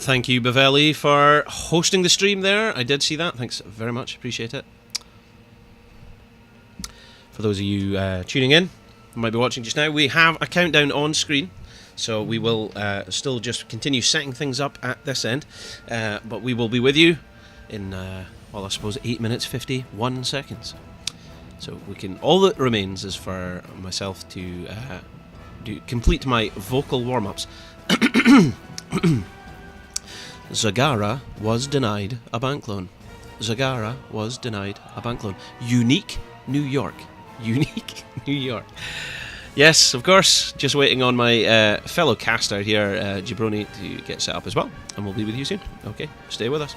thank you, Bavelli, for hosting the stream there. I did see that. Thanks very much. Appreciate it. For those of you tuning in, who might be watching just now, we have a countdown on screen. So we will still just continue setting things up at this end. But we will be with you in, well, I suppose 8 minutes, 51 seconds. So we can. All that remains is for myself to complete my vocal warm-ups. Zagara was denied a bank loan. Zagara was denied a bank loan. Unique New York. Unique New York. Yes, of course. Just waiting on my fellow caster here, Jabroni, to get set up as well. And we'll be with you soon. Okay, stay with us.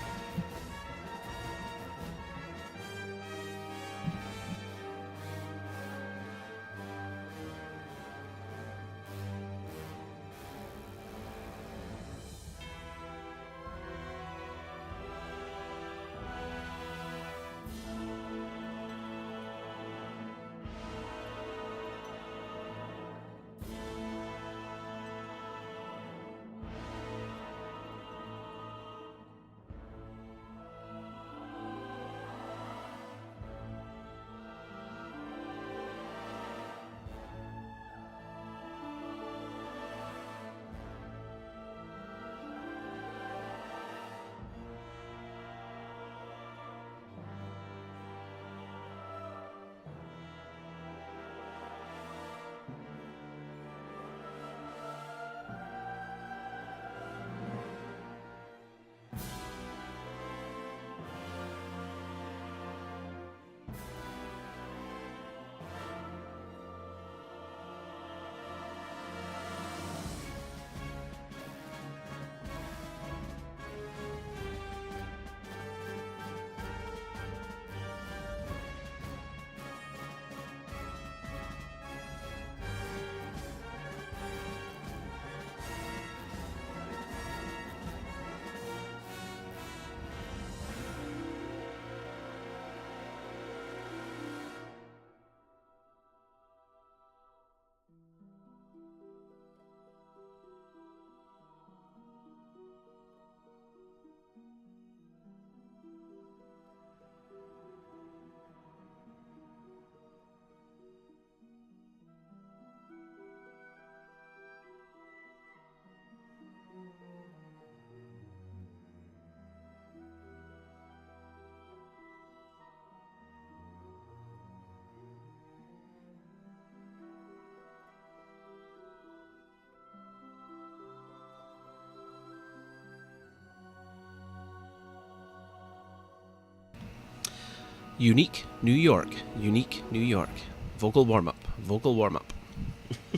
Unique New York. Unique New York. Vocal warm-up. Vocal warm-up.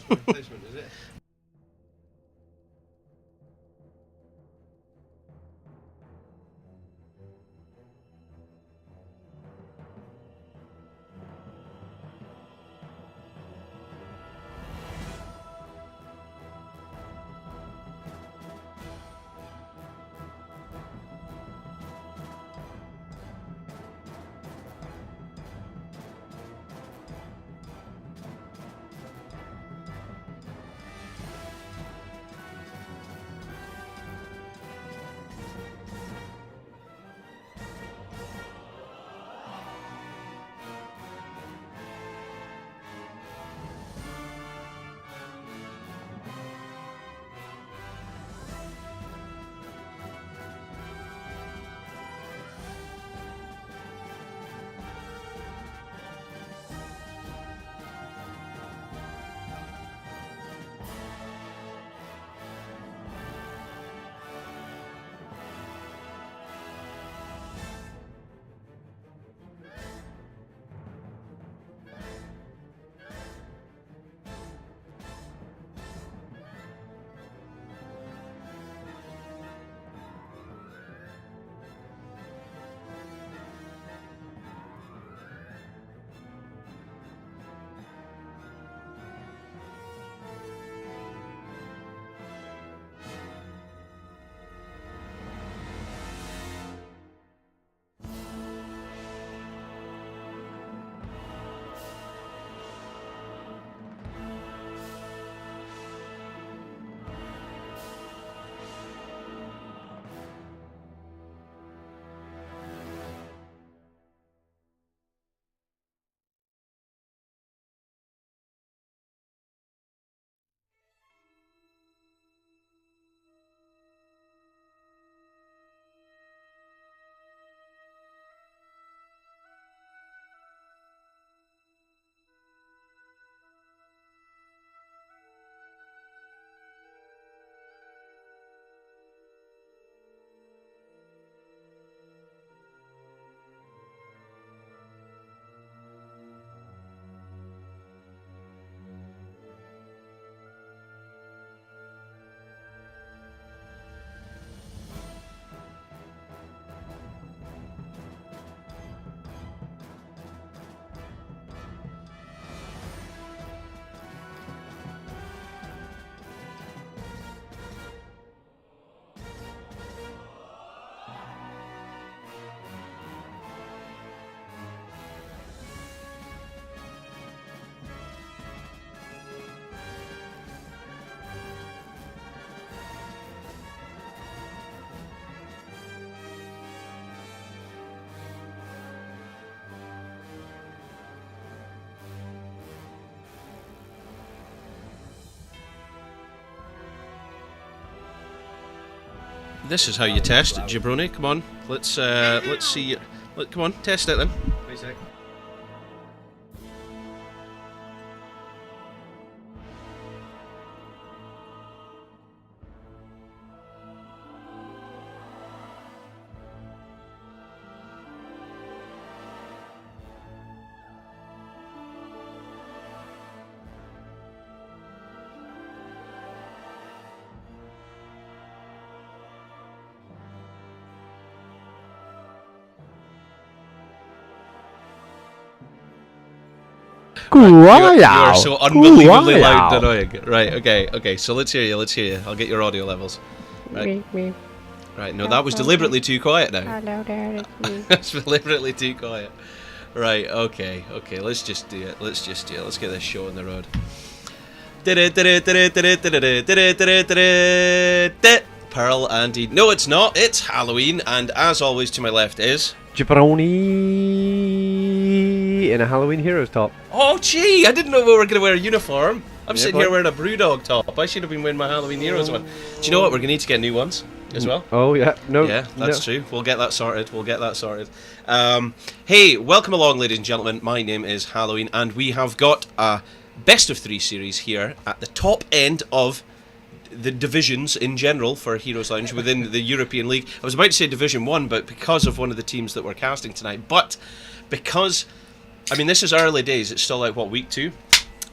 Replacement, is it? This is how you test it, Jabroni. Come on, let's see. Come on, test it then. Wait a sec. You're so unbelievably loud and annoying. Right, okay, so let's hear you. I'll get your audio levels. Right. Right, no, that was deliberately too quiet now. Hello there, it's me. That's deliberately too quiet. Right, okay, let's just do it. Let's get this show on the road. Pearl and Eden. No, it's not. It's Halloween, and as always, to my left is Jabroni in a Halloween Heroes top. Oh, gee! I didn't know we were going to wear a uniform. I'm sitting here wearing a Brewdog top. I should have been wearing my Halloween Heroes one. Do you know what? We're going to need to get new ones as well. Oh, yeah. No. Yeah, that's true. We'll get that sorted. Hey, welcome along, ladies and gentlemen. My name is Halloween, and we have got a best of 3 series here at the top end of the divisions in general for Heroes Lounge within the European League. I was about to say Division 1, but because of one of the teams that we're casting tonight, but because, I mean, this is early days, it's still like, what, week 2?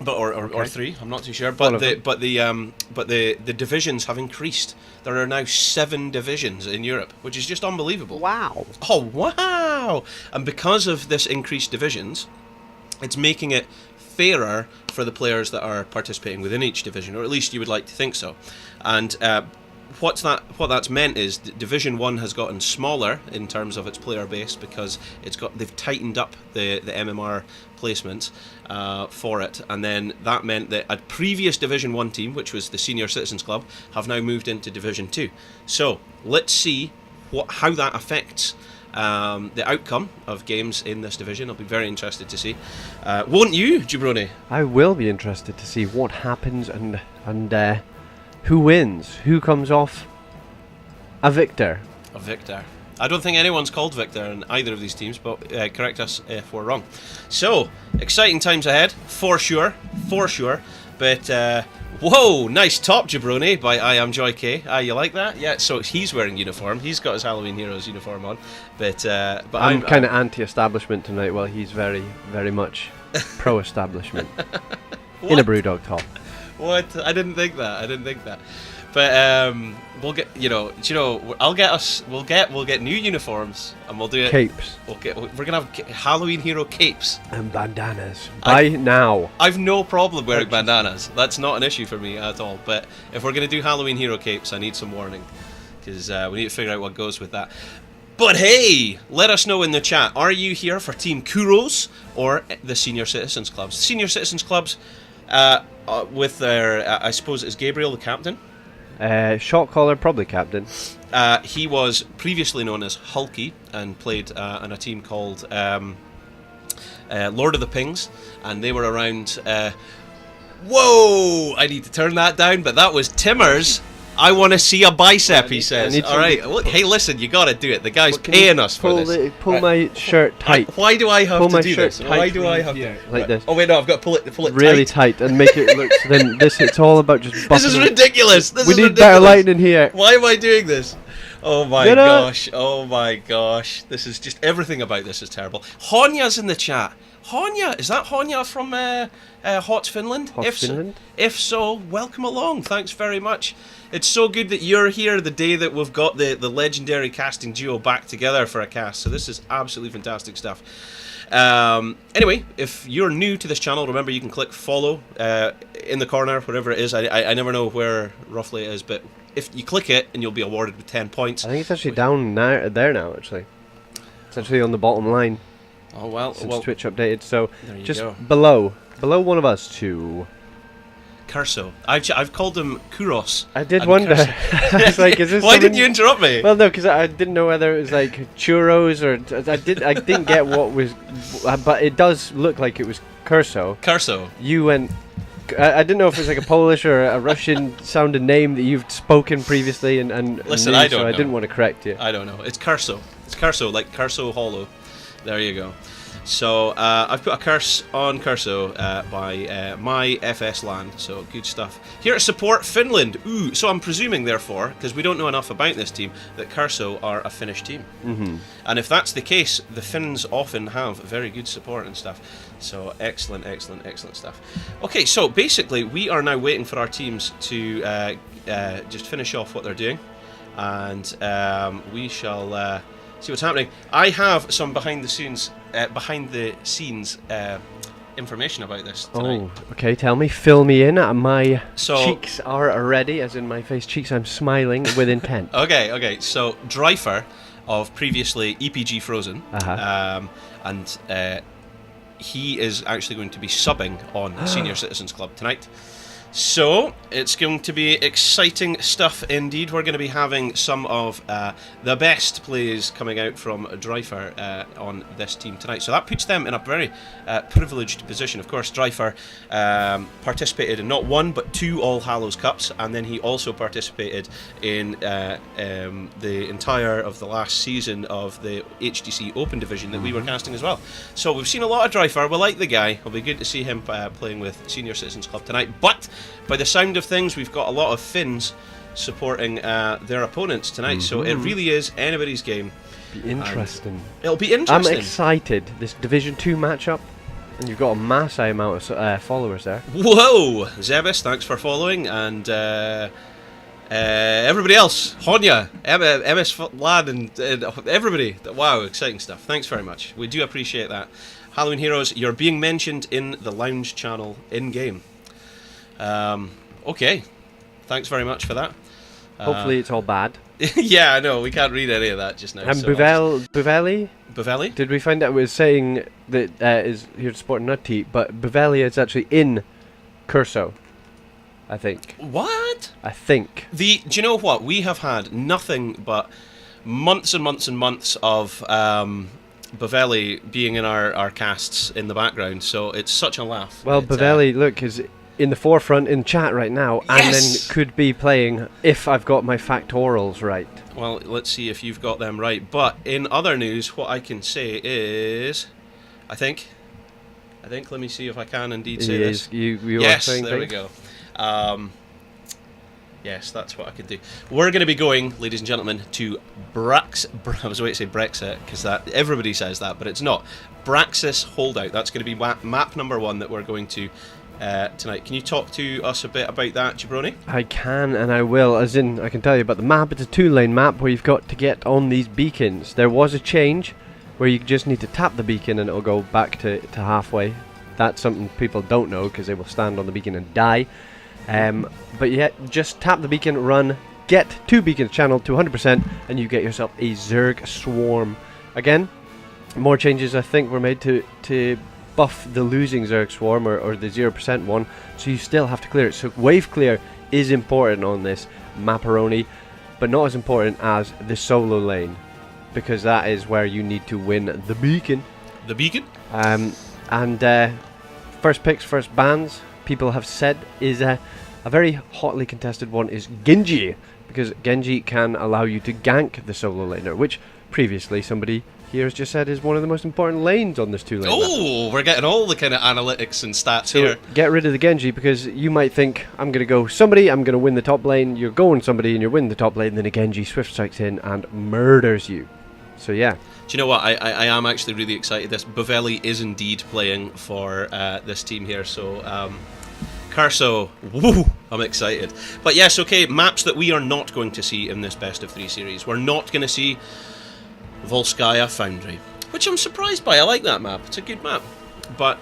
But or 3, I'm not too sure. But the divisions have increased. There are now 7 divisions in Europe, which is just unbelievable. Wow. Oh, wow! And because of this increased divisions, it's making it fairer for the players that are participating within each division, or at least you would like to think so. And what that's meant is that Division 1 has gotten smaller in terms of its player base because they've tightened up the MMR placements for it, and then that meant that a previous Division 1 team, which was the Senior Citizens Club, have now moved into Division 2. So let's see how that affects the outcome of games in this division. I'll be very interested to see. Won't you, Jabroni? I will be interested to see what happens and who wins, who comes off a victor. A victor. I don't think anyone's called victor in either of these teams, but correct us if we're wrong. So, exciting times ahead, for sure. But, whoa, nice top, Jabroni, by I Am Joy K. You like that? Yeah, so he's wearing uniform. He's got his Halloween Heroes uniform on. But I'm kind of anti-establishment tonight, while he's very, very much pro-establishment. In a Brewdog top. What? I didn't think that. But we'll get, we'll get new uniforms and we'll do it. Capes. We're gonna have Halloween hero capes and bandanas. Now. I've no problem wearing bandanas. That's not an issue for me at all. But if we're gonna do Halloween hero capes, I need some warning because we need to figure out what goes with that. But hey, let us know in the chat. Are you here for Team Kurso or the Senior Citizens Clubs? The Senior Citizens Clubs, with their, I suppose, is Gabriel the captain? Shot caller, probably captain. He was previously known as Hulky and played on a team called Lord of the Pings, and they were around. Whoa! I need to turn that down, but that was Timmer's. I want to see a bicep, he says. All right. Well, hey, listen, you got to do it. The guy's paying us for this. Pull my shirt tight. Why do I have to do this? Why do I have to? Like this. Oh, wait, no, I've got to pull it really tight and make it look. Then it's all about just. This is ridiculous. We need better lighting in here. Why am I doing this? Oh my gosh. Oh my gosh. This is just, everything about this is terrible. Honya's in the chat. Honya, is that Honya from Hot Finland? If so, welcome along. Thanks very much. It's so good that you're here the day that we've got the legendary casting duo back together for a cast. So this is absolutely fantastic stuff. Anyway, if you're new to this channel, remember you can click follow in the corner, wherever it is. I never know where roughly it is, but if you click it, and you'll be awarded with 10 points. I think it's actually down there now, actually. It's actually on the bottom line. Oh, well. Since Twitch updated, so just go. below one of us two. Kurso. I've called him Kuros. I did wonder. I was like, is this Why didn't you interrupt me? Well, no, because I didn't know whether it was like churros or I didn't get what was, but it does look like it was Kurso. Kurso. You went I didn't know if it's like a Polish or a Russian-sounding name that you've spoken previously, and listen, knew, I don't know. I didn't want to correct you. I don't know. It's Kurso. It's Kurso, like Kurso Hollow. There you go. So I've put a curse on Kurso by my HeroesLounge, so good stuff. Here to support Finland. Ooh, so I'm presuming, therefore, because we don't know enough about this team, that Kurso are a Finnish team. Mm-hmm. And if that's the case, the Finns often have very good support and stuff. So excellent, excellent, excellent stuff. Okay, so basically we are now waiting for our teams to just finish off what they're doing, and we shall see what's happening. I have some behind the scenes information about this tonight. Oh, okay. Tell me, fill me in. My So- cheeks are ready, as in my face cheeks. I'm smiling with intent. Okay. So Dreifer of previously EPG Frozen, Uh-huh. and he is actually going to be subbing on Senior Citizens Club tonight. So it's going to be exciting stuff indeed. We're going to be having some of the best plays coming out from Dreifer on this team tonight. So that puts them in a very privileged position. Of course, Dreifer participated in not one but 2 All Hallows Cups, and then he also participated in the entire of the last season of the HDC Open Division that we were casting as well. So we've seen a lot of Dreifer. We like the guy. It'll be good to see him playing with Senior Citizens Club tonight. But by the sound of things, we've got a lot of Finns supporting their opponents tonight, so it really is anybody's game. Be interesting. It'll be interesting. I'm excited. This Division 2 matchup, and you've got a massive amount of followers there. Whoa! Zebis, thanks for following, and everybody else, Honya, MS Lad, and everybody. Wow, exciting stuff. Thanks very much. We do appreciate that. Halloween Heroes, you're being mentioned in the Lounge channel in-game. Okay, thanks very much for that. Hopefully it's all bad. Yeah, I know, we can't read any of that just now. And so Buvelli? Buvelli? Did we find out it was saying that is here to support Nutty, but Buvelli is actually in Kurso, I think. What? I think. Do you know what? We have had nothing but months and months and months of Buvelli being in our casts in the background, so it's such a laugh. Well, Buvelli, look, is in the forefront in chat right now, and then could be playing if I've got my factorials right. Well, let's see if you've got them right. But in other news, what I can say is, I think, let me see if I can indeed say this. Yes, there we go. Yes, that's what I could do. We're going to be going, ladies and gentlemen, to I was waiting to say Brexit, because everybody says that, but it's not. Braxis Holdout. That's going to be map number 1 that we're going to tonight. Can you talk to us a bit about that, Jabroni? I can, and I will. As in, I can tell you about the map. It's a 2-lane map where you've got to get on these beacons. There was a change where you just need to tap the beacon and it'll go back to halfway. That's something people don't know because they will stand on the beacon and die. But yeah, just tap the beacon, run, get 2 beacons channeled to 100%, and you get yourself a Zerg Swarm. Again, more changes I think were made to buff the losing Zerg Swarm or the 0% one, so you still have to clear it. So wave clear is important on this Maparoni, but not as important as the solo lane, because that is where you need to win the beacon. The beacon? First picks, first bans, people have said is a very hotly contested one is Genji, because Genji can allow you to gank the solo laner, which previously somebody here has just said is one of the most important lanes on this 2-lane map. We're getting all the kind of analytics and stats So here. get rid of the Genji, because you might think, I'm going to go somebody, I'm going to win the top lane, you're going somebody and you're winning the top lane, then a Genji swift strikes in and murders you. So yeah. Do you know what? I am actually really excited. This Buvelli is indeed playing for this team here, so Kurso, woo, I'm excited. But yes, okay, maps that we are not going to see in this best of 3 series. We're not going to see Volskaya Foundry, which I'm surprised by. I like that map. It's a good map. But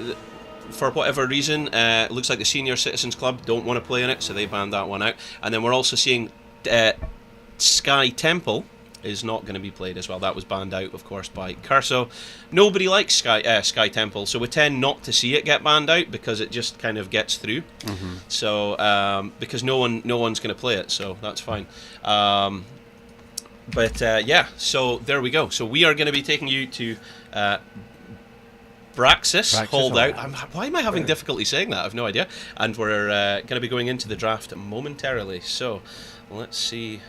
for whatever reason, it looks like the Senior Citizens Club don't want to play in it, so they banned that one out. And then we're also seeing Sky Temple is not going to be played as well. That was banned out, of course, by Kurso. Nobody likes Sky Temple, so we tend not to see it get banned out because it just kind of gets through. So because no one's going to play it, so that's fine. But yeah, so there we go. So we are going to be taking you to Braxis, hold hold out. out. Why am I having difficulty saying that? I've no idea. And we're going to be going into the draft momentarily. So let's see.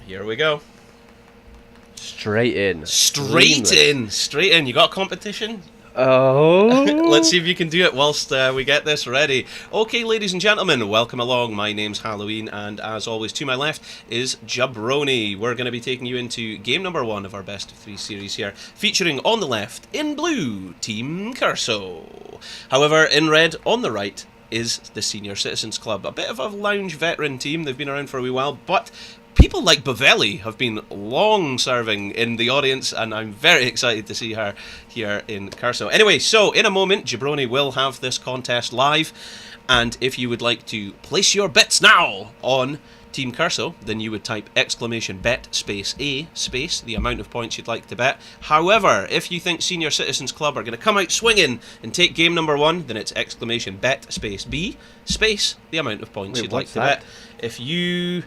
Here we go. Straight in. Straight in. You got a competition? Oh. Let's see if you can do it whilst we get this ready. Okay, ladies and gentlemen, welcome along. My name's Halloween, and as always, to my left is Jabroni. We're going to be taking you into game number 1 of our best of 3 series here, featuring on the left, in blue, Team Kurso. However, in red, on the right, is the Senior Citizens Club. A bit of a lounge veteran team. They've been around for a wee while, but people like Bavelli have been long serving in the audience, and I'm very excited to see her here in Kurso. Anyway, so in a moment, Jabroni will have this contest live, and if you would like to place your bets now on Team Kurso, then you would type !bet space A space the amount of points you'd like to bet. However, if you think Senior Citizens Club are going to come out swinging and take game number 1, then it's !bet space B space the amount of points you'd like to bet. If you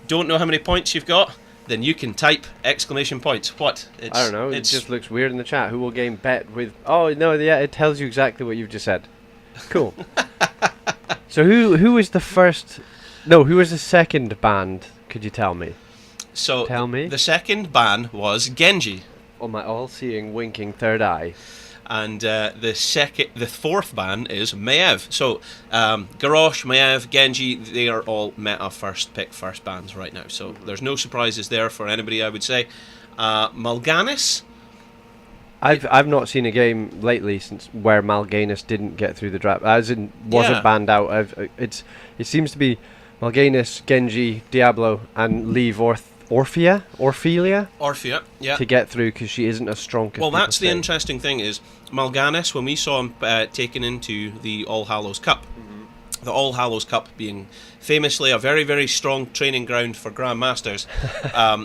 don't know how many points you've got, then you can type !points. What? I don't know. It just looks weird in the chat. Who will game bet with? Oh no, yeah, it tells you exactly what you've just said. Cool. So who was the first? No, who was the second band? Could you tell me? So tell me. The second ban was Genji. On my all-seeing, winking third eye. And the fourth ban is Maev. So Garrosh, Maev, Genji, they are all meta first pick first bans right now. So there's no surprises there for anybody, I would say. Mal'Ganis. I've not seen a game lately since where Mal'Ganis didn't get through the draft, as in wasn't banned out. It seems to be Mal'Ganis, Genji, Diablo, and leave Orphea, yeah. to get through because she isn't as strong as well, people that's the say. interesting thing is Mal'Ganis, when we saw him taken into the All Hallows Cup, the All Hallows Cup being famously a very, very strong training ground for Grandmasters,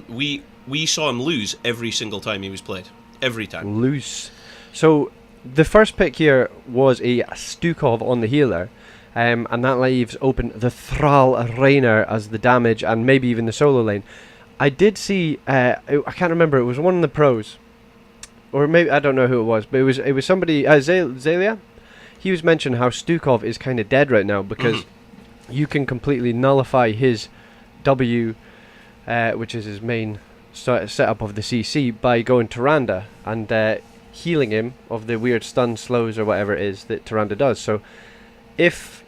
we saw him lose every single time he was played. Every time. Lose. So the first pick here was a Stukov on the healer. And that leaves open the Thrall Rainer as the damage and maybe even the solo lane. I did see, I can't remember, it was one of the pros, or maybe, I don't know who it was, but it was somebody, Zalia? He was mentioning how Stukov is kind of dead right now because you can completely nullify his W, which is his main setup of the CC, by going Tyrande and healing him of the weird stun slows or whatever it is that Tyrande does. So if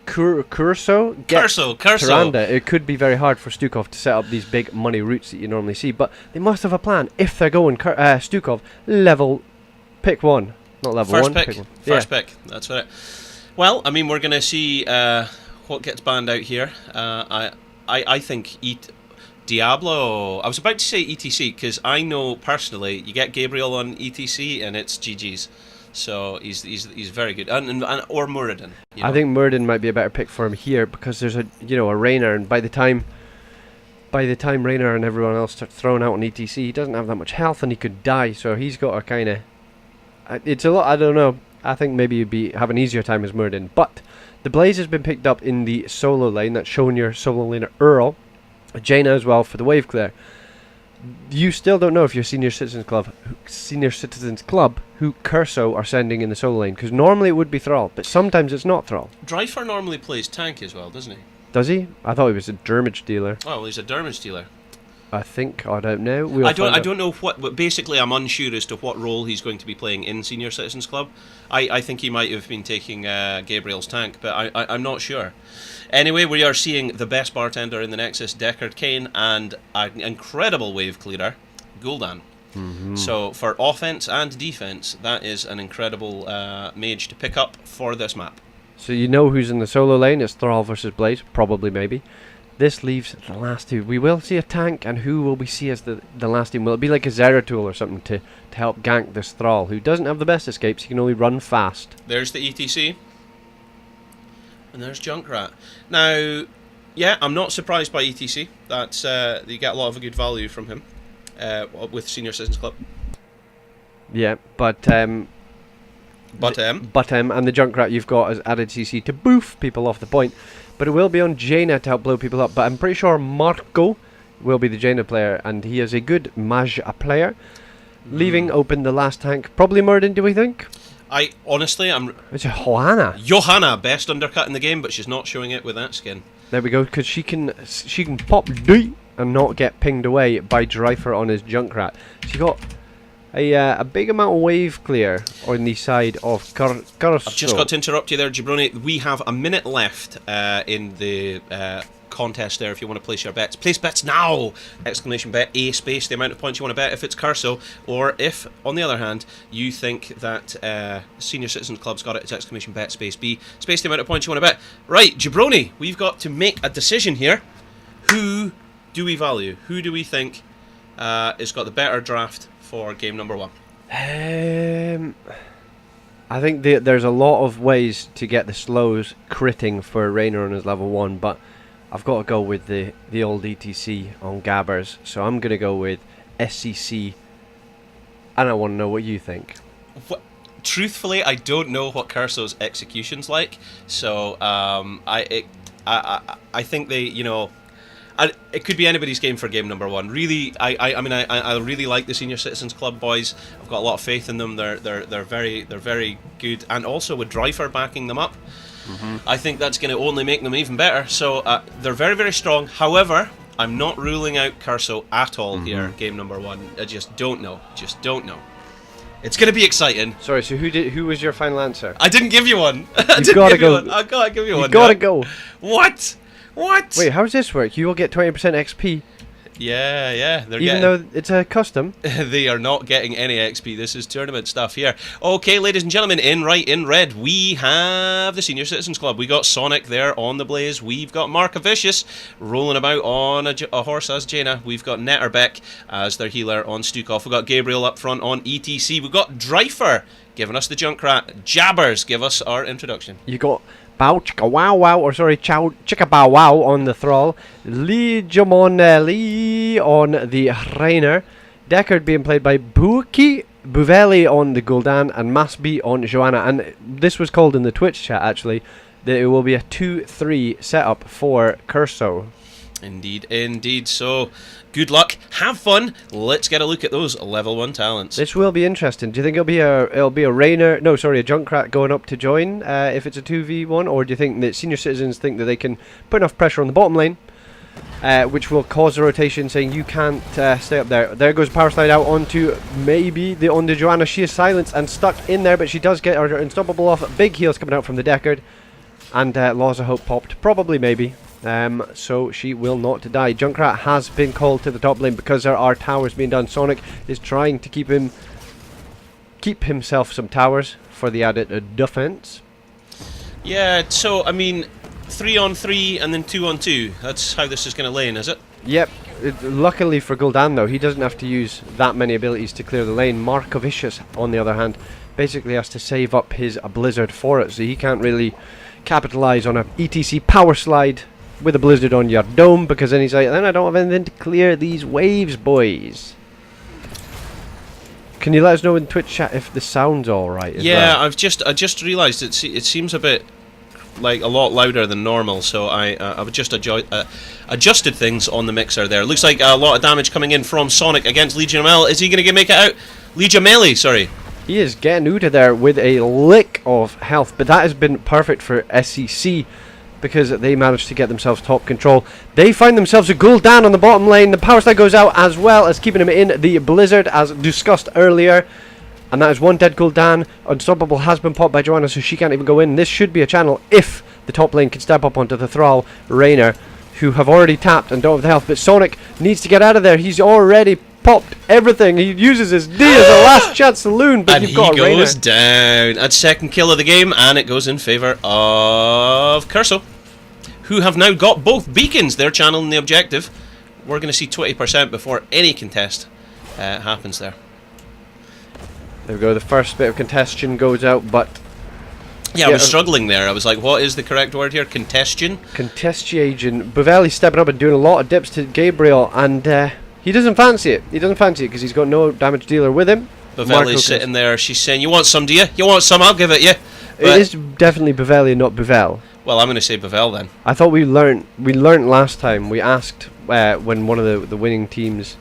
Kurso Tyrande, it could be very hard for Stukov to set up these big money routes that you normally see, but they must have a plan. If they're going Stukov, pick 1, not level 1, pick 1. First pick, that's right. Well, I mean, we're going to see what gets banned out here. I think Diablo. I was about to say ETC because I know personally you get Gabriel on ETC and it's GG's. So he's very good, and or Muradin. You know? I think Muradin might be a better pick for him here because there's a Rainer, and by the time Rainer and everyone else starts throwing out on ETC, he doesn't have that much health and he could die. So he's got a kind of it's a lot. I don't know. I think maybe you'd have an easier time as Muradin, but the Blaze has been picked up in the solo lane. That's showing your solo laner Earl, Jaina as well for the wave clear. You still don't know if your Senior Citizens Club who Kurso are sending in the solo lane, because normally it would be Thrall, but sometimes it's not Thrall. Dryfer normally plays tank as well, doesn't he? Does he? I thought he was a Dermage dealer. Oh, well, he's a Dermage dealer. I think. I don't know. I don't know what. But basically, I'm unsure as to what role he's going to be playing in Senior Citizens Club. I think he might have been taking Gabriel's tank, but I'm not sure. Anyway, we are seeing the best bartender in the Nexus, Deckard Cain, and an incredible wave clearer, Gul'dan. Mm-hmm. So for offense and defense, that is an incredible mage to pick up for this map. So you know who's in the solo lane? It's Thrall versus Blaze, probably, maybe. This leaves the last two. We will see a tank, and who will we see as the last team? Will it be like a Zeratul or something to help gank this Thrall, who doesn't have the best escapes? He can only run fast. There's the ETC. And there's Junkrat. Now, yeah, I'm not surprised by ETC. That's you get a lot of good value from him with Senior Citizens Club. Yeah, but and the Junkrat you've got as added CC to boof people off the point. But it will be on Jaina to help blow people up. But I'm pretty sure Marco will be the Jaina player, and he is a good Maj player. leaving open the last tank. Probably Murden, do we think? I honestly, It's a Johanna. Johanna, best undercut in the game, but she's not showing it with that skin. There we go, because she can pop D and not get pinged away by Dreifer on his Junkrat. She got a big amount of wave clear on the side of Kurso. I've just got to interrupt you there, Jabroni. We have a minute left in the contest there if you want to place your bets. Place bets now! Exclamation bet, A space, the amount of points you want to bet if it's Kurso, or if, on the other hand, you think that Senior Citizens Club's got it, it's exclamation bet, space B, space the amount of points you want to bet. Right, Jabroni, we've got to make a decision here. Who do we value? Who do we think has got the better draft for game number 1? I think there's a lot of ways to get the slows critting for Rainer on his level 1, but I've got to go with the old ETC on Gabbers, so I'm going to go with SCC, and I want to know what you think. Truthfully, I don't know what Kurso's execution's like, so I think they, it could be anybody's game for game number 1. Really, I mean, I really like the Senior Citizens Club boys. I've got a lot of faith in them. They're very good, and also with Dreifer backing them up, I think that's going to only make them even better. So they're very, very strong. However, I'm not ruling out Kurso at all here. Game number 1. I just don't know. It's going to be exciting. Sorry, so who was your final answer? I didn't give you one. You've got to go. I gotta give you one. You've got to go. What? Wait, how does this work? You will get 20% XP. Yeah. Even though it's a custom. They are not getting any XP. This is tournament stuff here. Okay, ladies and gentlemen, in red, we have the Senior Citizens Club. We got Sonic there on the blaze. We've got Markovicius rolling about on a horse as Jaina. We've got Netterbeck as their healer on Stukov. We've got Gabriel up front on ETC. We've got Dreifer giving us the Junkrat. Jabbers give us our introduction. You got Bow Chicka Wow Wow, or sorry, Chow Chicka Bow Wow on the Thrall, Lee Jamonelli on the Rainer, Deckard being played by Buki, Buvelli on the Gul'dan, and Masby on Joanna. And this was called in the Twitch chat actually that it will be a 2-3 setup for Kurso. Indeed. So, good luck, have fun. Let's get a look at those level 1 talents. This will be interesting. Do you think it'll be a Rainer? No, sorry, a Junkrat going up to join if it's a 2v1, or do you think that Senior Citizens think that they can put enough pressure on the bottom lane, which will cause a rotation, saying you can't stay up there? There goes Power Slide out onto maybe onto Joanna. She is silenced and stuck in there, but she does get her unstoppable off. Big heals coming out from the Deckard, and Laws of Hope popped. Probably, maybe. So she will not die. Junkrat has been called to the top lane because there are towers being done. Sonic is trying to keep himself some towers for the added defense. Yeah, so I mean, 3-on-3 and then 2-on-2. That's how this is going to lane, is it? Yep. Luckily for Gul'dan though, he doesn't have to use that many abilities to clear the lane. Markovicius, on the other hand, basically has to save up his blizzard for it, so he can't really capitalize on a ETC power slide with a blizzard on your dome, because then he's like, then I don't have anything to clear these waves, boys. Can you let us know in Twitch chat if the sound's alright? Yeah, I just realised it seems a bit like a lot louder than normal, so I've just adjusted things on the mixer there. Looks like a lot of damage coming in from Sonic against Legion Mel. Is he going to make it out? Legion Melee, sorry. He is getting out of there with a lick of health, but that has been perfect for SCC, because they managed to get themselves top control. They find themselves a Gul'dan on the bottom lane. The power slide goes out, as well as keeping him in the blizzard as discussed earlier. And that is one dead Gul'dan. Unstoppable has been popped by Joanna, so she can't even go in. This should be a channel if the top lane can step up onto the Thrall Rainer, who have already tapped and don't have the health. But Sonic needs to get out of there. He's already popped everything. He uses his D as a last chance saloon, but and you've got he Rainer. goes down. That's second kill of the game, and it goes in favour of Kurso, who have now got both beacons. They're channeling the objective. We're going to see 20% before any contest happens there. There we go. The first bit of congestion goes out, but yeah, I was struggling there. I was like, what is the correct word here? Congestion? Congestion. Buvelli stepping up and doing a lot of dips to Gabriel, and he doesn't fancy it. He doesn't fancy it because he's got no damage dealer with him. Buvelli's sitting there. She's saying, you want some, do you? You want some? I'll give it you. It is definitely Buvelli and not Buvel. Well, I'm going to say Buvel then. I thought we learnt last time. We asked when one of the winning teams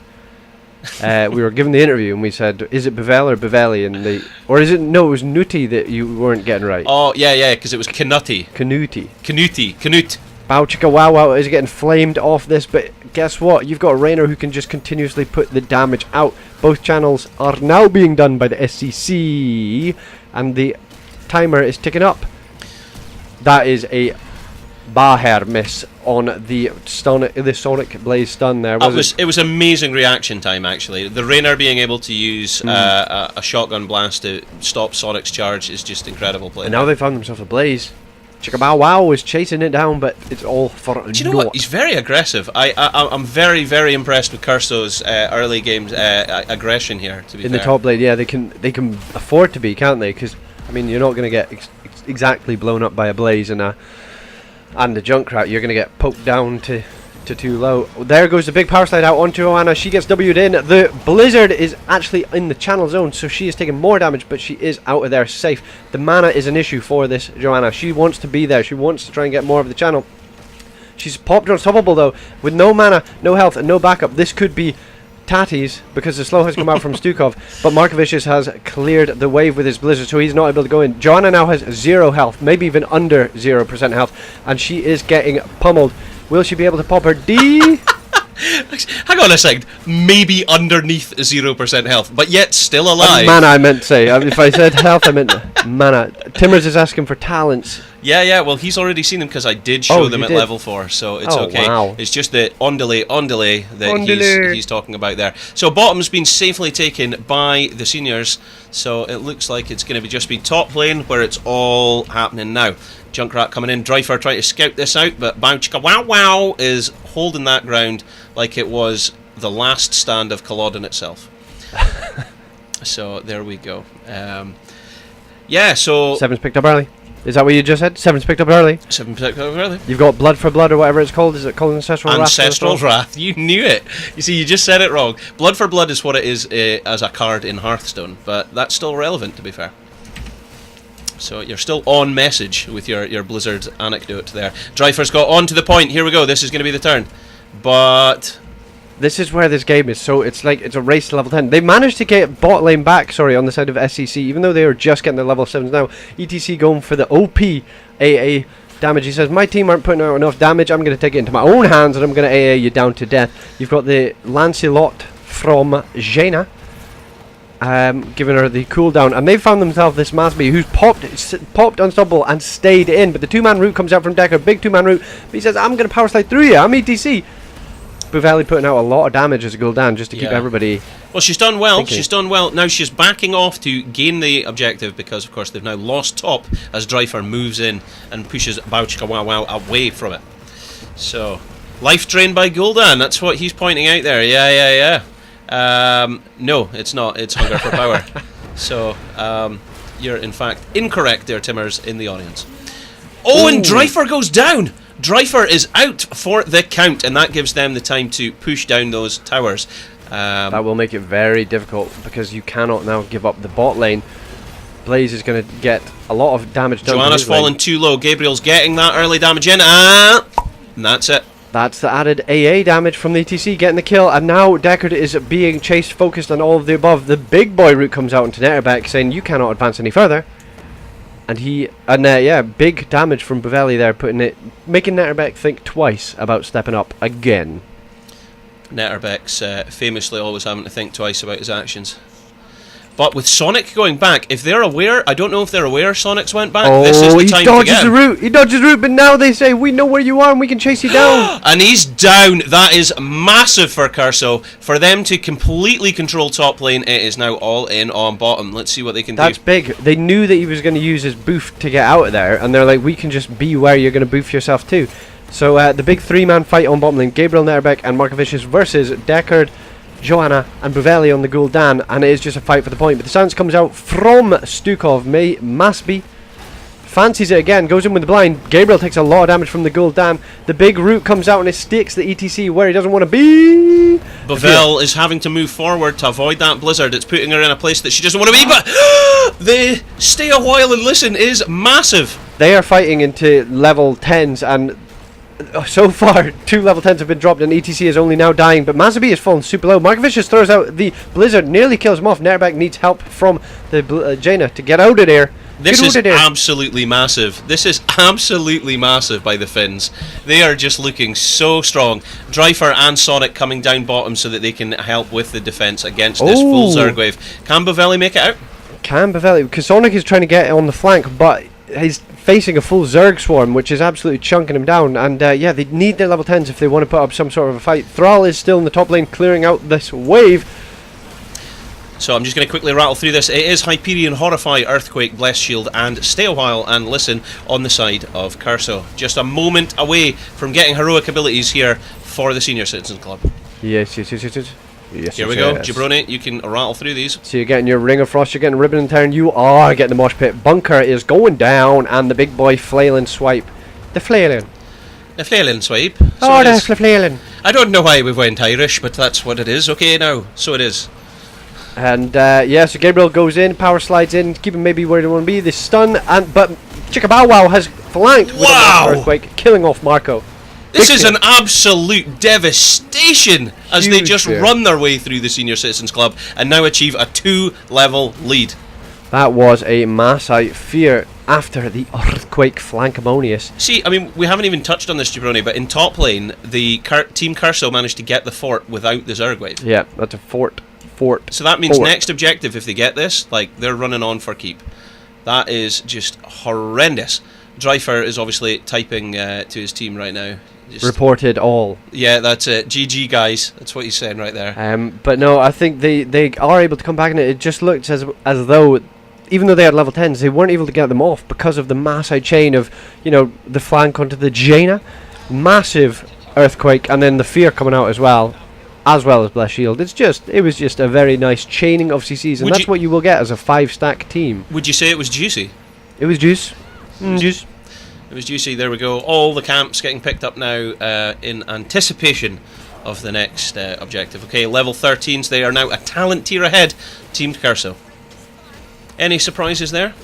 we were given the interview and we said, is it Bevel or Bevelli? And it was Nuti that you weren't getting right. Oh, yeah, because it was Canuti. Canute. Bow chicka wow wow is getting flamed off this, but guess what? You've got a Rainer who can just continuously put the damage out. Both channels are now being done by the SCC, and the timer is ticking up. That is a Baher miss on the Sonic Blaze stun there. It was amazing reaction time, actually. The Rainer being able to use a shotgun blast to stop Sonic's charge is just incredible play. And now they found themselves a Blaze. Chicka Bow Wow is chasing it down, but it's all for Do you know what? He's very aggressive. I'm very, very impressed with Kurso's early games aggression here, to be fair. In the top lane, yeah, they can afford to be, can't they? Because, I mean, you're not going to get exactly blown up by a Blaze and a Junkrat. You're going to get poked down to too low. There goes the big power slide out onto Joanna. She gets W'd in. The Blizzard is actually in the channel zone, so she is taking more damage, but she is out of there safe. The mana is an issue for this Joanna. She wants to be there. She wants to try and get more of the channel. She's popped unstoppable though, with no mana, no health, and no backup. This could be Tati's, because the slow has come out from Stukov, but Markovicius has cleared the wave with his Blizzard, so he's not able to go in. Joanna now has 0 health, maybe even under 0% health, and she is getting pummeled. Will she be able to pop her D? Hang on a second. Maybe underneath 0% health, but yet still alive. Mana, I meant to say. If I said health, I meant mana. Timmers is asking for talents. Yeah, well, he's already seen them because I did show them at level 4, so it's okay. Wow. It's just the on delay that he's talking about there. So bottom's been safely taken by the seniors, so it looks like it's going to just be top lane where it's all happening now. Junkrat coming in, Dryfer trying to scout this out, but Bow Chicka Wow Wow is holding that ground like it was the last stand of Culloden itself. So there we go. Yeah, so... Seven's picked up early. Is that what you just said? Seven's picked up early. Seven's picked up early. You've got Blood for Blood or whatever it's called. Is it called Ancestral Wrath? Ancestral Wrath. You knew it. You see, you just said it wrong. Blood for Blood is what it is as a card in Hearthstone, but that's still relevant, to be fair. So you're still on message with your Blizzard anecdote there. Dryfer's got on to the point. Here we go. This is going to be the turn. But... this is where this game is, so it's like it's a race to level 10. They managed to get bot lane back, on the side of SCC, even though they were just getting their level 7s now. ETC going for the OP AA damage. He says, my team aren't putting out enough damage, I'm going to take it into my own hands and I'm going to AA you down to death. You've got the Lancelot from Jaina, giving her the cooldown, and they found themselves this Masby who's popped unstoppable and stayed in, but the 2-man route comes out from Decker, big 2-man route, but he says, I'm going to power slide through you, I'm ETC. Buvelli putting out a lot of damage as a Gul'dan just to keep everybody... Well, she's done well. thinking. She's done well. Now she's backing off to gain the objective because, of course, they've now lost top as Dryfer moves in and pushes Bow Chicka Wow Wow away from it. So, life drained by Gul'dan. That's what he's pointing out there. Yeah. No, it's not. It's hunger for power. So, you're, in fact, incorrect there, Timmers, in the audience. Oh, and Dryfer goes down! Dryfer is out for the count, and that gives them the time to push down those towers. That will make it very difficult because you cannot now give up the bot lane. Blaze is going to get a lot of damage done. Joanna's fallen too low. Gabriel's getting that early damage in, and that's it. That's the added AA damage from the ETC getting the kill, and now Deckard is being chased, focused on all of the above. The big boy route comes out into Netterbeck saying you cannot advance any further. And big damage from Buvelli there, making Netterbeck think twice about stepping up again. Netterbeck's famously always having to think twice about his actions. But with Sonic going back, if they're aware, I don't know if they're aware Sonic's went back. This is the time to get him. He dodges the route, but now they say, we know where you are and we can chase you down. And he's down. That is massive for Kurso. For them to completely control top lane, it is now all in on bottom. Let's see what they can do. That's big. They knew that he was going to use his boof to get out of there, and they're like, we can just be where you're going to boof yourself too. So the big 3-man fight on bottom lane, Gabriel Netterbeck and Markovicius versus Deckard, Joanna and Buvelli on the Gul'dan, and it is just a fight for the point. But the stance comes out from Stukov. Masby fancies it again, goes in with the blind. Gabriel takes a lot of damage from the Gul'dan. The big root comes out and it sticks the ETC where he doesn't want to be. Buvel is having to move forward to avoid that blizzard. It's putting her in a place that she doesn't want to be, but the stay a while and listen is massive. They are fighting into level 10s, and So far, 2 level 10s have been dropped and ETC is only now dying, but Mazabi has fallen super low. Markovicius throws out the Blizzard, nearly kills him off. Netterback needs help from the Jaina to get out of there. This is absolutely massive. This is absolutely massive by the Finns. They are just looking so strong. Dryfer and Sonic coming down bottom so that they can help with the defense against this full Zerg wave. Can Bovelli make it out? Can Bovelli, because Sonic is trying to get on the flank, but he's facing a full Zerg swarm, which is absolutely chunking him down. And yeah, they need their level 10s if they want to put up some sort of a fight. Thrall is still in the top lane, clearing out this wave. So I'm just going to quickly rattle through this. It is Hyperion, Horrify, Earthquake, Blessed Shield, and Stay a While and Listen on the side of Kurso. Just a moment away from getting heroic abilities here for the Senior Citizens Club. Yes. Here we go. Jabroni, you can rattle through these. So you're getting your Ring of Frost, you're getting Ribbon and Turn, you are getting the Mosh Pit. Bunker is going down, and the big boy flailing swipe. The flailing. The flailing swipe. So the flailing. I don't know why we went Irish, but that's what it is. Okay, now, so it is. And yeah, so Gabriel goes in, power slides in, keep him maybe where they want to be. They stun, but Chicka Bow Wow has flanked with a Earthquake, killing off Marco. This is an absolute devastation as they just run their way through the Senior Citizens Club and now achieve a 2-level lead. That was a mass out fear after the Earthquake Flankemonious. See, I mean, we haven't even touched on this, Jabroni, but in top lane, the Team Kurso managed to get the fort without the Zerg wave. Yeah, that's a fort. So that means next objective, if they get this, like, they're running on for keep. That is just horrendous. Dryfer is obviously typing to his team right now. Just reported all. Yeah, that's it. GG, guys. That's what he's saying right there. But no, I think they are able to come back, and it just looked as though, even though they had level 10s, they weren't able to get them off because of the mass out chain of, you know, the flank onto the Jaina, massive Earthquake, and then the fear coming out as well as Blessed Shield. It was just a very nice chaining of CCs, and that's what you will get as a 5-stack team. Would you say it was juicy? It was juice. Juice. It was juicy. There we go. All the camps getting picked up now in anticipation of the next objective. Okay, level 13s. They are now a talent tier ahead. Team Kurso. Any surprises there?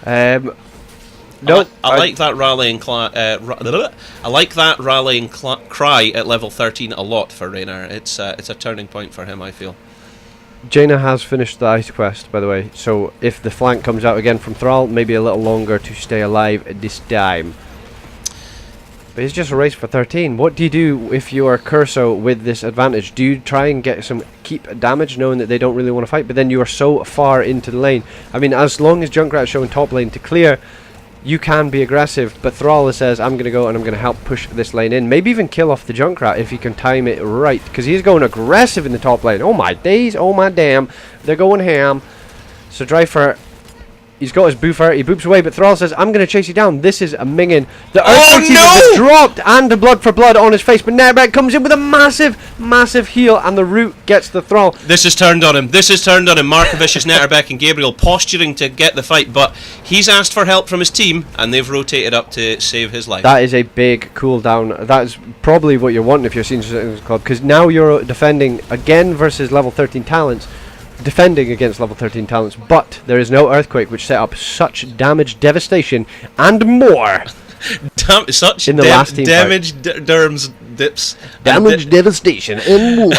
No. I like that rallying I like that rallying cry at level 13 a lot for Raynor. It's a turning point for him, I feel. Jaina has finished the ice quest, by the way, so if the flank comes out again from Thrall, maybe a little longer to stay alive this time. But it's just a race for 13. What do you do if you are Kurso with this advantage? Do you try and get some keep damage, knowing that they don't really want to fight, but then you are so far into the lane? I mean, as long as Junkrat's showing top lane to clear, you can be aggressive, but Thrall says, I'm going to go and I'm going to help push this lane in. Maybe even kill off the Junkrat if you can time it right, because he's going aggressive in the top lane. Oh my days, oh my damn. They're going ham. So Dryfer, he's got his boofer, he boops away, but Thrall says, I'm going to chase you down. This is a minion. The Earthquake is dropped, and the blood for blood on his face, but Netterback comes in with a massive heal, and the root gets the Thrall. This has turned on him. Markovicius, Netterback and Gabriel posturing to get the fight, but he's asked for help from his team, and they've rotated up to save his life. That is a big cooldown. That is probably what you're wanting if you're Senior Citizens Club, because now you're defending again versus level 13 talents. Defending against level 13 talents, but there is no Earthquake, which set up such damage, devastation, and more. Such in the last team damage, Durham's dips, damage, devastation, and more.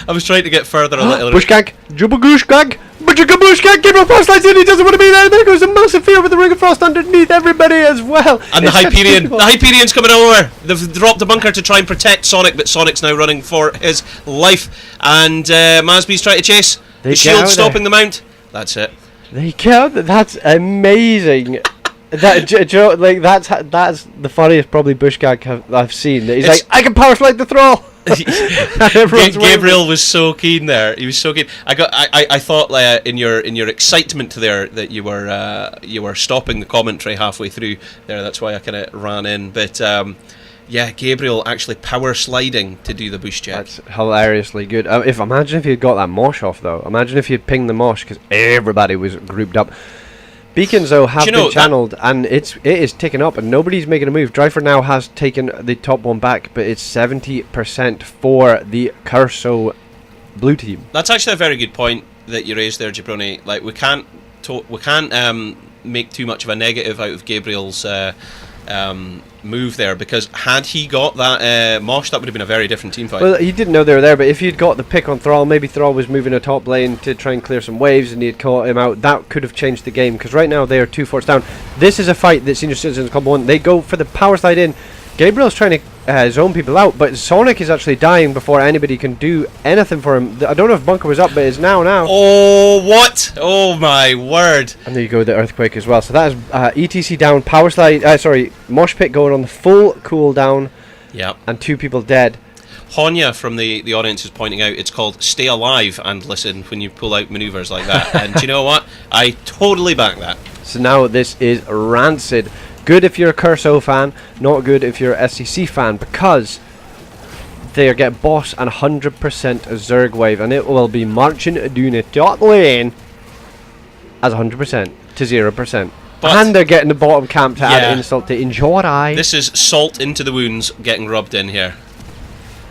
I was trying to get further a little. Bushgag, Jubagushgag, Bushgag, Gabriel Frost lights in, he doesn't want to be there. There goes a massive fear with the Ring of Frost underneath everybody as well. And the Hyperion's coming over. They've dropped the bunker to try and protect Sonic, but Sonic's now running for his life. And Masby's trying to chase. The shield stopping the mount. That's it. They killed. That's amazing. That's the funniest probably Bushgag I've seen. He's like, I can power slide the Thrall. Gabriel was so keen there. He was so keen. I thought in your excitement there that you were stopping the commentary halfway through there. That's why I kind of ran in. But yeah, Gabriel actually power sliding to do the bush jack. That's hilariously good. Imagine if you had got that mosh off though. Imagine if you had pinged the mosh because everybody was grouped up. Beacons though have been channeled, and it is ticking up, and nobody's making a move. Dryfer now has taken the top one back, but it's 70% for the Kurso blue team. That's actually a very good point that you raised there, Jabroni. Like we can't make too much of a negative out of Gabriel's move there, because had he got that Mosh, that would have been a very different team fight. Well, he didn't know they were there, but if he'd got the pick on Thrall, maybe Thrall was moving a top lane to try and clear some waves and he had caught him out, that could have changed the game, because right now they are 2 forts down. This is a fight that Senior Citizens Club won. They go for the power slide in. Gabriel's trying to zone people out, but Sonic is actually dying before anybody can do anything for him. I don't know if Bunker was up, but it's now. Oh, what? Oh my word. And there you go with the Earthquake as well. So that is ETC down, power slide, Mosh Pit going on the full cooldown. Yep. And 2 people dead. Honya from the audience is pointing out it's called Stay Alive and Listen when you pull out maneuvers like that. And do you know what? I totally back that. So now this is rancid. Good if you're a Kurso fan, not good if you're a SCC fan, because they get boss and 100% Zerg wave, and it will be marching down the top lane as 100% to 0%. And they're getting the bottom camp to add insult to Enjoy. This is salt into the wounds getting rubbed in here.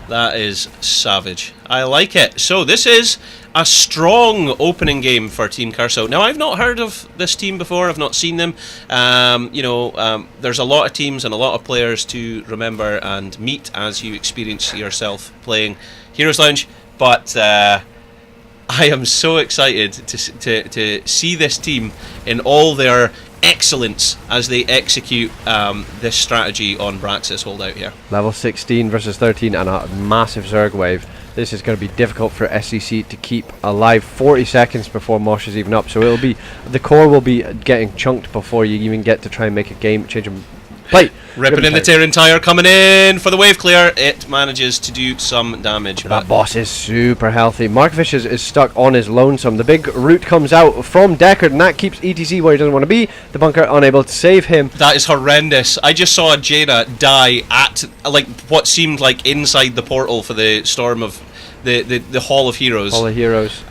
That is savage. I like it. So this is a strong opening game for Team Kurso. Now, I've not heard of this team before. I've not seen them. There's a lot of teams and a lot of players to remember and meet as you experience yourself playing Heroes Lounge. But I am so excited to see this team in all their excellence as they execute this strategy on Braxis holdout here. Level 16 versus 13 and a massive Zerg wave. This is going to be difficult for SCC to keep alive. 40 seconds before Mosh is even up, so it'll be the core will be getting chunked before you even get to try and make a game change and play. Ripping in the Tyrion Tire, coming in for the wave clear. It manages to do some damage. That boss is super healthy. Markfish is stuck on his lonesome. The big root comes out from Deckard, and that keeps ETC where he doesn't want to be. The Bunker unable to save him. That is horrendous. I just saw Jaina die at like what seemed like inside the portal for the storm of the Hall of Heroes. Hall of Heroes.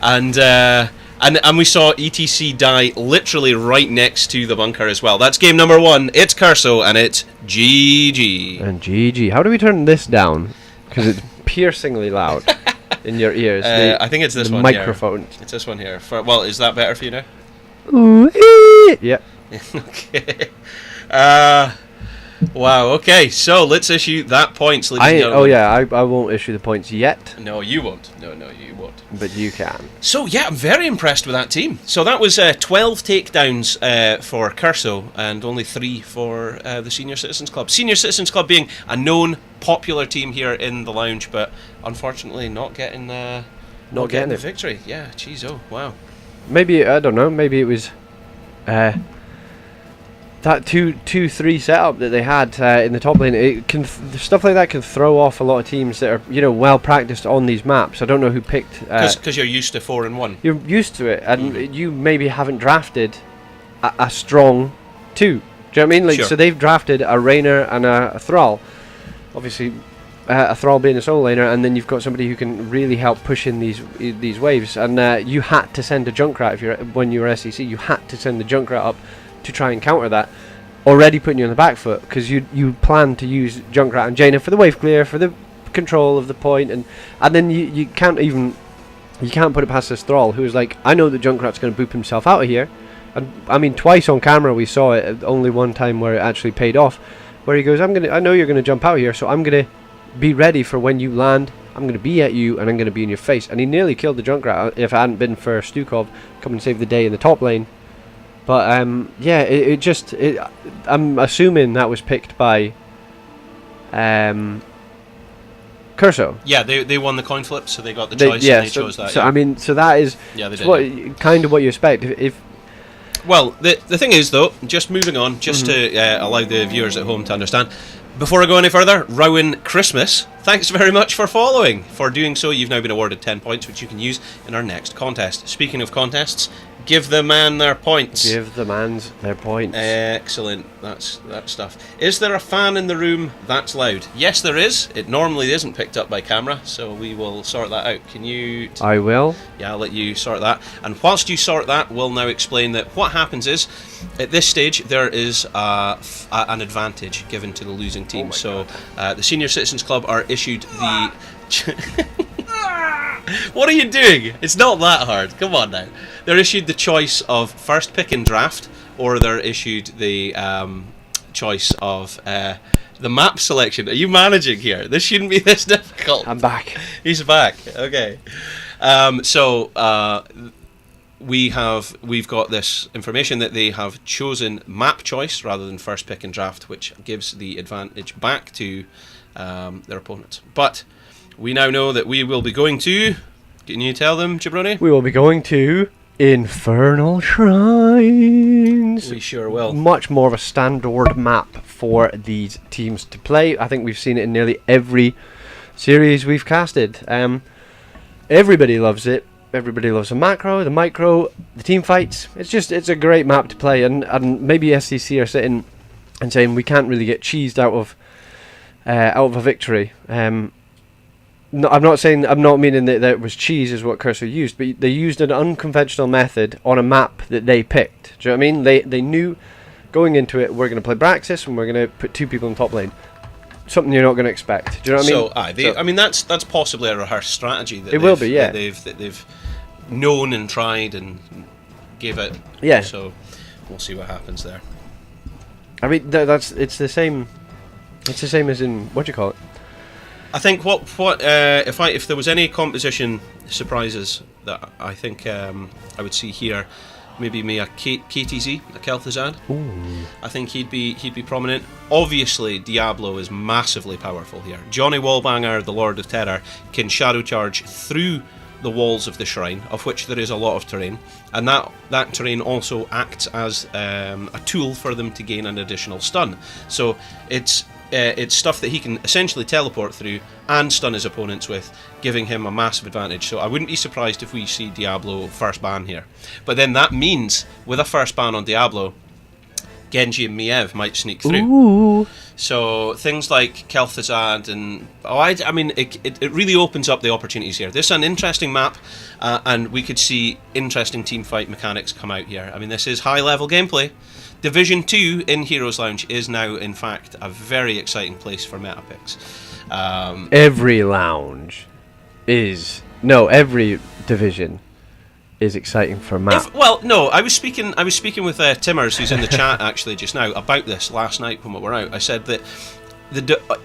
And we saw ETC die literally right next to the Bunker as well. That's game number 1. It's Kurso, and it's GG. And GG. How do we turn this down? Because it's piercingly loud in your ears. I think it's this one microphone. here. It's this one here. Well, is that better for you now? Yeah. Okay. Wow, okay, so let's issue that points, ladies and gentlemen. Oh yeah, I won't issue the points yet. No, you won't. No, you won't. But you can. So yeah, I'm very impressed with that team. So that was 12 takedowns for Kurso and only 3 for the Senior Citizens Club. Senior Citizens Club being a known, popular team here in the lounge, but unfortunately not getting the victory. Yeah, jeez, oh, wow. Maybe, I don't know, maybe it was... that 2-3 setup that they had in the top lane, it can stuff like that can throw off a lot of teams that are well practiced on these maps. I don't know who picked because you're used to 4 and 1. You're used to it, and you maybe haven't drafted a strong 2. Do you know what I mean? Like, sure. So they've drafted a Rainer and a Thrall. Obviously, a Thrall being a solo laner, and then you've got somebody who can really help push in these waves. And you had to send a Junkrat when you were SEC. You had to send the Junkrat up to try and counter that, already putting you on the back foot, because you plan to use Junkrat and Jaina for the wave clear, for the control of the point, and then you can't put it past this Thrall who's like, I know that Junkrat's going to boop himself out of here, and I mean twice on camera we saw it, only one time where it actually paid off, where he goes, I know you're going to jump out here, so I'm going to be ready for when you land. I'm going to be at you and I'm going to be in your face, and he nearly killed the Junkrat if it hadn't been for Stukov coming to save the day in the top lane. But yeah, I'm assuming that was picked by Kurso. Yeah, they won the coin flip, so they got the choice, and they chose that. So I mean, so that is kind of what you expect. Well, the thing is, though, just moving on, just to allow the viewers at home to understand, before I go any further, Rowan Christmas, thanks very much for following. For doing so, you've now been awarded 10 points, which you can use in our next contest. Speaking of contests, give the man their points. Give the mans their points. Excellent. That's that stuff. Is there a fan in the room that's loud? Yes, there is. It normally isn't picked up by camera, so we will sort that out. Can you... I will. Yeah, I'll let you sort that. And whilst you sort that, we'll now explain that what happens is, at this stage, there is an advantage given to the losing team. So the Senior Citizens Club are issued the... What are you doing? It's not that hard. Come on now. They're issued the choice of first pick in draft, or they're issued the choice of the map selection. Are you managing here? This shouldn't be this difficult. I'm back. He's back. Okay. We've got this information that they have chosen map choice rather than first pick and draft, which gives the advantage back to their opponents. But we now know that we will be going to... Can you tell them, Jabroni? We will be going to Infernal Shrines. We sure will. Much more of a standard map for these teams to play. I think we've seen it in nearly every series we've casted. Everybody loves it. Everybody loves the macro, the micro, the team fights. It's a great map to play, and maybe SCC are sitting and saying we can't really get cheesed out of a victory. No, I'm not meaning that it was cheese is what Kurso used, but they used an unconventional method on a map that they picked. Do you know what I mean? They knew going into it, we're going to play Braxis and we're going to put 2 people in top lane. Something you're not going to expect. Do you know what I mean? I mean that's possibly a rehearsed strategy. That it will be, yeah. That they've known and tried and gave it. Yeah. So we'll see what happens there. I mean, it's the same. It's the same as in what do you call it? I think if there was any composition surprises that I think I would see here, maybe a KTZ, a Kel'Thuzad. Ooh. I think he'd be prominent. Obviously, Diablo is massively powerful here. Johnny Wallbanger, the Lord of Terror, can shadow charge through the walls of the shrine, of which there is a lot of terrain, and that terrain also acts as a tool for them to gain an additional stun. So it's stuff that he can essentially teleport through and stun his opponents with, giving him a massive advantage. So I wouldn't be surprised if we see Diablo first ban here. But then that means, with a first ban on Diablo, Genji and Miev might sneak through. Ooh. So things like Kel'Thuzad and... I mean, it really opens up the opportunities here. This is an interesting map, and we could see interesting teamfight mechanics come out here. I mean, this is high-level gameplay. Division 2 in HeroesLounge is now, in fact, a very exciting place for meta picks. Every lounge is... No, every division is exciting for map. I was speaking with Timmers, who's in the chat actually just now, about this last night when we were out. I said that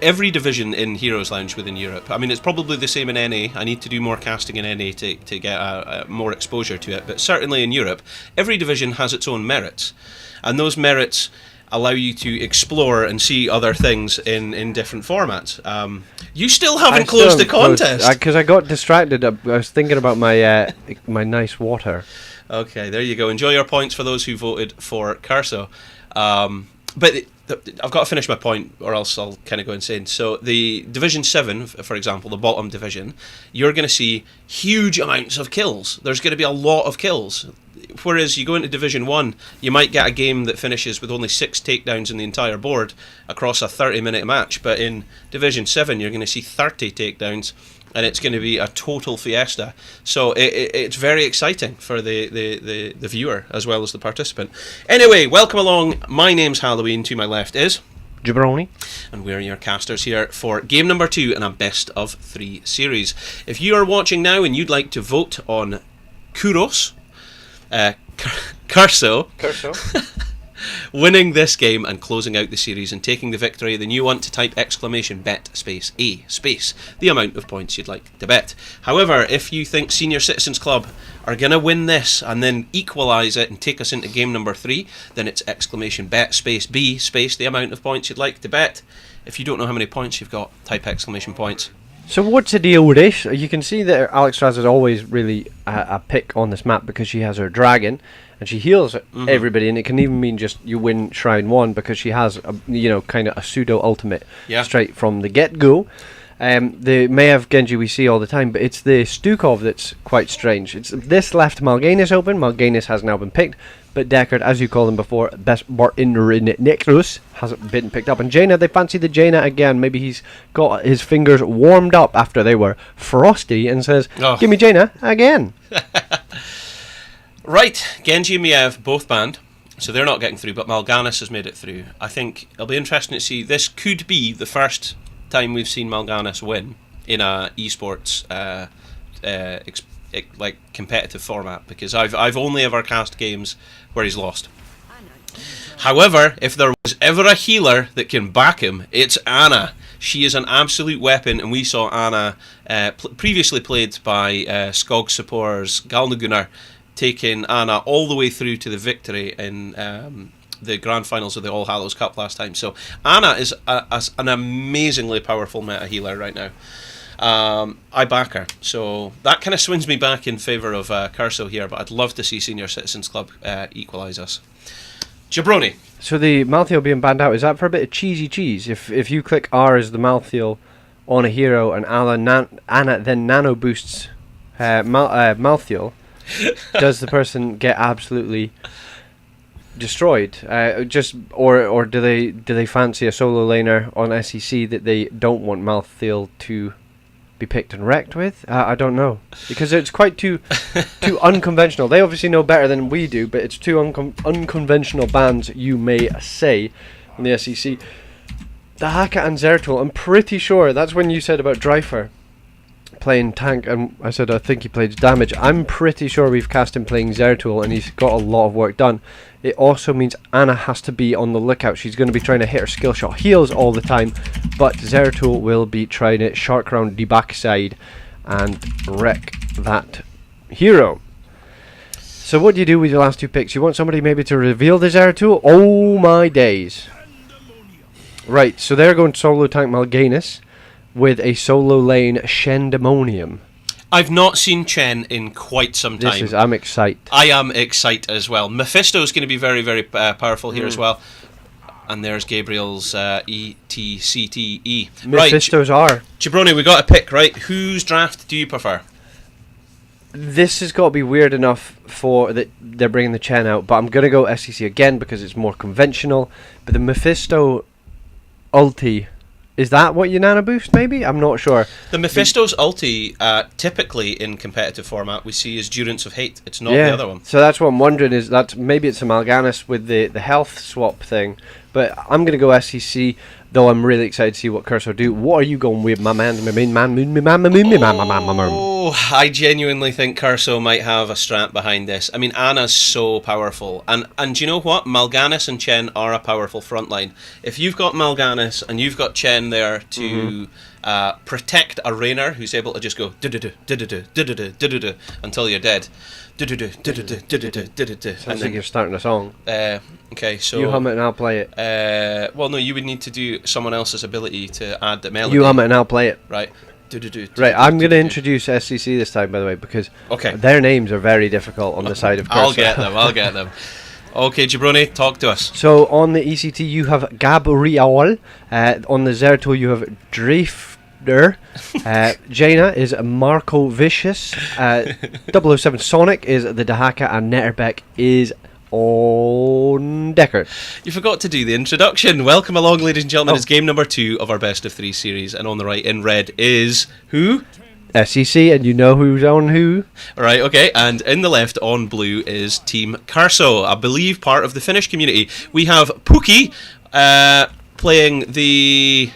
every division in HeroesLounge within Europe, I mean, it's probably the same in NA. I need to do more casting in NA to get more exposure to it, but certainly in Europe, every division has its own merits, and those merits allow you to explore and see other things in different formats. You still haven't closed the contest because I got distracted. I was thinking about my my nice water. Okay, there you go. Enjoy your points for those who voted for Kurso. But I've got to finish my point, or else I'll kind of go insane. So the Division 7, for example, the bottom division, you're going to see huge amounts of kills. There's going to be a lot of kills. Whereas you go into Division 1, you might get a game that finishes with only 6 takedowns in the entire board across a 30-minute match. But in Division 7, you're going to see 30 takedowns, and it's going to be a total fiesta. So it's very exciting for the viewer as well as the participant. Anyway, welcome along. My name's Halloween. To my left is... Jabroni. And we're your casters here for game number 2 in a best of 3 series. If you are watching now and you'd like to vote on Kurso, winning this game and closing out the series and taking the victory, then you want to type !bet space A space the amount of points you'd like to bet. However, if you think Senior Citizens Club are going to win this and then equalise it and take us into game number 3, then it's !bet space B space the amount of points you'd like to bet. If you don't know how many points you've got, type !points. So what's the deal with this? You can see that Alex Raz is always really a pick on this map because she has her dragon and she heals everybody, and it can even mean just you win Shrine 1 because she has kind of a pseudo ultimate straight from the get-go. The Mayev Genji we see all the time, but it's the Stukov that's quite strange. This left Mal'Ganis open. Mal'Ganis has now been picked, but Deckard, as you called him before, best Necros, hasn't been picked up. And Jaina, they fancy the Jaina again. Maybe he's got his fingers warmed up after they were frosty and says, give me Jaina again. Right, Genji and Miev both banned, so they're not getting through, but Mal'Ganis has made it through. I think it'll be interesting to see. This could be the first time we've seen Mal'Ganis win in a esports competitive format, because I've only ever cast games where he's lost. However, if there was ever a healer that can back him, it's Anna. She is an absolute weapon, and we saw Anna, previously played by Skog supporters Galnagunar, taking Anna all the way through to the victory in the grand finals of the All Hallows Cup last time. So Anna is an amazingly powerful meta healer right now. I back her, so that kind of swings me back in favour of Kurso here, but I'd love to see Senior Citizens Club equalise us. Jabroni. So the Malthael being banned out, is that for a bit of cheesy cheese? If you click R as the Malthael on a hero and Anna then nano boosts Malthael, does the person get absolutely destroyed? Or do they fancy a solo laner on SEC that they don't want Malthael to be picked and wrecked with? I don't know, because it's quite too unconventional. They obviously know better than we do, but it's too unconventional bans, you may say, in the SEC. The Haka and Zertul, I'm pretty sure that's when you said about Dreifer playing tank, and I said I think he plays damage. I'm pretty sure we've cast him playing Zertul and he's got a lot of work done. It also means Anna has to be on the lookout. She's going to be trying to hit her skill shot heals all the time, but Zertul will be trying to shark round the backside and wreck that hero. So what do you do with your last two picks? You want somebody maybe to reveal the Zertul? Oh my days. Right, so they're going solo tank Mal'Ganis with a solo lane Shendemonium. I've not seen Chen in quite some time. I'm excited. I am excited as well. Mephisto's going to be very, very powerful here as well. And there's Gabriel's ETCTE. Mephistos are. Jabroni, we got a pick, right? Whose draft do you prefer? This has got to be weird enough for that they're bringing the Chen out, but I'm going to go SEC again because it's more conventional. But the Mephisto ulti, is that what you nano boost, maybe? I'm not sure. The Mephisto's ulti, typically in competitive format, we see is Durance of Hate. It's not the other one. So that's what I'm wondering, is that maybe it's a Mal'Ganis with the health swap thing. But I'm going to go SEC, though I'm really excited to see what Kurso do. What are you going with, my man? Oh, I genuinely think Kurso might have a strat behind this. I mean, Anna's so powerful. And do you know what? Mal'Ganis and Chen are a powerful frontline. If you've got Mal'Ganis and you've got Chen there to protect a Rainer who's able to just go until you're dead. Sounds like you're starting a song. Okay, so you hum it and I'll play it. Well, no, you would need to do someone else's ability to add the melody. You hum it and I'll play it. Right. Right, I'm going to introduce SCC this time, by the way, because their names are very difficult on the side of Kurso. I'll get them. Okay, Jabroni, talk to us. So on the ECT you have Gabriel, on the Zertul you have Drifter, Jaina is Marco Vicious, 007 Sonic is the Dahaka, and Netterbeck is on Deckard. You forgot to do the introduction. Welcome along, ladies and gentlemen. It's game number 2 of our best of 3 series, and on the right in red is who? SEC, and you know who's on who. Right, okay, and in the left on blue is Team Kurso, I believe part of the Finnish community. We have Pookie playing the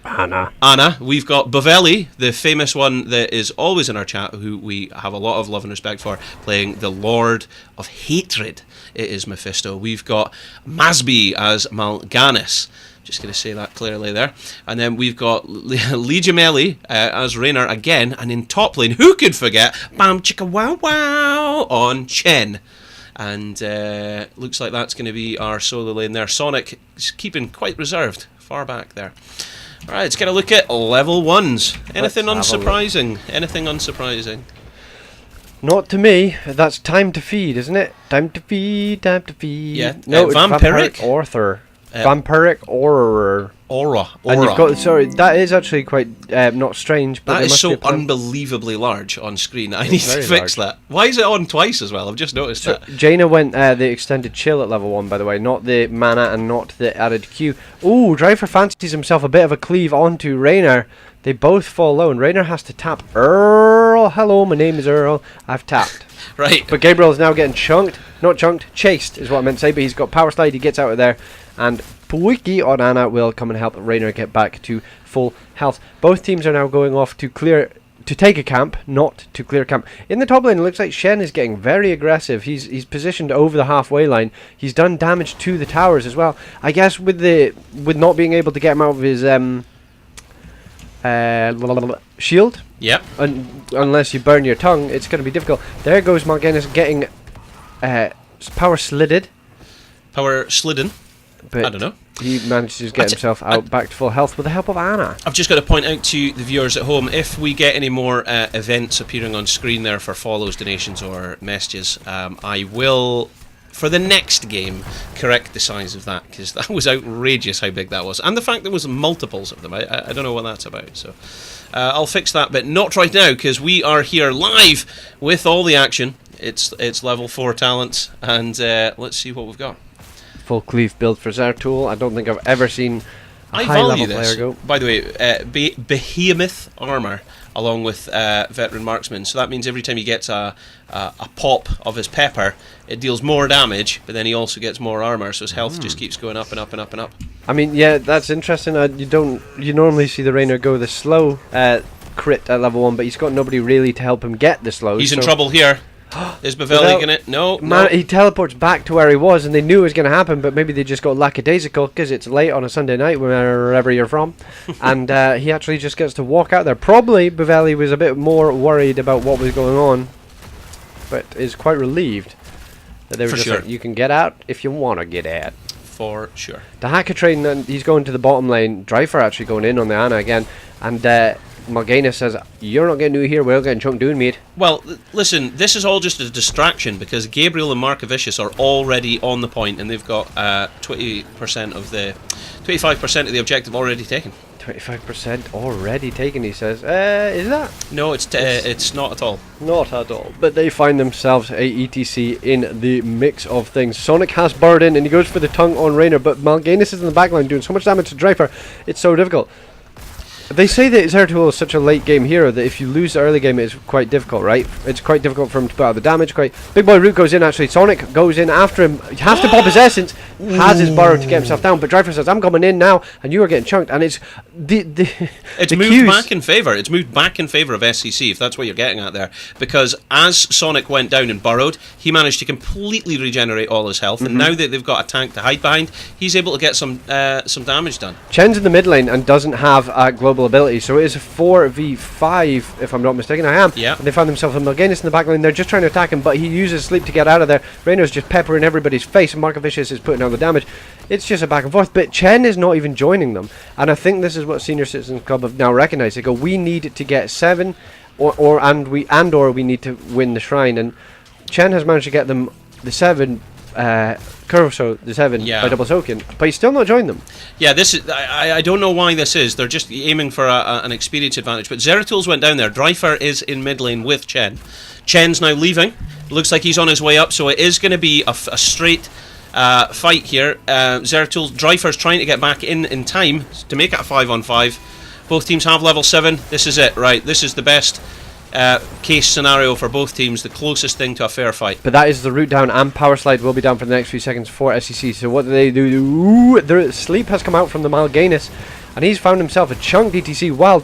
Anna. We've got Bovelli, the famous one that is always in our chat, who we have a lot of love and respect for, playing the Lord of Hatred. It is Mephisto. We've got Masby as Mal'Ganis. Just going to say that clearly there. And then we've got Lee Gemelli as Rainer again. And in top lane, who could forget Bam Chicka Wow Wow on Chen. And looks like that's going to be our solo lane there. Sonic is keeping quite reserved, far back there. Alright, let's get a look at level 1s. Anything unsurprising? Not to me. That's time to feed, isn't it? Time to feed. Yeah. No, it's Vampiric Author. Vampiric Aura. And you've got, sorry, that is actually quite not strange, but that is so unbelievably large on screen. I need to fix that. Why is it on twice as well? I've just noticed that. Jaina went the extended chill at level 1, by the way, not the mana and not the added Q. Ooh, Driver fancies himself a bit of a cleave onto Rainer. They both fall low, and Rainer has to tap Earl. Hello, my name is Earl. I've tapped. Right. But Gabriel is now getting chased is what I meant to say, but he's got power slide, he gets out of there, and Pwiki on Anna will come and help Rainer get back to full health. Both teams are now going off to to take a camp, not to clear camp. In the top lane, it looks like Shen is getting very aggressive. He's positioned over the halfway line. He's done damage to the towers as well. I guess with not being able to get him out of his shield. Yep. Unless you burn your tongue, it's going to be difficult. There goes Mal'Ganis getting power slidden. Power slidden. But I don't know. He manages to get himself back to full health with the help of Anna. I've just got to point out to the viewers at home, if we get any more events appearing on screen there for follows, donations or messages, I will, for the next game, correct the size of that, because that was outrageous how big that was. And the fact there was multiples of them, I don't know what that's about. So I'll fix that, but not right now, because we are here live with all the action. It's level 4 talents, and let's see what we've got. Full cleave build for Zeratul. I don't think I've ever seen a high level player go. By the way, behemoth armor along with veteran marksman. So that means every time he gets a pop of his pepper, it deals more damage, but then he also gets more armor. So his health just keeps going up and up and up and up. I mean, yeah, that's interesting. You normally see the Rainer go the slow crit at level 1, but he's got nobody really to help him get the slow. He's in trouble here. Is Bavelli gonna? No. He teleports back to where he was, and they knew it was going to happen, but maybe they just got lackadaisical because it's late on a Sunday night, wherever you're from, and he actually just gets to walk out there. Probably Bavelli was a bit more worried about what was going on, but is quite relieved that they were just like, you can get out if you want to get out. For sure. The hacker train, he's going to the bottom lane. Dreifer actually going in on the Ana again, and Mal'Ganis says, "You're not getting new here, we're getting chunked doing, mate." Well, listen, this is all just a distraction because Gabriel and Markovicius are already on the point, and they've got 25% of the objective already taken. 25% already taken, he says. Is that? No, it's not at all. Not at all. But they find themselves a ETC in the mix of things. Sonic has burrowed in, and he goes for the tongue on Rainer, but Mal'Ganis is in the backline doing so much damage to Dreifer. It's so difficult. They say that Zeratul is such a late game hero that if you lose the early game, it's quite difficult, right? It's quite difficult for him to put out the damage. Big Boy Root goes in, actually. Sonic goes in after him. He has to pop his essence, has his burrow to get himself down, but Dreifer says, "I'm coming in now, and you are getting chunked." And it's it's moved back in favour. It's moved back in favour of SCC, if that's what you're getting at there. Because as Sonic went down and burrowed, he managed to completely regenerate all his health, and now that they've got a tank to hide behind, he's able to get some damage done. Chen's in the mid lane and doesn't have a global ability, so it is a 4v5 if I'm not mistaken. I am. Yeah. And they find themselves a Mal'Ganis in the back lane. They're just trying to attack him, but he uses sleep to get out of there. Rainer's just peppering everybody's face, and Markovicius is putting out the damage. It's just a back and forth, but Chen is not even joining them, and I think this is what Senior Citizens Club have now recognized. They go, we need to get 7 or we need to win the shrine, and Chen has managed to get them the 7 Kurso, the 7 by double soaking, but he's still not joined them. Yeah, this is. I don't know why this is. They're just aiming for an experience advantage. But Zeratul's went down there. Dreifer is in mid lane with Chen. Chen's now leaving. Looks like he's on his way up, so it is going to be a straight fight here. Dreifer's trying to get back in time to make it a 5-on-5. Both teams have level 7. This is it, right? This is the best case scenario for both teams, the closest thing to a fair fight. But that is the route down, and Power Slide will be down for the next few seconds for SEC. So what do they do? Ooh, their sleep has come out from the Mal'Ganis, and he's found himself a chunk DTC while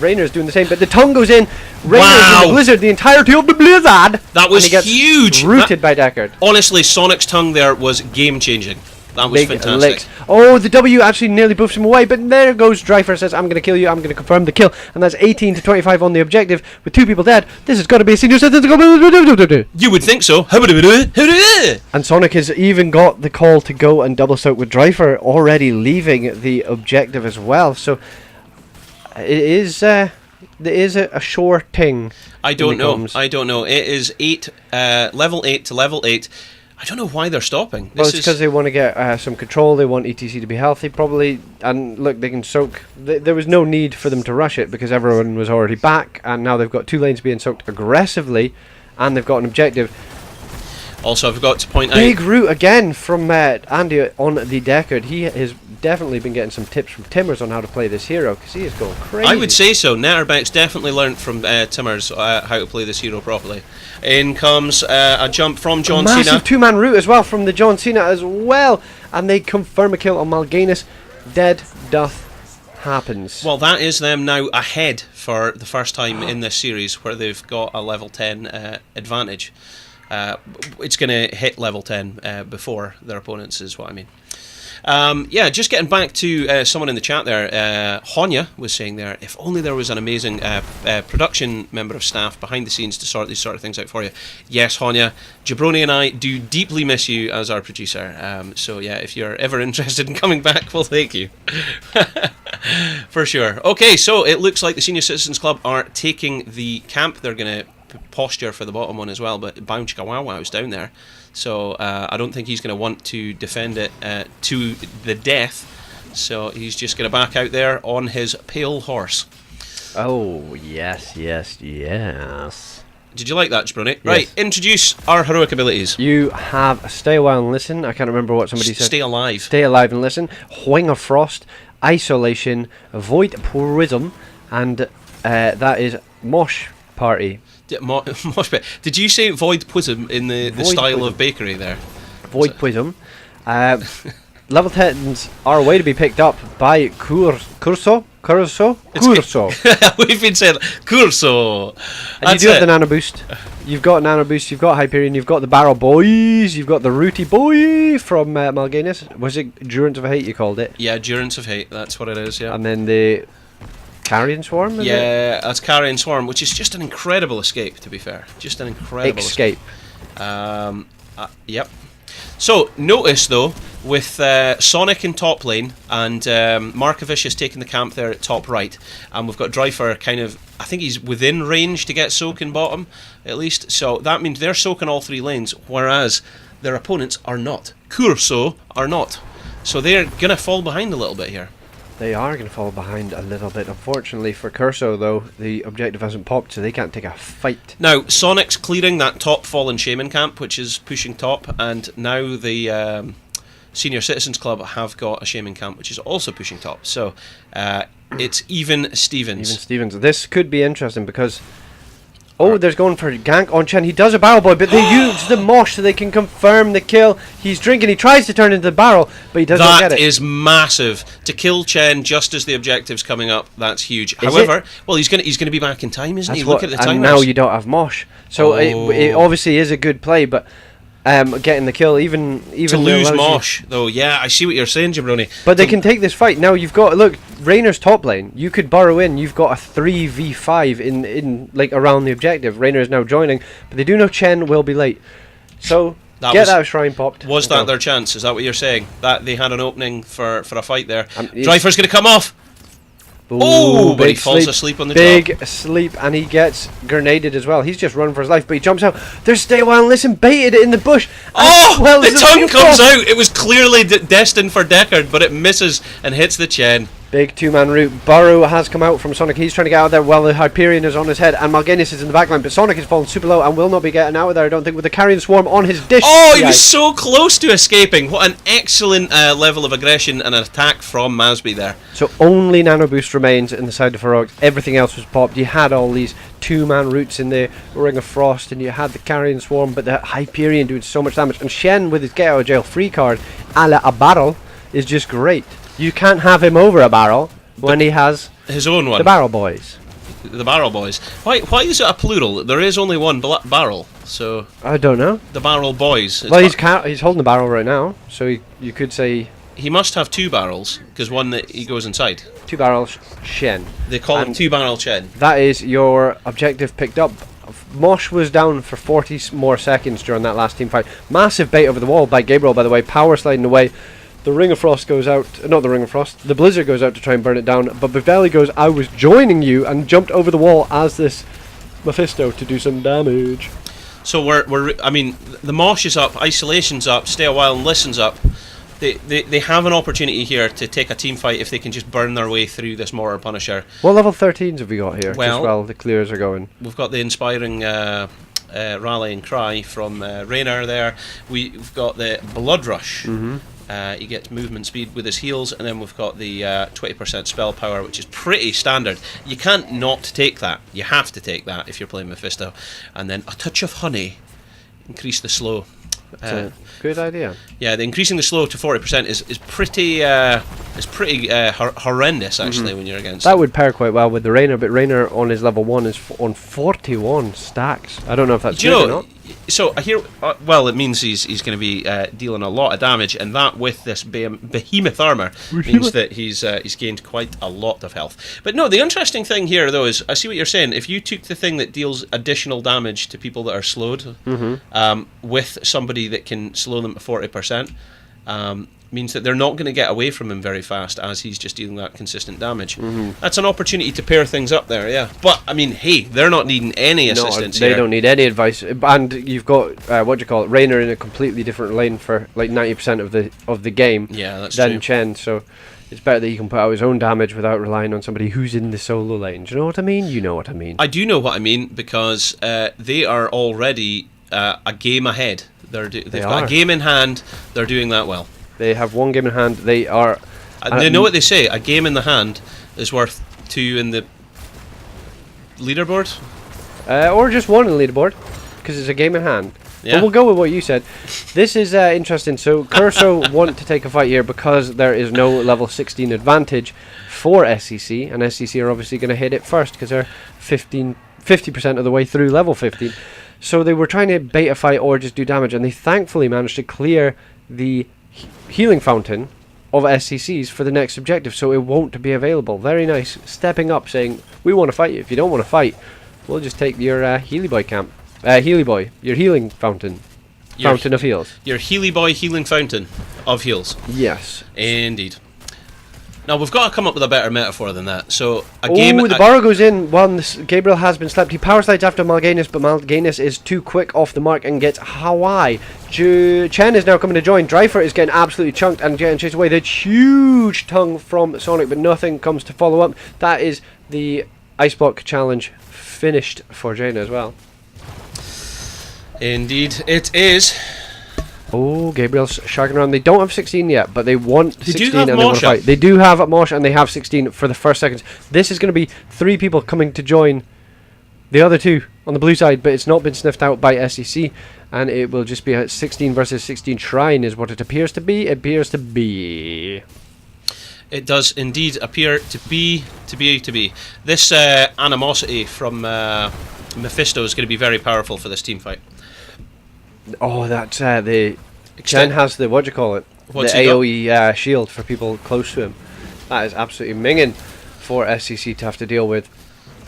Rainer's doing the same. But the tongue goes in. Rainer's in the blizzard, the entirety of the blizzard. That was huge. Rooted by Deckard. Honestly, Sonic's tongue there was game changing. That was fantastic. Licks. Oh, the W actually nearly buffs him away, but there goes Dreifer, says, "I'm going to kill you, I'm going to confirm the kill," and that's 18 to 25 on the objective, with 2 people dead. This has got to be a senior citizen. You would think so. And Sonic has even got the call to go and double soak with Dreifer already leaving the objective as well, so it is there is a sure thing. I don't know. It is level 8 to level 8. I don't know why they're stopping. Well, it's because they want to get some control. They want ETC to be healthy, probably. And look, they can soak. There was no need for them to rush it because everyone was already back, and now they've got 2 lanes being soaked aggressively, and they've got an objective. Also, I've got to point out... Big root again from Andy on the Deckard. He has definitely been getting some tips from Timmers on how to play this hero, because he is going crazy. I would say so. Netterbeck's definitely learnt from Timmers how to play this hero properly. In comes a jump from John Cena. Massive 2-man root as well from the John Cena as well. And they confirm a kill on Mal'Ganis. Dead doth happens? Well, that is them now ahead for the first time in this series, where they've got a level 10 advantage. It's going to hit level 10 before their opponents, is what I mean. Just getting back to someone in the chat there, Honya was saying there, if only there was an amazing production member of staff behind the scenes to sort these sort of things out for you. Yes, Honya, Jabroni and I do deeply miss you as our producer. So yeah, if you're ever interested in coming back, we'll take you. For sure. Okay, so it looks like the Senior Citizens Club are taking the camp. They're going to posture for the bottom one as well, but Bounce Kawawaw's down there. So I don't think he's going to want to defend it to the death. So he's just going to back out there on his pale horse. Oh, yes, yes, yes. Did you like that, Jabroni? Yes. Right, introduce our heroic abilities. You have Stay a While and Listen. I can't remember what somebody said. Stay alive. Stay alive and listen. Wing of Frost, Isolation, Void Prism, and that is Mosh Party. Did you say Void Prism in the style Prism. of bakery there? Void Prism. Level 10s are a way to be picked up by Kurso. We've been saying Kurso. And you do have the Nano Boost. You've got Nano Boost, you've got Hyperion, you've got the Barrel Boys, you've got the Rooty Boy from Mal'Ganis. Was it Durance of Hate you called it? Yeah, Durance of Hate, that's what it is, yeah. And then the Carrion Swarm, is it? Yeah, that's Carrion Swarm, which is just an incredible escape, to be fair. Just an incredible escape. Yep. So, notice though, with Sonic in top lane, and Markovic is taking the camp there at top right, and we've got Dryfer kind of, I think he's within range to get soak in bottom, at least, so that means they're soaking all three lanes, whereas their opponents are not. Kurso are not. So they're going to fall behind a little bit here. They are going to fall behind a little bit. Unfortunately for Kurso, though, the objective hasn't popped, so they can't take a fight. Now, Sonic's clearing that top Fallen Shaman camp, which is pushing top, and now the Senior Citizens Club have got a Shaman camp, which is also pushing top. So, it's even Stevens. Even Stevens. This could be interesting because... Oh, there's going for gank on Chen. He does a Barrel Boy, but they use the Mosh so they can confirm the kill. He's drinking. He tries to turn into the barrel, but he doesn't get it. That is massive. To kill Chen just as the objective's coming up, that's huge. Is However, well, he's going to be back in time, isn't he? Look at the time. And now you don't have Mosh. So it obviously is a good play, but getting the kill, even to lose Mosh, though, yeah, I see what you're saying, Jabroni. But they can take this fight. Now you've got, look, Rainer's top lane. You could burrow in. You've got a 3v5 in like around the objective. Rainer is now joining, but they do know Chen will be late. So that shrine popped. Was that their chance? Is that what you're saying? That they had an opening for a fight there? Dryfer's going to come off. Oh, but he falls asleep on the big sleep, and he gets grenaded as well. He's just running for his life, but he jumps out. There's Stay a While and Listen, baited in the bush. Oh, well, the tongue comes out. It was clearly destined for Deckard, but it misses and hits the Chen. Big two-man route. Burrow has come out from Sonic. He's trying to get out of there while the Hyperion is on his head, and Mal'Ganis is in the backline, but Sonic has fallen super low and will not be getting out of there, I don't think, with the Carrion Swarm on his dish. Oh, he was so close to escaping. What an excellent level of aggression and an attack from Masby there. So only Nano Boost remains in the side of Heroics. Everything else was popped. You had all these two-man routes in the Ring of Frost, and you had the Carrion Swarm, but the Hyperion doing so much damage. And Shen with his get out of jail free card, a la a barrel, is just great. You can't have him over a barrel when he has his own one. The Barrel Boys. The Barrel Boys. Why is it a plural? There is only one barrel, so... I don't know. The Barrel Boys. Well, he's holding the barrel right now, so you could say... He must have two barrels, because one that he goes inside. Two barrels, Shen. They call him Two Barrel Chen. That is your objective picked up. Mosh was down for 40 more seconds during that last team fight. Massive bait over the wall by Gabriel, by the way. Power sliding away. The Ring of Frost goes out, not the Ring of Frost, the Blizzard goes out to try and burn it down, but Biveli goes, I was joining you, and jumped over the wall as this Mephisto to do some damage. So I mean, the Mosh is up, Isolation's up, Stay a While and Listen's up. They have an opportunity here to take a team fight if they can just burn their way through this Mortar Punisher. What level 13s have we got here, well, just while the clears are going? We've got the inspiring rallying cry from Raynor there. We've got the Blood Rush. Mm-hmm. He gets movement speed with his heals, and then we've got the 20% spell power, which is pretty standard. You can't not take that. You have to take that if you're playing Mephisto. And then a touch of honey, increase the slow. That's a good idea. Yeah, the increasing the slow to 40% is pretty is pretty horrendous, actually, when you're against That him. would pair quite well with the Rainer, but Rainer on his level 1 is on 41 stacks. I don't know if that's Do you good or know, not. so I hear, well, it means he's going to be dealing a lot of damage, and that with this behemoth armor means that he's gained quite a lot of health. But no, the interesting thing here, though, is I see what you're saying. If you took the thing that deals additional damage to people that are slowed, with somebody that can slow them to 40%, means that they're not going to get away from him very fast, as he's just dealing that consistent damage. That's an opportunity to pair things up there, yeah. But I mean, hey, they're not needing any assistance they here. don't need any advice. And you've got Rainer in a completely different lane for like 90% of the game. Yeah, that's than true. Chen. So it's better that he can put out his own damage without relying on somebody who's in the solo lane. Do you know what I mean? You know what I mean. I do know what I mean, because they are already a game ahead. They've got a game in hand. They're doing that well. They have one game in hand. They are. They know what they say. A game in the hand is worth 2 in the leaderboard. Or just one in the leaderboard, because it's a game in hand. Yeah. But we'll go with what you said. This is interesting. So Kurso want to take a fight here because there is no level 16 advantage for SCC, and SCC are obviously going to hit it first because they're 50% of the way through level 15. So they were trying to bait a fight or just do damage, and they thankfully managed to clear the healing fountain of SCCs for the next objective, so it won't be available. Very nice. Stepping up, saying, we want to fight you. If you don't want to fight, we'll just take your Healy Boy camp. Healy Boy, your healing fountain. Fountain of heals. Your Healy Boy healing fountain of heals. Yes. Indeed. Now, we've got to come up with a better metaphor than that. So, the borrow goes in while Gabriel has been slept. He power slides after Mal'Ganis, but Mal'Ganis is too quick off the mark and gets Hawaii. Chen is now coming to join. Dryfer is getting absolutely chunked and getting chased away. The huge tongue from Sonic, but nothing comes to follow up. That is the Ice Block challenge finished for Jaina as well. Indeed, it is. Oh, Gabriel's sharking around. They don't have 16 yet, but they want 16 and they want to fight. They do have Mosh and they have 16 for the first seconds. This is going to be 3 people coming to join the other 2 on the blue side, but it's not been sniffed out by SEC, and it will just be a 16 versus 16 shrine is what it appears to be. It does indeed appear to be. This animosity from Mephisto is going to be very powerful for this team fight. Oh, that's the Chen has the the AoE shield for people close to him. That is absolutely minging for SCC to have to deal with.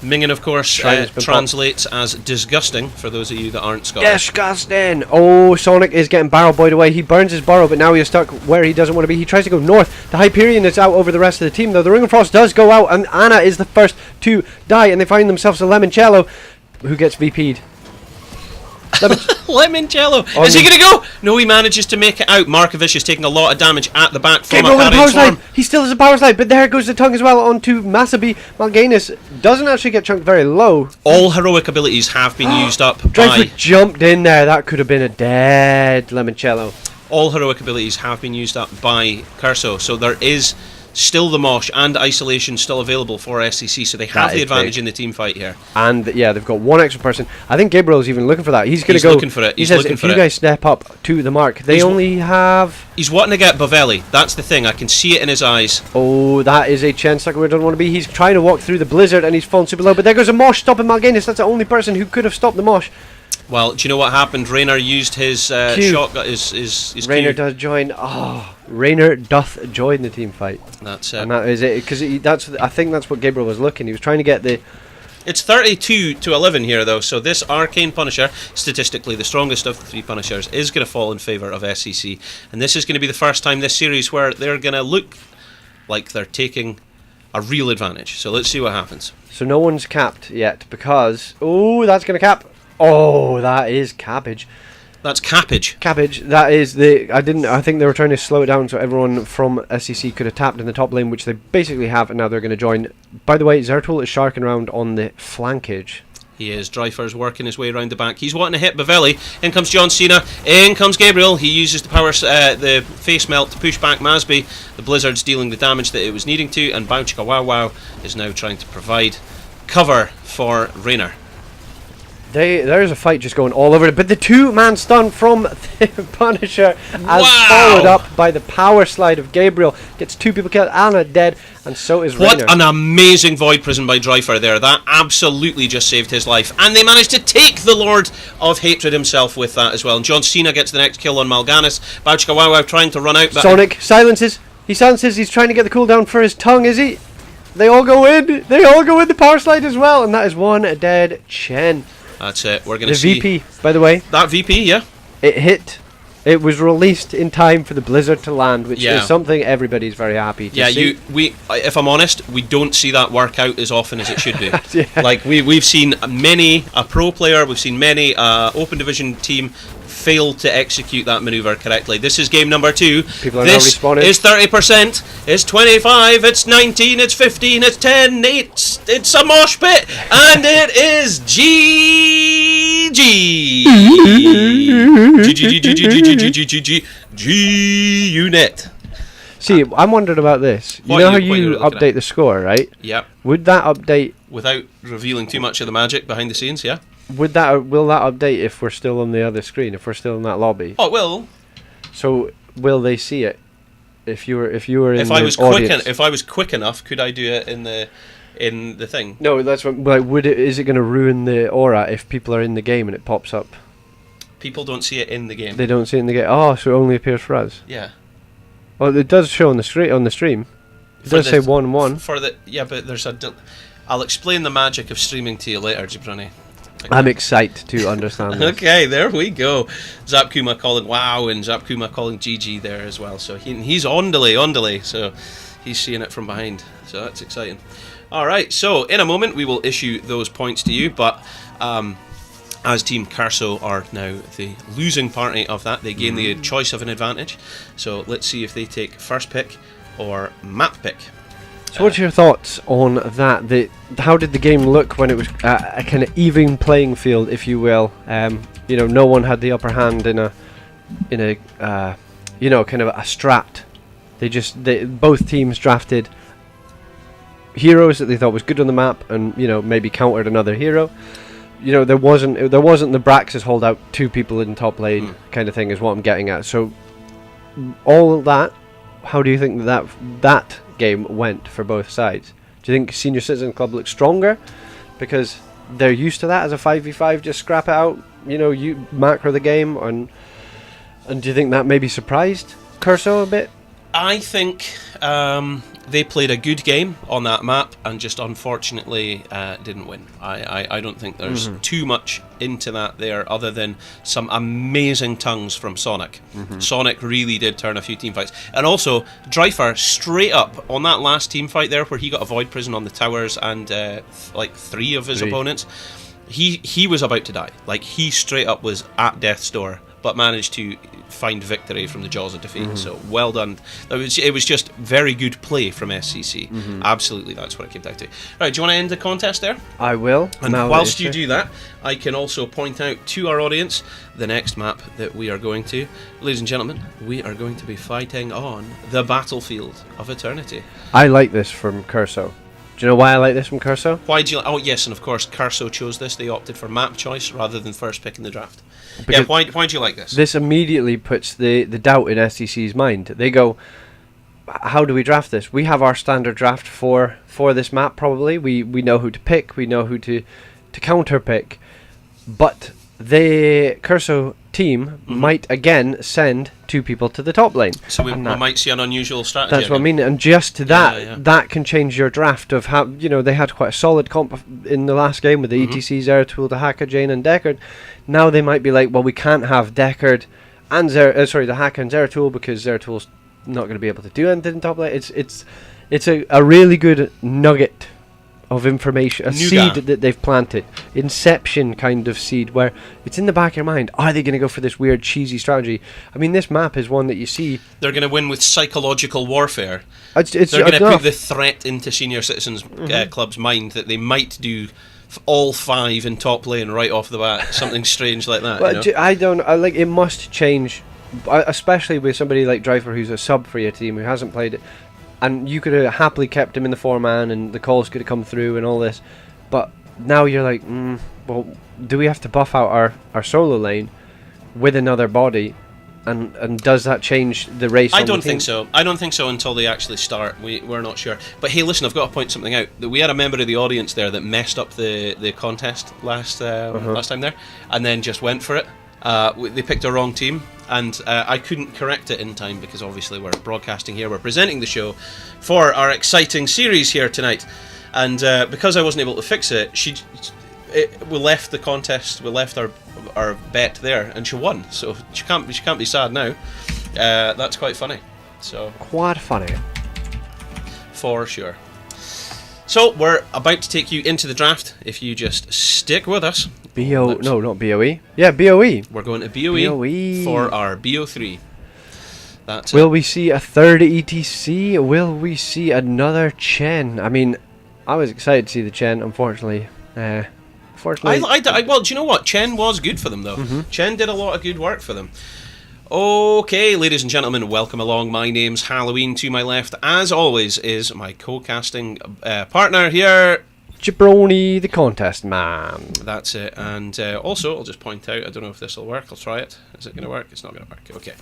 Minging, of course, translates as disgusting for those of you that aren't Scottish. Disgusting! Oh, Sonic is getting barrel boyed away. He burns his burrow, but now he's stuck where he doesn't want to be. He tries to go north. The Hyperion is out over the rest of the team, though. The Ring of Frost does go out, and Anna is the first to die, and they find themselves a Lemoncello, who gets VP'd. Lemoncello! Is he going to go? No, he manages to make it out. Markovic is taking a lot of damage at the back from Gabriel a with a power carrying slide. swarm. He still has a power slide, but there goes the tongue as well onto Masabi. Mal'Ganis doesn't actually get chunked very low. All heroic abilities have been used up by... Dryford jumped in there. That could have been a dead Lemoncello. All heroic abilities have been used up by Kurso, so there is still the Mosh and Isolation still available for SCC, so they have the advantage in the team fight here. And yeah, they've got one extra person. I think Gabriel's even looking for that. He's going to go. Looking for it. He says, if you guys step up to the mark, they only have... He's wanting to get Bavelli. That's the thing. I can see it in his eyes. Oh, that is a Chen sucker where he doesn't want to be. He's trying to walk through the blizzard and he's fallen super low. But there goes a Mosh stopping Mal'Ganis. That's the only person who could have stopped the Mosh. Well, do you know what happened? Rainer used his shotgun. His Rainer Q. does join. Oh, Rainer doth join the team fight. That's it. And that is it. Because I think that's what Gabriel was looking. He was trying to get the... It's 32-11 here, though, so this Arcane Punisher, statistically the strongest of the 3 Punishers, is going to fall in favour of SCC. And this is going to be the first time this series where they're going to look like they're taking a real advantage. So let's see what happens. So no one's capped yet because... Oh, that's going to cap. Oh, that is cabbage. That's cappage. Cabbage. That is the... I think they were trying to slow it down so everyone from SEC could have tapped in the top lane, which they basically have, and now they're going to join. By the way, Zertul is sharking around on the flankage. He is. Dryfer's working his way around the back. He's wanting to hit Bavelli. In comes John Cena. In comes Gabriel. He uses the face melt to push back Masby. The Blizzard's dealing the damage that it was needing to, and Bauchika Wow Wow is now trying to provide cover for Rainer. There's a fight just going all over it, but the 2-man stun from the Punisher, as Wow. followed up by the power slide of Gabriel, gets 2 people killed, Anna dead, and so is What Raynor. an amazing Void Prison by Dryfer there. That absolutely just saved his life. And they managed to take the Lord of Hatred himself with that as well. And John Cena gets the next kill on Mal'Ganis. Bauchka Wow trying to run out. But Sonic silences. He silences. He's trying to get the cooldown for his tongue, is he? They all go in. They all go in the power slide as well, and that is 1 dead Chen. that's it. We're going The to see. VP, by the way, That VP, yeah. it hit. It was released in time for the blizzard to land, which Yeah. is something everybody's very happy to Yeah, see. if I'm honest, we don't see that work out as often as it should do. Yeah. Like, we've seen many a pro player, we've seen many open division team fail to execute that maneuver correctly. This is game number 2. People are now This respawning. is 30%, it's 25, it's 19, it's 15, it's 10, it's a mosh pit, and it is GG. G unit. See, I'm wondering about this. You What know how you- what you you're looking update the score, right? Yep. Would that update? Without revealing too much of the magic behind the scenes, yeah. Will that update if we're still on the other screen? If we're still in that lobby? Oh well. So will they see it? If you were in If the I was audience? if I was quick enough, could I do it in the thing? No, that's what. Like, is it going to ruin the aura if people are in the game and it pops up? People don't see it in the game. They don't see it in the game. Oh, so it only appears for us. Yeah. Well, it does show on the stream. It For does the- say 1-1. For the but there's a. I'll explain the magic of streaming to you later, Gibrani. I'm excited to understand this. Okay, there we go. Zapkuma calling wow and Zapkuma calling GG there as well. So he's on delay. So he's seeing it from behind. So that's exciting. All right. So in a moment we will issue those points to you, but as Team Kurso are now the losing party of that, they gain the choice of an advantage. So let's see if they take first pick or map pick. So what's your thoughts on that? How did the game look when it was a kind of even playing field, if you will? No one had the upper hand in a kind of a strat. Both teams drafted heroes that they thought was good on the map, and maybe countered another hero. There wasn't the Braxis holdout 2 people in top lane kind of thing is what I'm getting at. So all that, how do you think that game went for both sides? Do you think Senior Citizen Club looks stronger because they're used to that as a 5v5, just scrap it out, you macro the game, and do you think that maybe surprised Kurso a bit? I think they played a good game on that map and just unfortunately didn't win. I don't think there's too much into that there other than some amazing tongues from Sonic. Sonic really did turn a few team fights. And also, Dryfer straight up on that last team fight there where he got a Void Prison on the towers and 3 of his opponents, he was about to die. Like, he straight up was at death's door, but managed to find victory from the jaws of defeat. So well done. It was just very good play from SCC. Absolutely, that's what it came down to. Right, do you want to end the contest there? I will. And now whilst that you it's do that, I can also point out to our audience the next map that we are going to. Ladies and gentlemen, we are going to be fighting on the battlefield of eternity. I like this from Kurso. Do you know why I like this from Kurso? Why do you? Oh yes, and of course, Kurso chose this. They opted for map choice rather than first pick in the draft. Because Why do you like this? This immediately puts the doubt in SCC's mind. They go, how do we draft this? We have our standard draft for this map, probably. We know who to pick. We know who to counter pick. But the Kurso team might again send 2 people to the top lane. So we And might see an unusual strategy. that's what I mean. And just that, yeah. that can change your draft of how, they had quite a solid comp in the last game with the ETC, Zeratul, the Hacker, Jane and Deckard. Now they might be like, well, we can't have Deckard and the Hacker and Zeratul because Zeratul's not going to be able to do anything in top lane. It's a really good nugget of information, a Nougat. seed that they've planted, inception kind of seed, where it's in the back of your mind, are they going to go for this weird cheesy strategy? I mean, this map is one that you see. They're going to win with psychological warfare. It's They're going to enough. put the threat into Senior Citizens Club's mind that they might do all 5 in top lane right off the bat, something strange like that. Well, I don't. Like, it must change, especially with somebody like Dryfer, who's a sub for your team, who hasn't played it. And you could have happily kept him in the 4-man, and the calls could have come through and all this. But now you're like, well, do we have to buff out our solo lane with another body? And does that change the race? I don't think so. I don't think so until they actually start. We're not sure. But hey, listen, I've got to point something out. That we had a member of the audience there that messed up the contest last time there, and then just went for it. They picked a wrong team, and I couldn't correct it in time because obviously we're broadcasting here. We're presenting the show for our exciting series here tonight, and because I wasn't able to fix it, we left the contest. We left our bet there, and she won. So she can't be sad now. That's quite funny. So quite funny, for sure. So we're about to take you into the draft. If you just stick with us. No, not BOE. Yeah, BOE. We're going to BOE for our BO3. That's Will we see a third ETC? Will we see another Chen? I mean, I was excited to see the Chen. Unfortunately. Well, do you know what? Chen was good for them, though. Chen did a lot of good work for them. Okay, ladies and gentlemen, welcome along. My name's Halloween. To my left, as always, is my co-casting partner here, Jabroni, the contest man. That's it. And also, I'll just point out, I don't know if this will work. I'll try it. Is it going to work? It's not going to work. Okay.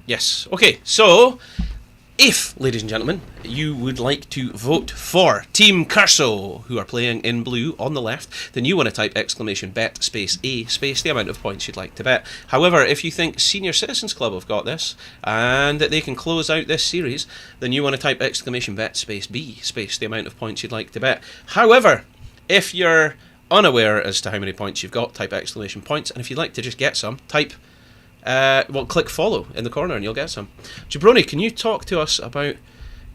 Yes. Okay, so if, ladies and gentlemen, you would like to vote for Team Kurso, who are playing in blue on the left, then you want to type !bet space A space the amount of points you'd like to bet. However, if you think Senior Citizens Club have got this and that they can close out this series, then you want to type !bet space B space the amount of points you'd like to bet. However, if you're unaware as to how many points you've got, type ! Points, and if you'd like to just get some, type click follow in the corner and you'll get some. Jabroni, can you talk to us about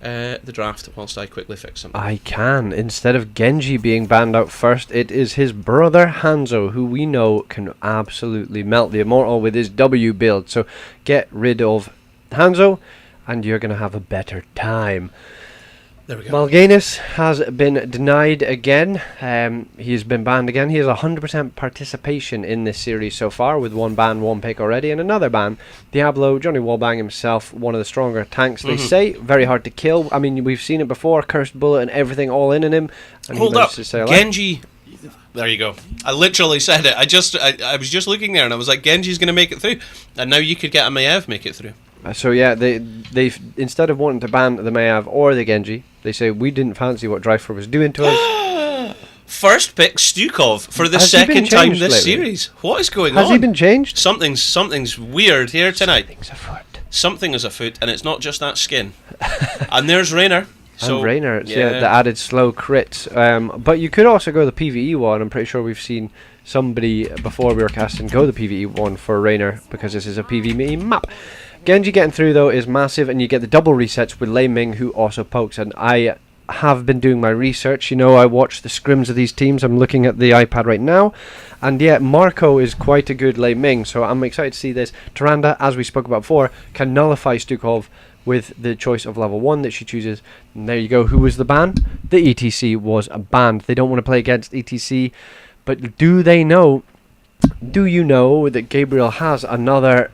the draft whilst I quickly fix something? I can. Instead of Genji being banned out first, it is his brother Hanzo, who we know can absolutely melt the Immortal with his W build. So get rid of Hanzo and you're going to have a better time. There we go. Mal'Ganis has been denied again. He's been banned again. He has 100% participation in this series so far, with one ban, one pick already, and another ban. Diablo, Johnny Wallbang himself, one of the stronger tanks, they say. Very hard to kill. I mean, we've seen it before. Cursed Bullet and everything all in him. And hold up. Genji. There you go. I literally said it. I was just looking there and I was like, Genji's going to make it through. And now you could get a Maiev make it through. So yeah, they've instead of wanting to ban the Maiev or the Genji, they say we didn't fancy what Dryfer was doing to us. First pick Stukov for the second time this series. What is going on? Has he been changed? Something's weird here tonight. Something's afoot. Something is afoot, and it's not just that skin. And there's Raynor. So, and Raynor, yeah, the added slow crits. But you could also go the PvE one. I'm pretty sure we've seen somebody before we were casting go the PvE one for Raynor because this is a PvE map. Genji getting through though is massive, and you get the double resets with Lei Ming, who also pokes. And I have been doing my research. You know, I watch the scrims of these teams. I'm looking at the iPad right now, and yeah, Marco is quite a good Lei Ming. So I'm excited to see this. Tyrande, as we spoke about before, can nullify Stukov with the choice of level 1 that she chooses. And there you go. Who was the ban? The ETC was banned. They don't want to play against ETC, but do they know? Do you know that Gabriel has another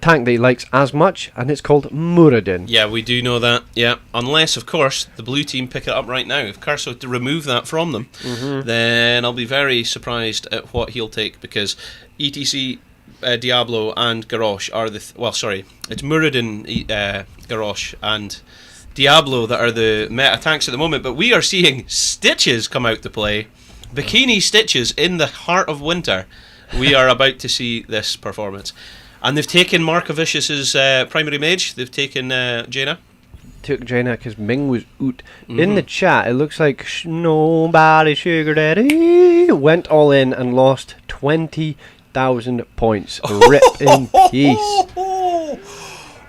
tank that he likes as much, and it's called Muradin? Yeah, we do know that. Yeah, unless of course the blue team pick it up right now. If Kurso to remove that from them, then I'll be very surprised at what he'll take, because ETC, Diablo and Garrosh are the it's Muradin, Garrosh and Diablo that are the meta tanks at the moment. But we are seeing Stitches come out to play, Bikini Stitches in the heart of winter. We are about to see this performance. And they've taken Markovicius's primary mage. They've taken Jaina. Took Jaina because Ming was out. In the chat, it looks like nobody sugar daddy went all in and lost 20,000 points. Rip in peace.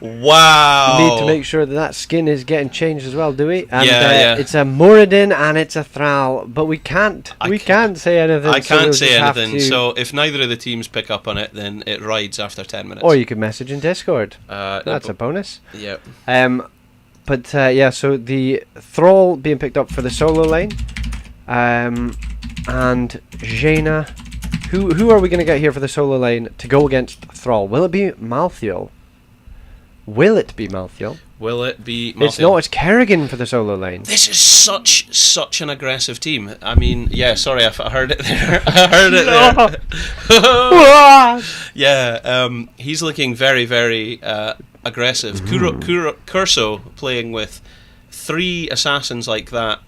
Wow. We need to make sure that skin is getting changed as well, do we? And yeah. It's a Muradin and it's a Thrall, but we can't say anything. I can't say anything. So if neither of the teams pick up on it, then it rides after 10 minutes. Or you can message in Discord. That's a bonus. Yeah. But yeah, so the Thrall being picked up for the solo lane, and Jaina. Who are we going to get here for the solo lane to go against Thrall? Will it be Malthael? Will it be Malthael? Will it be Malthael? It's not. It's Kerrigan for the solo lane. This is such an aggressive team. I mean, yeah, sorry, I heard it there. I heard it there. Yeah, he's looking very, very aggressive. Kurso playing with 3 assassins like that.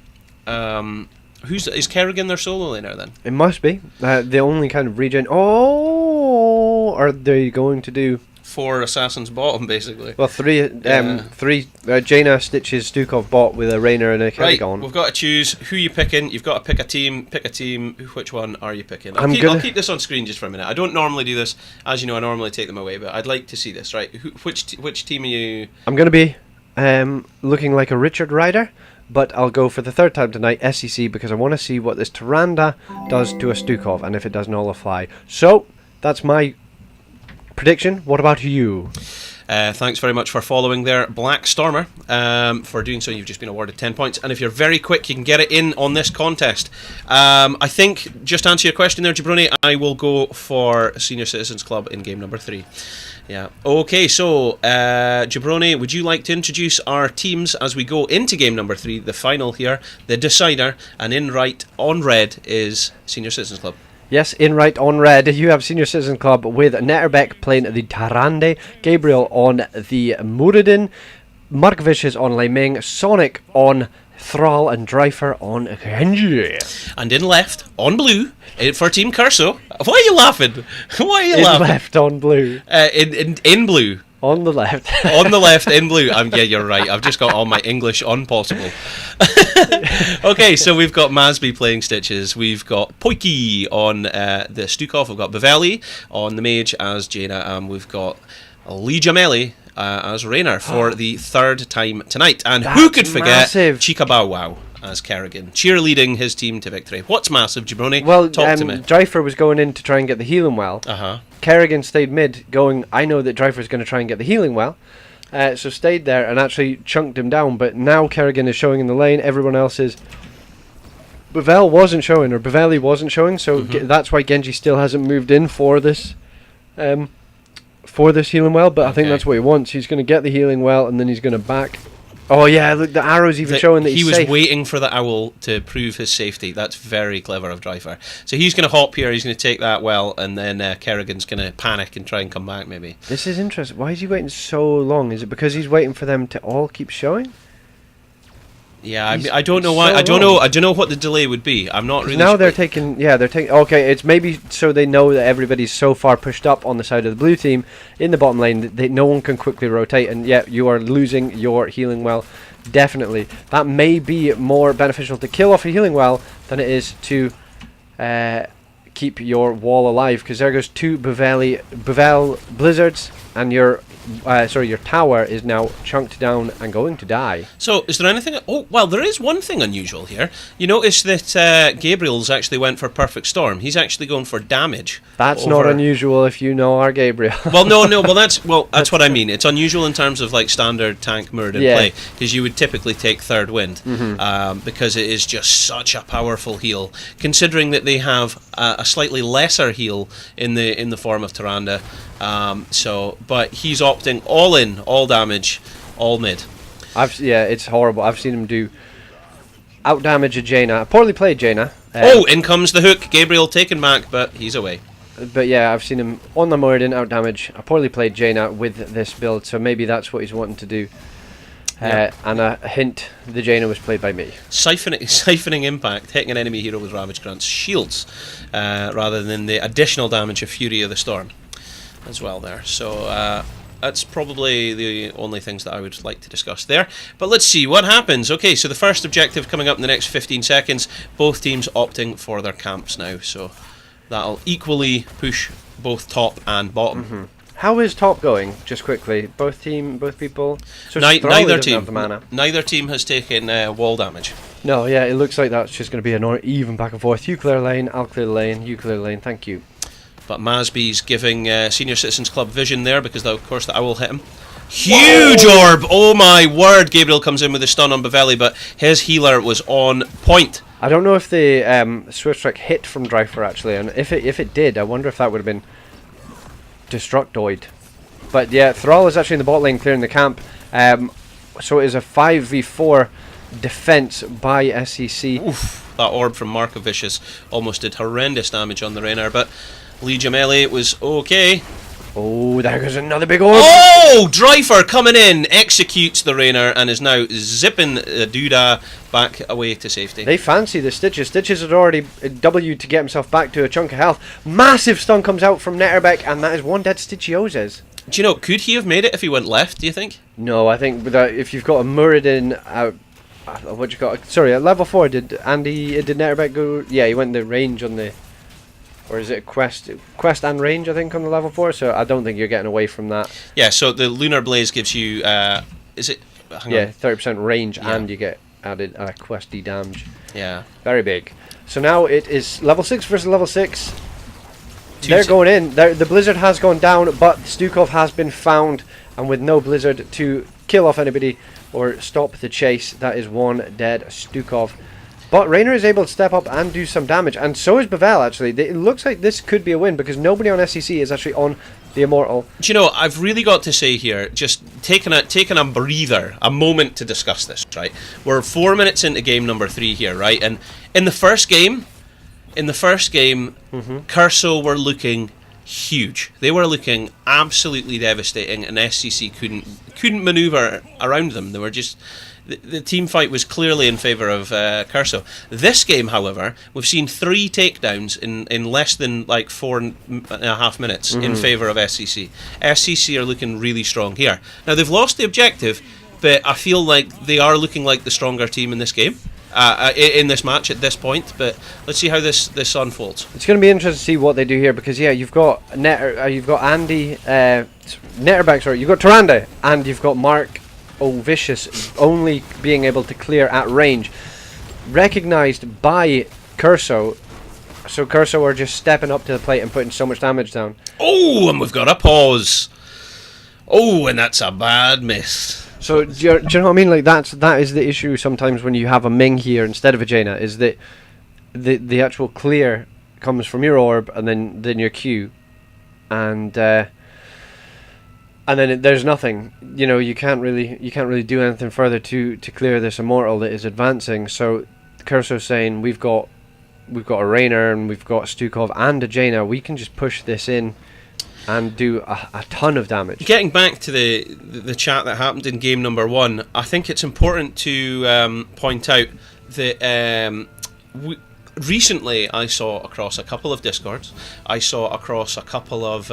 Is Kerrigan their solo laner then? It must be. The only kind of regen. Oh, are they going to do 4 assassins bottom, basically. Well, 3 Jaina, Stitches, Stukov bot with a Rainer and a Kerrigan. Right, we've got to choose who you picking. You've got to pick a team. Pick a team. Which one are you picking? I'll keep this on screen just for a minute. I don't normally do this. As you know, I normally take them away, but I'd like to see this, right? Which team are you... I'm going to be looking like a Richard Rider, but I'll go for the 3rd time tonight, SEC, because I want to see what this Tyrande does to a Stukov, and if it does nullify. So, that's my prediction. What about you? Thanks very much for following there, Black Stormer. For doing so, you've just been awarded 10 points. And if you're very quick, you can get it in on this contest. I think, just to answer your question there, Jabroni, I will go for Senior Citizens Club in game number 3. Yeah. Okay, so, Jabroni, would you like to introduce our teams as we go into game number 3, the final here, the decider, and in right on red is Senior Citizens Club. Yes, in right on red, you have Senior Citizen Club with Netterbeck playing the Tyrande, Gabriel on the Muradin, Markvicius on Leiming, Sonic on Thrall, and Dreifer on Genji. And in left, on blue, for Team Kurso. Why are you laughing? Why are you laughing? In left on blue. In blue. On the left. On the left, in blue. Yeah, you're right. I've just got all my English on possible. Okay, so we've got Masby playing Stitches. We've got Poiki on the Stukov. We've got Baveli on the Mage as Jaina. We've got Lee Jameli as Rainer for the 3rd time tonight. And who could forget Chika Bow Wow as Kerrigan, cheerleading his team to victory. What's massive, Jabroni? Well, talk to me. Dreifer was going in to try and get the healing well. Kerrigan stayed mid, going, I know that Dreifer's going to try and get the healing well. So stayed there and actually chunked him down. But now Kerrigan is showing in the lane. Everyone else is... Baveli wasn't showing, so that's why Genji still hasn't moved in for this healing well. But I think that's what he wants. He's going to get the healing well, and then he's going to back... Oh yeah, look, the arrow's even showing that he's safe. He was waiting for the owl to prove his safety. That's very clever of Dreifer. So he's going to hop here, he's going to take that well, and then Kerrigan's going to panic and try and come back maybe. This is interesting. Why is he waiting so long? Is it because he's waiting for them to all keep showing? Yeah, I don't know why. I don't know what the delay would be. I'm not really. Now sure. They're taking. Okay, it's maybe so they know that everybody's so far pushed up on the side of the blue team in the bottom lane that no one can quickly rotate. And you are losing your healing well. Definitely, that may be more beneficial to kill off a healing well than it is to keep your wall alive. Because there goes 2 Bevel Blizzards, and your tower is now chunked down and going to die. So, is there anything... Oh, well, there is one thing unusual here. You notice that Gabriel's actually went for Perfect Storm. He's actually going for damage. That's not unusual if you know our Gabriel. Well, no. Well, that's what I mean. It's unusual in terms of like standard tank Muradin play, because you would typically take Third Wind, because it is just such a powerful heal. Considering that they have a slightly lesser heal in the form of Tyrande. But he's opting all in, all damage, all mid. It's horrible. I've seen him do out damage a Jaina. A poorly played Jaina. In comes the hook. Gabriel taken back, but he's away. But yeah, I've seen him on the Muradin out damage a poorly played Jaina with this build. So maybe that's what he's wanting to do. And a hint: the Jaina was played by me. Siphoning impact, hitting an enemy hero with Ravage grants shields, rather than the additional damage of Fury of the Storm as well there. So that's probably the only things that I would like to discuss there. But let's see what happens. Okay, so the first objective coming up in the next 15 seconds. Both teams opting for their camps now, so that'll equally push both top and bottom. How is top going? Just quickly, both people. So neither team. Have the mana. Neither team has taken wall damage. No, it looks like that's just going to be an even back and forth. You clear lane, I'll clear lane. You clear lane. Thank you. But Masby's giving Senior Citizens Club vision there, because of course the owl hit him. Huge orb! Oh my word! Gabriel comes in with a stun on Baveli, but his healer was on point. I don't know if the Swift Strike hit from Dreifer actually, and if it did, I wonder if that would have been Destructoid. But yeah, Thrall is actually in the bot lane clearing the camp. So it is a 5v4 defense by SEC. Oof, that orb from Markovicius almost did horrendous damage on the Raynor, but Lee Jameli was okay. Oh, there goes another big orb. Oh, Dreifer coming in, executes the Raynor, and is now zipping Duda back away to safety. They fancy the Stitches. Stitches had already W'd to get himself back to a chunk of health. Massive stun comes out from Netterbeck, and that is one dead Stitchiozes. Do you know, could he have made it if he went left, do you think? No, I think if you've got a Muradin, what you got? Sorry, at level 4, did Netterbeck go? Yeah, he went the range on the, or is it quest and range? I think on the level 4. So I don't think you're getting away from that. Yeah. So the Lunar Blaze gives you, is it? Hang on. 30% range, Yeah. and you get added questy damage. Yeah. Very big. So now it is level 6 versus level 6. Two Going in. The Blizzard has gone down, but Stukov has been found, and with no Blizzard to kill off anybody or stop the chase, that is one dead Stukov. But Raynor is able to step up and do some damage, and so is Bavel actually. It looks like this could be a win because nobody on SEC is actually on the Immortal. Do you know, I've really got to say here, just taking a breather, a moment to discuss this, right? We're 4 minutes into game number 3 here, right? And in the first game, Kurso were looking huge. They were looking absolutely devastating, and SCC couldn't maneuver around them. They were just the team fight was clearly in favour of Kurso. This game, however, we've seen 3 takedowns in less than like 4.5 minutes in favour of SCC. SCC are looking really strong here. Now they've lost the objective, but I feel like they are looking like the stronger team in this game. In this match at this point, but let's see how this unfolds. It's going to be interesting to see what they do here because you've got Andy Netterback, sorry, you've got Tyrande, and you've got Mark O'Vicious only being able to clear at range, recognized by Kurso. So Kurso are just stepping up to the plate and putting so much damage down. Oh, and we've got a pause. Oh, and that's a bad miss. So do you know what I mean? Like that is the issue sometimes when you have a Ming here instead of a Jaina, is that the actual clear comes from your orb and then your Q, and then there's nothing. You know, you can't really do anything further to clear this Immortal that is advancing. So Kurso's saying we've got a Raynor and we've got Stukov and a Jaina. We can just push this in and do a ton of damage. Getting back to the chat that happened in game number 1, I think it's important to point out that recently I saw across a couple of Discords, I saw across a couple of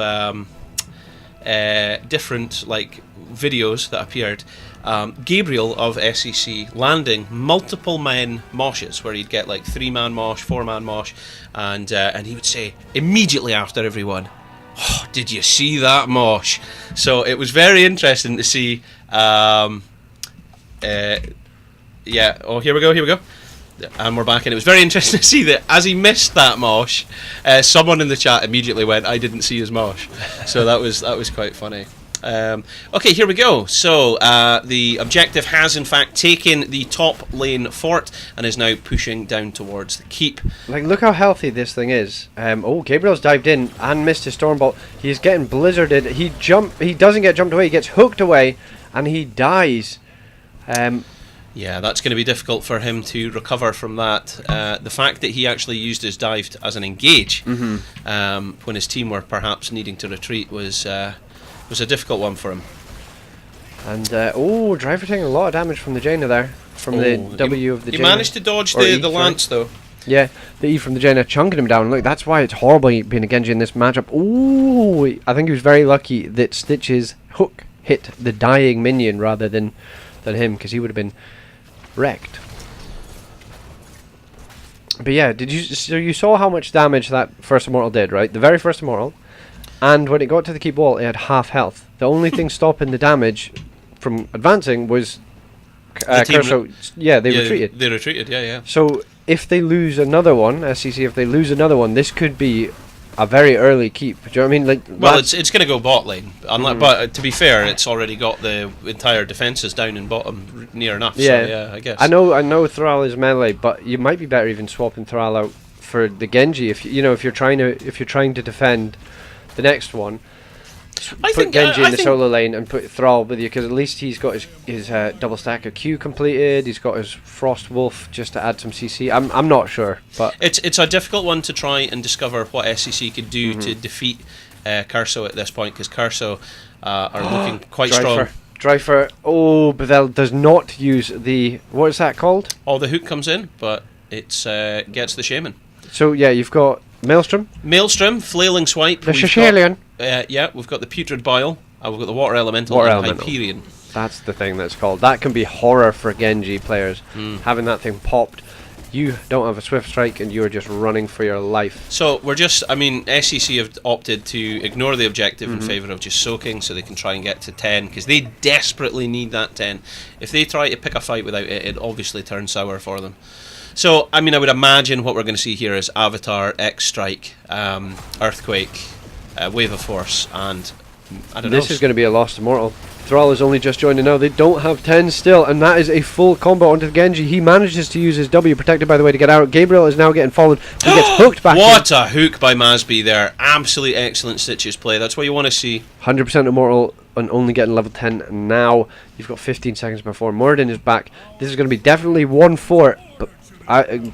different like videos that appeared, Gabriel of SEC landing multiple men moshes where he'd get like 3-man mosh, 4-man mosh, and he would say immediately after everyone, "Oh, did you see that mosh?" So it was very interesting to see. Yeah. Oh, here we go. And we're back, and it was very interesting to see that as he missed that mosh, someone in the chat immediately went, "I didn't see his mosh." So that was quite funny. Okay, here we go. So the objective has in fact taken the top lane fort and is now pushing down towards the keep. Like, look how healthy this thing is. Oh, Gabriel's dived in and missed his Stormbolt. He's getting blizzarded. He doesn't get jumped away. He gets hooked away, and he dies. Yeah, that's going to be difficult for him to recover from that. The fact that he actually used his dive as an engage when his team were perhaps needing to retreat was a difficult one for him. And Driver taking a lot of damage from the Jaina there, from the W of the Jaina. He managed to dodge the lance though. Yeah, the E from the Jaina chunking him down. Look, that's why it's horrible being a Genji in this matchup. Ooh, I think he was very lucky that Stitch's hook hit the dying minion rather than him, because he would have been wrecked. But yeah, so you saw how much damage that first Immortal did, right? The very first Immortal. And when it got to the keep wall, it had half health. The only thing stopping the damage from advancing was Kurso. They retreated. They retreated, yeah. So if they lose another one, SCC, if they lose another one, this could be a very early keep. Do you know what I mean? Like, well, it's going to go bot lane. But to be fair, it's already got the entire defences down in bottom near enough. Yeah, so, yeah, I guess. I know Thrall is melee, but you might be better even swapping Thrall out for the Genji if you're trying to defend the next one. put Genji in the solo lane and put Thrall with you, because at least he's got his double stack of Q completed. He's got his Frost Wolf just to add some CC. I'm not sure, but it's a difficult one to try and discover what SCC could do to defeat Kurso at this point, because Kurso are looking quite strong. Dryfer. Oh, but that does not use the... What is that called? Oh, the hook comes in, but it gets the Shaman. So, yeah, you've got Maelstrom. Flailing Swipe. The Shishalion. Yeah, we've got the Putrid Bile. We've got the Water Elemental Hyperion. That's the thing that's called. That can be horror for Genji players. Having that thing popped. You don't have a Swift Strike and you're just running for your life. So we're just, SCC have opted to ignore the objective in favour of just soaking so they can try and get to 10, because they desperately need that 10. If they try to pick a fight without it, it obviously turns sour for them. So, I would imagine what we're going to see here is Avatar, X-Strike, Earthquake, Wave of Force, and I don't know. This is going to be a Lost Immortal. Thrall is only just joining now. They don't have 10 still, and that is a full combo onto Genji. He manages to use his W, protected by the way, to get out. Gabriel is now getting followed. He gets hooked back. What a hook by Masby there. Absolutely excellent Stitches play. That's what you want to see. 100% Immortal and only getting level 10 now. You've got 15 seconds before Morden is back. This is going to be definitely 1-4, but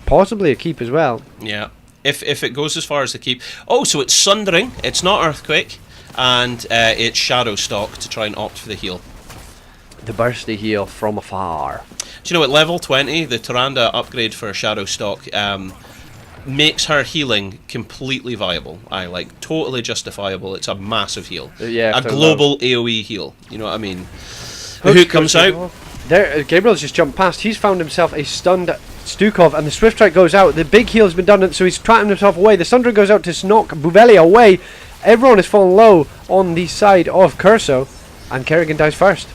possibly a keep as well. Yeah, if it goes as far as the keep. Oh, so it's Sundering. It's not Earthquake. And it's Shadow Stalk to try and opt for the heal. The bursty heal from afar. Do you know at level 20, the Tyrande upgrade for Shadow Stalk makes her healing completely viable. Totally justifiable. It's a massive heal. Yeah, a global AoE heal. You know what I mean? The hook comes out. There, Gabriel's just jumped past. He's found himself a stunned Stukov, and the Swift Strike goes out. The big heal has been done, so he's tracking himself away. The Sundering goes out to knock Buveli away. Everyone is falling low on the side of Kurso, and Kerrigan dies first.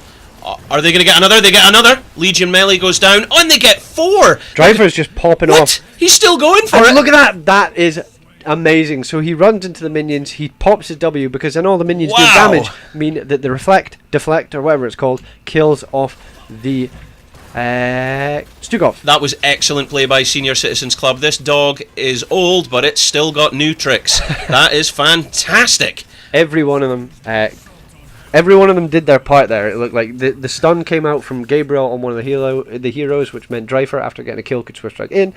Are they going to get another? They get another. Legion melee goes down, and they get 4. Driver's just popping off. He's still going for it. Look at that. That is amazing. So he runs into the minions. He pops his W, because then all the minions do damage. Mean that the reflect, deflect, or whatever it's called, kills off the Stukov. That was excellent play by Senior Citizens Club. This dog is old, but it's still got new tricks. That is fantastic. Every one of them did their part there. It looked like the stun came out from Gabriel on one of the heroes, which meant Dryfer, after getting a kill, could Swift Strike in.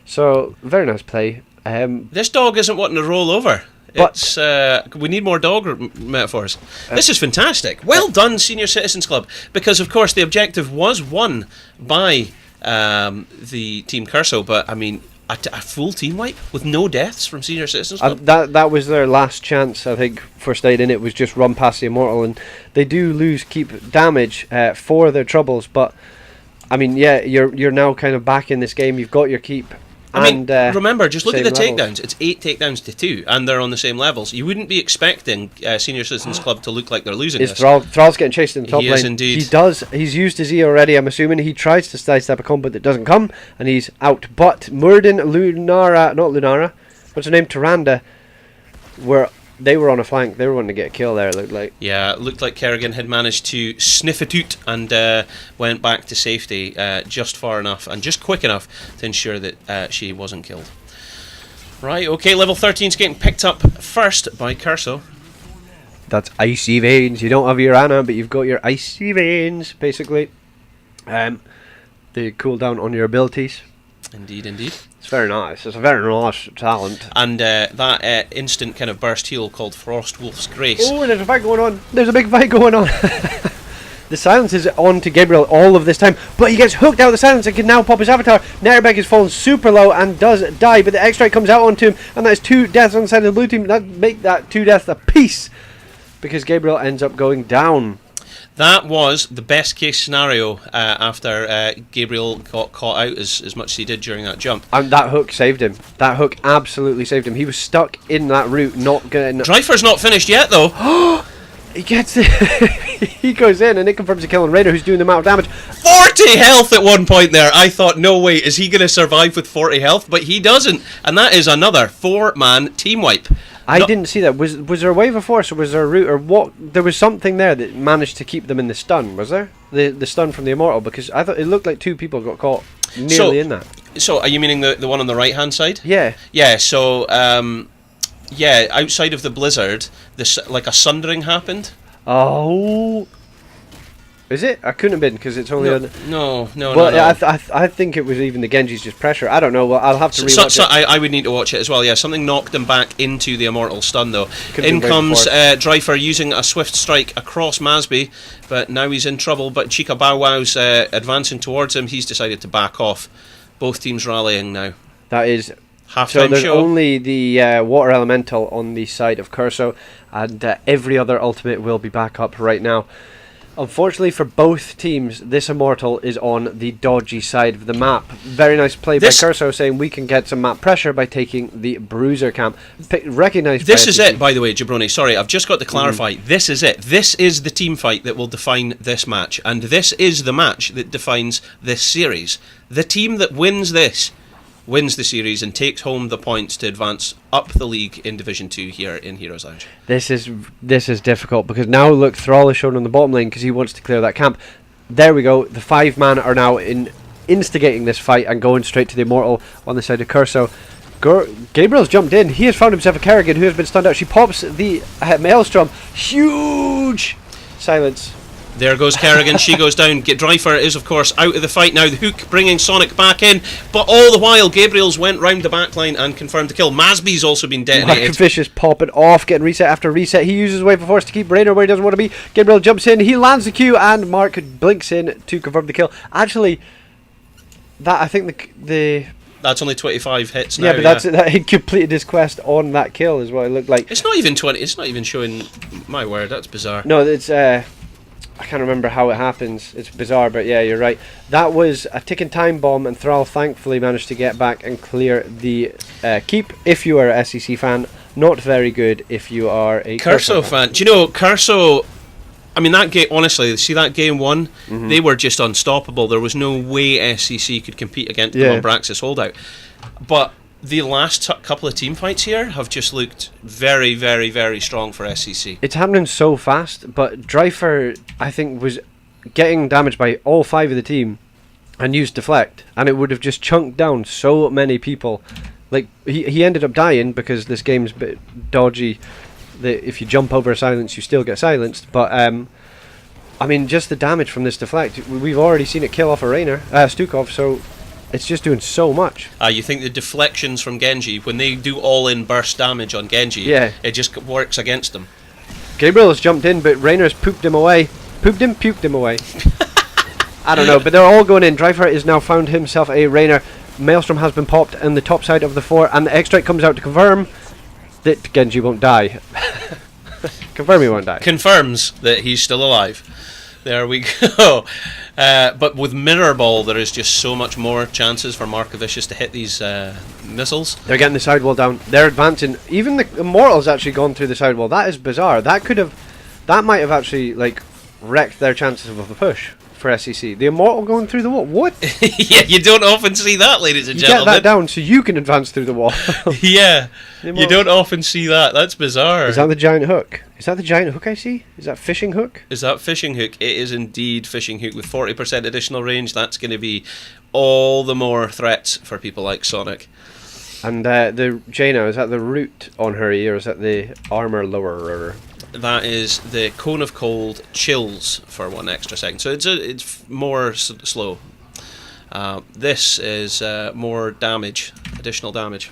So very nice play. This dog isn't wanting to roll over. But we need more dog metaphors. This is fantastic. Well done, Senior Citizens Club. Because, of course, the objective was won by the Team Kurso. But, a full team wipe with no deaths from Senior Citizens Club. That was their last chance, I think, for staying in it, was just run past the Immortal. And they do lose keep damage for their troubles. But, you're now kind of back in this game. You've got your keep. Remember, just look at the levels. takedowns. It's 8 takedowns to 2, and they're on the same levels. You wouldn't be expecting Senior Citizens Club to look like they're losing this. Thrall's getting chased in the top lane. He is indeed. He does. He's used his E already, I'm assuming. He tries to sidestep a combo that doesn't come, and he's out. But Murden, what's her name? Tyrande, they were on a flank. They were wanting to get a kill there, it looked like. Yeah, it looked like Kerrigan had managed to sniff it out and went back to safety just far enough and just quick enough to ensure that she wasn't killed. Right, okay, level 13's getting picked up first by Kurso. That's Icy Veins. You don't have your Ana, but you've got your Icy Veins, basically. They cool down on your abilities. Indeed, indeed. It's very nice. It's a very nice talent. And that instant kind of burst heal called Frost Wolf's Grace. Oh, there's a fight going on. There's a big fight going on. The silence is on to Gabriel all of this time, but he gets hooked out of the silence and can now pop his avatar. Nerebek is fallen super low and does die, but the X-Strike comes out onto him, and that is 2 deaths on the side of the blue team. That make that 2 deaths a piece, because Gabriel ends up going down. That was the best case scenario after Gabriel got caught out as much as he did during that jump. And that hook saved him. That hook absolutely saved him. He was stuck in that route, not getting... Dryfer's not finished yet, though. He gets it. He goes in, and it confirms a kill on Raider, who's doing the amount of damage. 40 health at one point there. I thought, no way, is he going to survive with 40 health? But he doesn't. And that is another 4-man team wipe. I didn't see that. Was there a wave of force, or was there a root, or what? There was something there that managed to keep them in the stun, was there? The stun from the Immortal, because I thought it looked like 2 people got caught nearly in that. So, are you meaning the one on the right-hand side? Yeah. Yeah, so Yeah, outside of the blizzard, like a sundering happened. Oh, is it? I couldn't have been because it's only. No. Well, yeah, I think it was even the Genji's just pressure. I don't know. Well, I'll have to rewatch it. I would need to watch it as well. Yeah, something knocked him back into the immortal stun though. Could've In been way comes before. Dreifer using a swift strike across Masby, but now he's in trouble. But Chica Bow Wow's advancing towards him. He's decided to back off. Both teams rallying now. That is. Halftime So there's show. only the water elemental on the side of Kurso, and every other ultimate will be back up right now. Unfortunately for both teams, this immortal is on the dodgy side of the map. Very nice play by Kurso, saying we can get some map pressure by taking the bruiser camp. Recognized. This is it, by the way, Jabroni. Sorry, I've just got to clarify. This is it. This is the team fight that will define this match, and this is the match that defines this series. The team that wins this wins the series and takes home the points to advance up the league in Division 2 here in Heroes Lounge. This is difficult because now look, Thrall is shown on the bottom lane because he wants to clear that camp. There we go. The 5 man are now instigating this fight and going straight to the immortal on the side of Kurso. Gabriel's jumped in. He has found himself a Kerrigan who has been stunned out. She pops the Maelstrom. Huge silence. There goes Kerrigan, she goes down. Dreifer is, of course, out of the fight now. The hook bringing Sonic back in, but all the while, Gabriel's went round the backline and confirmed the kill. Masby's also been detonated. Vicious popping off, getting reset after reset. He uses Wave of Force to keep Raynor where he doesn't want to be. Gabriel jumps in, he lands the Q, and Mark blinks in to confirm the kill. Actually, that I think the that's only 25 hits now. Yeah, but that he completed his quest on that kill, is what it looked like. It's not even 20. It's not even showing. My word, that's bizarre. No, it's I can't remember how it happens. It's bizarre, but yeah, you're right. That was a ticking time bomb, and Thrall thankfully managed to get back and clear the keep. If you are a SEC fan, not very good if you are a Kurso fan. Do you know Kurso? I mean, that game. Honestly, see that game one. They were just unstoppable. There was no way SEC could compete against them on Braxis holdout. But the last couple of team fights here have just looked very, very, very strong for SEC. It's happening so fast, but Dreifer, I think, was getting damaged by all 5 of the team and used Deflect, and it would have just chunked down so many people. Like, he ended up dying because this game's a bit dodgy. If you jump over a silence, you still get silenced, but I mean, just the damage from this Deflect, we've already seen it kill off a Raynor, Stukov, so it's just doing so much. You think the deflections from Genji, when they do all-in burst damage on Genji, it just works against them. Gabriel has jumped in, but Raynor's puked him away. Puked him away. I don't know, but they're all going in. Dreifer has now found himself a Raynor. Maelstrom has been popped on the top side of the 4, and the X-Strike comes out to confirm that Genji won't die. Confirm he won't die. Confirms that he's still alive. There we go. But with Mirror Ball, there is just so much more chances for Markovicius to hit these missiles. They're getting the sidewall down. They're advancing. Even the Immortal's actually gone through the sidewall. That is bizarre. That might have actually like wrecked their chances of a push for SEC. The Immortal going through the wall. What? Yeah, you don't often see that, ladies and gentlemen. Get that down so you can advance through the wall. Yeah, you don't often see that. That's bizarre. Is that the giant hook? Is that the giant hook I see? Is that fishing hook? Is that fishing hook? It is indeed fishing hook with 40% additional range. That's going to be all the more threats for people like Sonic. And the Jaina, is that the root on her ear, or is that the armor lowerer? That is the Cone of Cold chills for 1 extra second. So it's more slow. This is more damage, additional damage.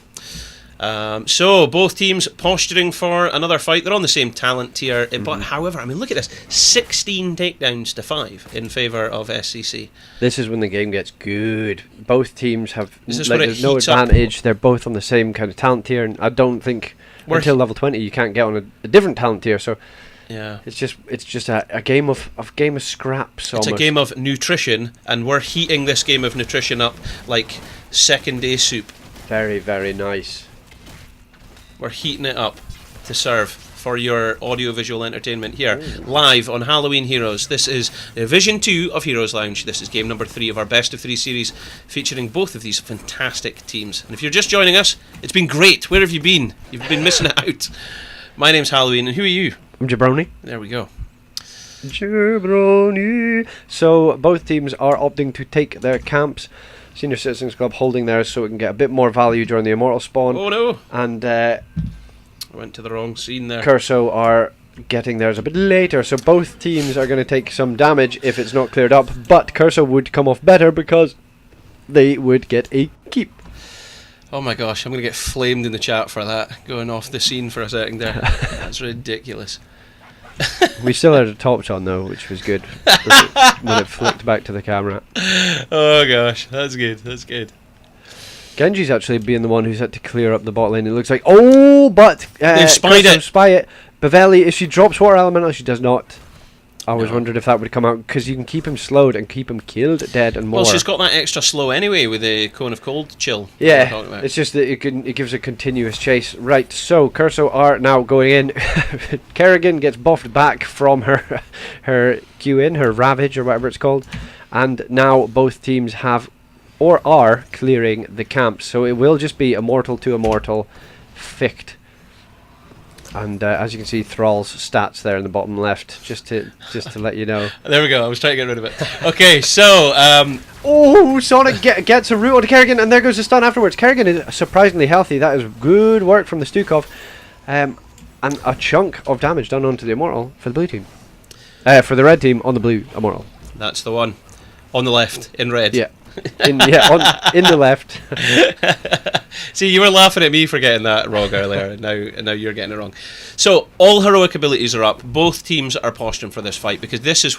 So both teams posturing for another fight. They're on the same talent tier, but however, I mean, look at this: 16 takedowns to 5 in favour of SEC. This is when the game gets good. Both teams have there's no advantage. They're both on the same kind of talent tier, and I don't think until level 20 you can't get on a different talent tier. So yeah, it's just a game of scraps. It's almost. a game of nutrition, and we're heating this game of nutrition up like second day soup. Very, very nice. We're heating it up to serve for your audio-visual entertainment here, live on Halloween Heroes. This is Division 2 of Heroes Lounge. This is game number 3 of our Best of 3 series, featuring both of these fantastic teams. And if you're just joining us, it's been great. Where have you been? You've been missing it out. My name's Halloween, and who are you? I'm Jabroni. There we go. Jabroni. So both teams are opting to take their camps. Senior Citizens Club holding theirs so it can get a bit more value during the Immortal spawn. Oh no! And I went to the wrong scene there. Kurso are getting theirs a bit later, so both teams are going to take some damage if it's not cleared up, but Kurso would come off better because they would get a keep. Oh my gosh, I'm going to get flamed in the chat for that, going off the scene for a second there. That's ridiculous. We still had a top shot though, which was good when it flicked back to the camera. Oh gosh, that's good, that's good. Genji's actually being the one who's had to clear up the bot lane. It looks like, oh, but they've spied Kurso it. Spy it. Bavelli, if she drops Water Elemental, she does not. I was No. wondering if that would come out, because you can keep him slowed and keep him killed, dead, and more. Well, she's got that extra slow anyway with the Cone of Cold chill. Yeah, it's just that it gives a continuous chase. Right, so Kurso are now going in. Kerrigan gets buffed back from her Q in, her Ravage or whatever it's called, and now both teams have or are clearing the camps. So it will just be Immortal to Immortal, Ficht. And as you can see, Thrall's stats there in the bottom left, just to let you know. There we go, I was trying to get rid of it. Okay, so... Oh, Sonic gets a root onto Kerrigan, and there goes the stun afterwards. Kerrigan is surprisingly healthy. That is good work from the Stukov. And a chunk of damage done onto the Immortal for the blue team. For the red team on the blue Immortal. that's the one. On the left, in red. Yeah. In the left. See, you were laughing at me for getting that wrong earlier, and now you're getting it wrong. So all heroic abilities are up. Both teams are posturing for this fight because this is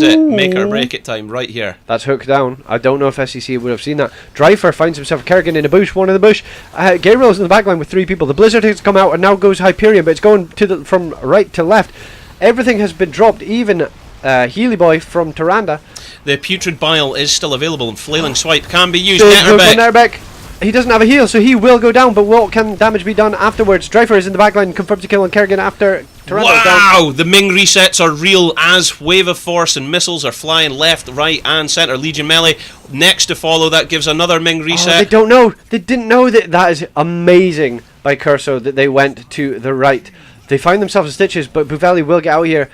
it, make or break it time right here. That's hook down. I don't know if SEC would have seen that. Dryfer finds himself Kerrigan in a bush, one in the bush. Gabriel's in the backline with 3 people. The Blizzard has come out and now goes Hyperion, but it's going to from right to left. Everything has been dropped, even Healy Boy from Tyrande. The Putrid Bile is still available, and Flailing Swipe can be used. Big hook on Netterbeck. Netterbeck. He doesn't have a heal, so he will go down, but what can damage be done afterwards? Dryfer is in the backline, confirmed to kill on Kerrigan after Tyrande down. Wow! The Ming resets are real as Wave of Force and missiles are flying left, right, and centre. Legion melee next to follow. That gives another Ming reset. Oh, they don't know. They didn't know that. That is amazing by Kurso that they went to the right. They find themselves in Stitches, but Buveli will get out here.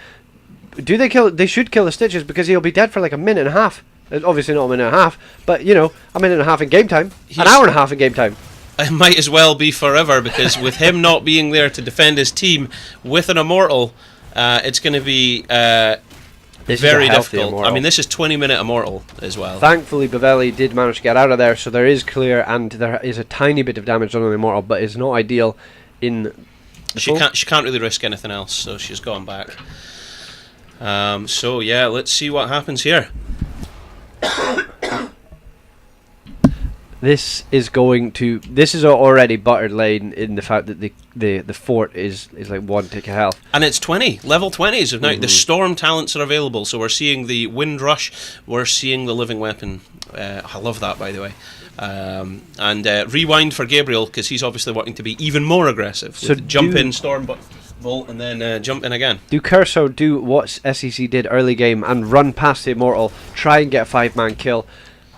Do they kill? They should kill the Stitches because he'll be dead for like a minute and a half. Obviously not a minute and a half, but you know, a minute and a half in game time. An hour and a half in game time. It might as well be forever, because with him not being there to defend his team with an Immortal, it's going to be very difficult. Immortal. I mean, this is 20-minute Immortal as well. Thankfully, Buveli did manage to get out of there, so there is clear, and there is a tiny bit of damage on the Immortal, but it's not ideal in... She can't really risk anything else, so she's gone back. So yeah, let's see what happens here. This is already buttered lane in the fact that the fort is like 1 tick of health. And it's 20, level 20s of now. The storm talents are available, so we're seeing the Wind Rush, we're seeing the Living Weapon. I love that, by the way. And Rewind for Gabriel, because he's obviously wanting to be even more aggressive. So jump in, Storm Bolt, and then jump in again. Do Kurso do what SEC did early game and run past the Immortal, try and get a 5-man kill,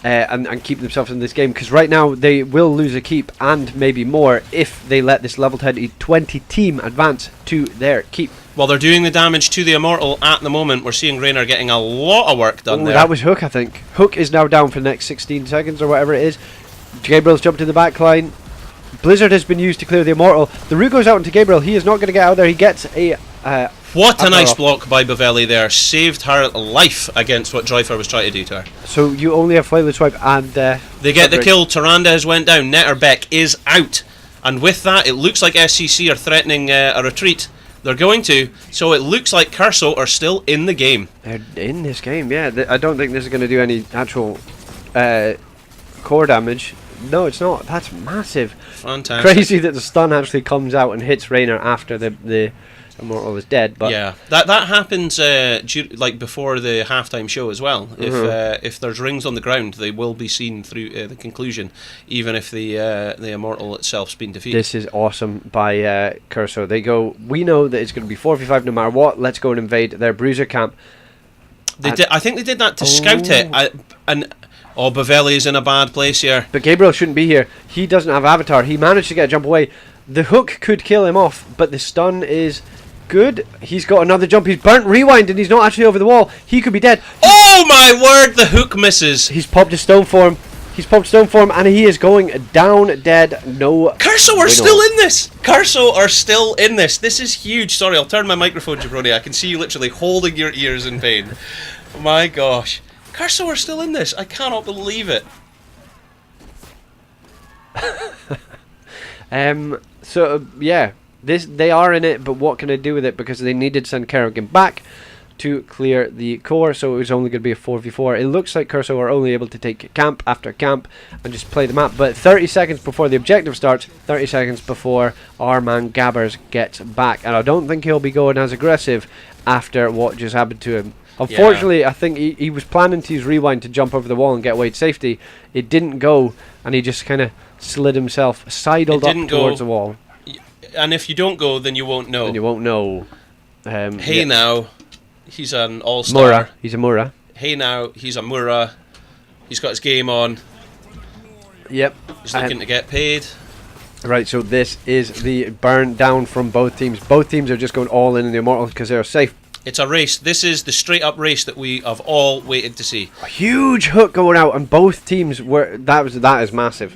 and keep themselves in this game? Because right now they will lose a keep and maybe more if they let this level 20 team advance to their keep. While they're doing the damage to the Immortal at the moment, we're seeing Raynor getting a lot of work done there. That was Hook, I think. Hook is now down for the next 16 seconds or whatever it is. Gabriel's jumped to the back line. Blizzard has been used to clear the Immortal. The root goes out into Gabriel. He is not going to get out there. He gets a... what a nice block by Buveli there. Saved her life against what Dryfer was trying to do to her. So you only have Flailing Swipe and... they get the kill. Tyrande has went down. Netterbeck is out. And with that, it looks like SCC are threatening a retreat. They're going to. So it looks like Kurso are still in the game. They're in this game, yeah. I don't think this is going to do any actual core damage. No, it's not. That's massive. Fantastic. Crazy that the stun actually comes out and hits Raynor after the Immortal is dead. But yeah, that happens like before the halftime show as well. If there's rings on the ground, they will be seen through the conclusion, even if the Immortal itself's been defeated. This is awesome by Kurso. They go, we know that it's going to be 4v5 no matter what. Let's go and invade their Bruiser camp. I think they did that to scout it. Buveli is in a bad place here. But Gabriel shouldn't be here. He doesn't have Avatar. He managed to get a jump away. The hook could kill him off, but the stun is good. He's got another jump. He's burnt Rewind, and he's not actually over the wall. He could be dead. Oh my word, the hook misses. He's popped a stone for him. He's popped stone form, and he is going down dead. No. Kurso are still in this! Kurso are still in this. This is huge. Sorry, I'll turn my microphone, Jabroni. I can see you literally holding your ears in pain. My gosh. Kurso are still in this. I cannot believe it. Yeah, they are in it, but what can I do with it? Because they needed to send Kerrigan back to clear the core, so it was only going to be a 4v4. It looks like Kurso are only able to take camp after camp and just play the map, but 30 seconds before the objective starts, 30 seconds before our man Gabbers gets back, and I don't think he'll be going as aggressive after what just happened to him. Unfortunately, I think he was planning to use rewind to jump over the wall and get away to safety. It didn't go, and he just kind of slid himself, sidled up towards the wall. And if you don't go, then you won't know. And you won't know. Now, he's an all-star. Mura. He's a Mura. Hey now, he's a Mura. He's got his game on. Yep. He's looking to get paid. Right, so this is the burn down from both teams. Both teams are just going all in the Immortals because they're safe. It's a race. This is the straight-up race that we have all waited to see. A huge hook going out, and both teams were. That is massive.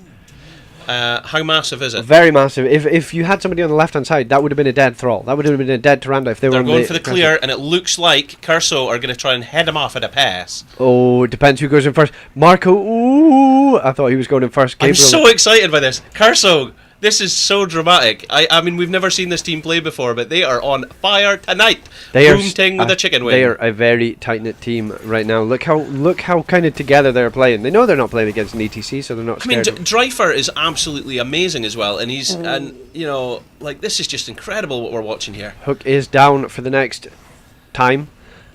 How massive is it? Very massive. If you had somebody on the left-hand side, that would have been a dead thrall. That would have been a dead Tyrande if they were. They're going for the clear, and it looks like Kurso are going to try and head him off at a pass. Oh, it depends who goes in first. Marco, ooh, I thought he was going in first. Gabriel. I'm so excited by this. Kurso, this is so dramatic. I mean, we've never seen this team play before, but they are on fire tonight. They are with a chicken wing. They are a very tight-knit team right now. Look how kind of together they're playing. They know they're not playing against an ETC, so they're not scared. I mean, Dreifer is absolutely amazing as well, and this is just incredible what we're watching here. Hook is down for the next time.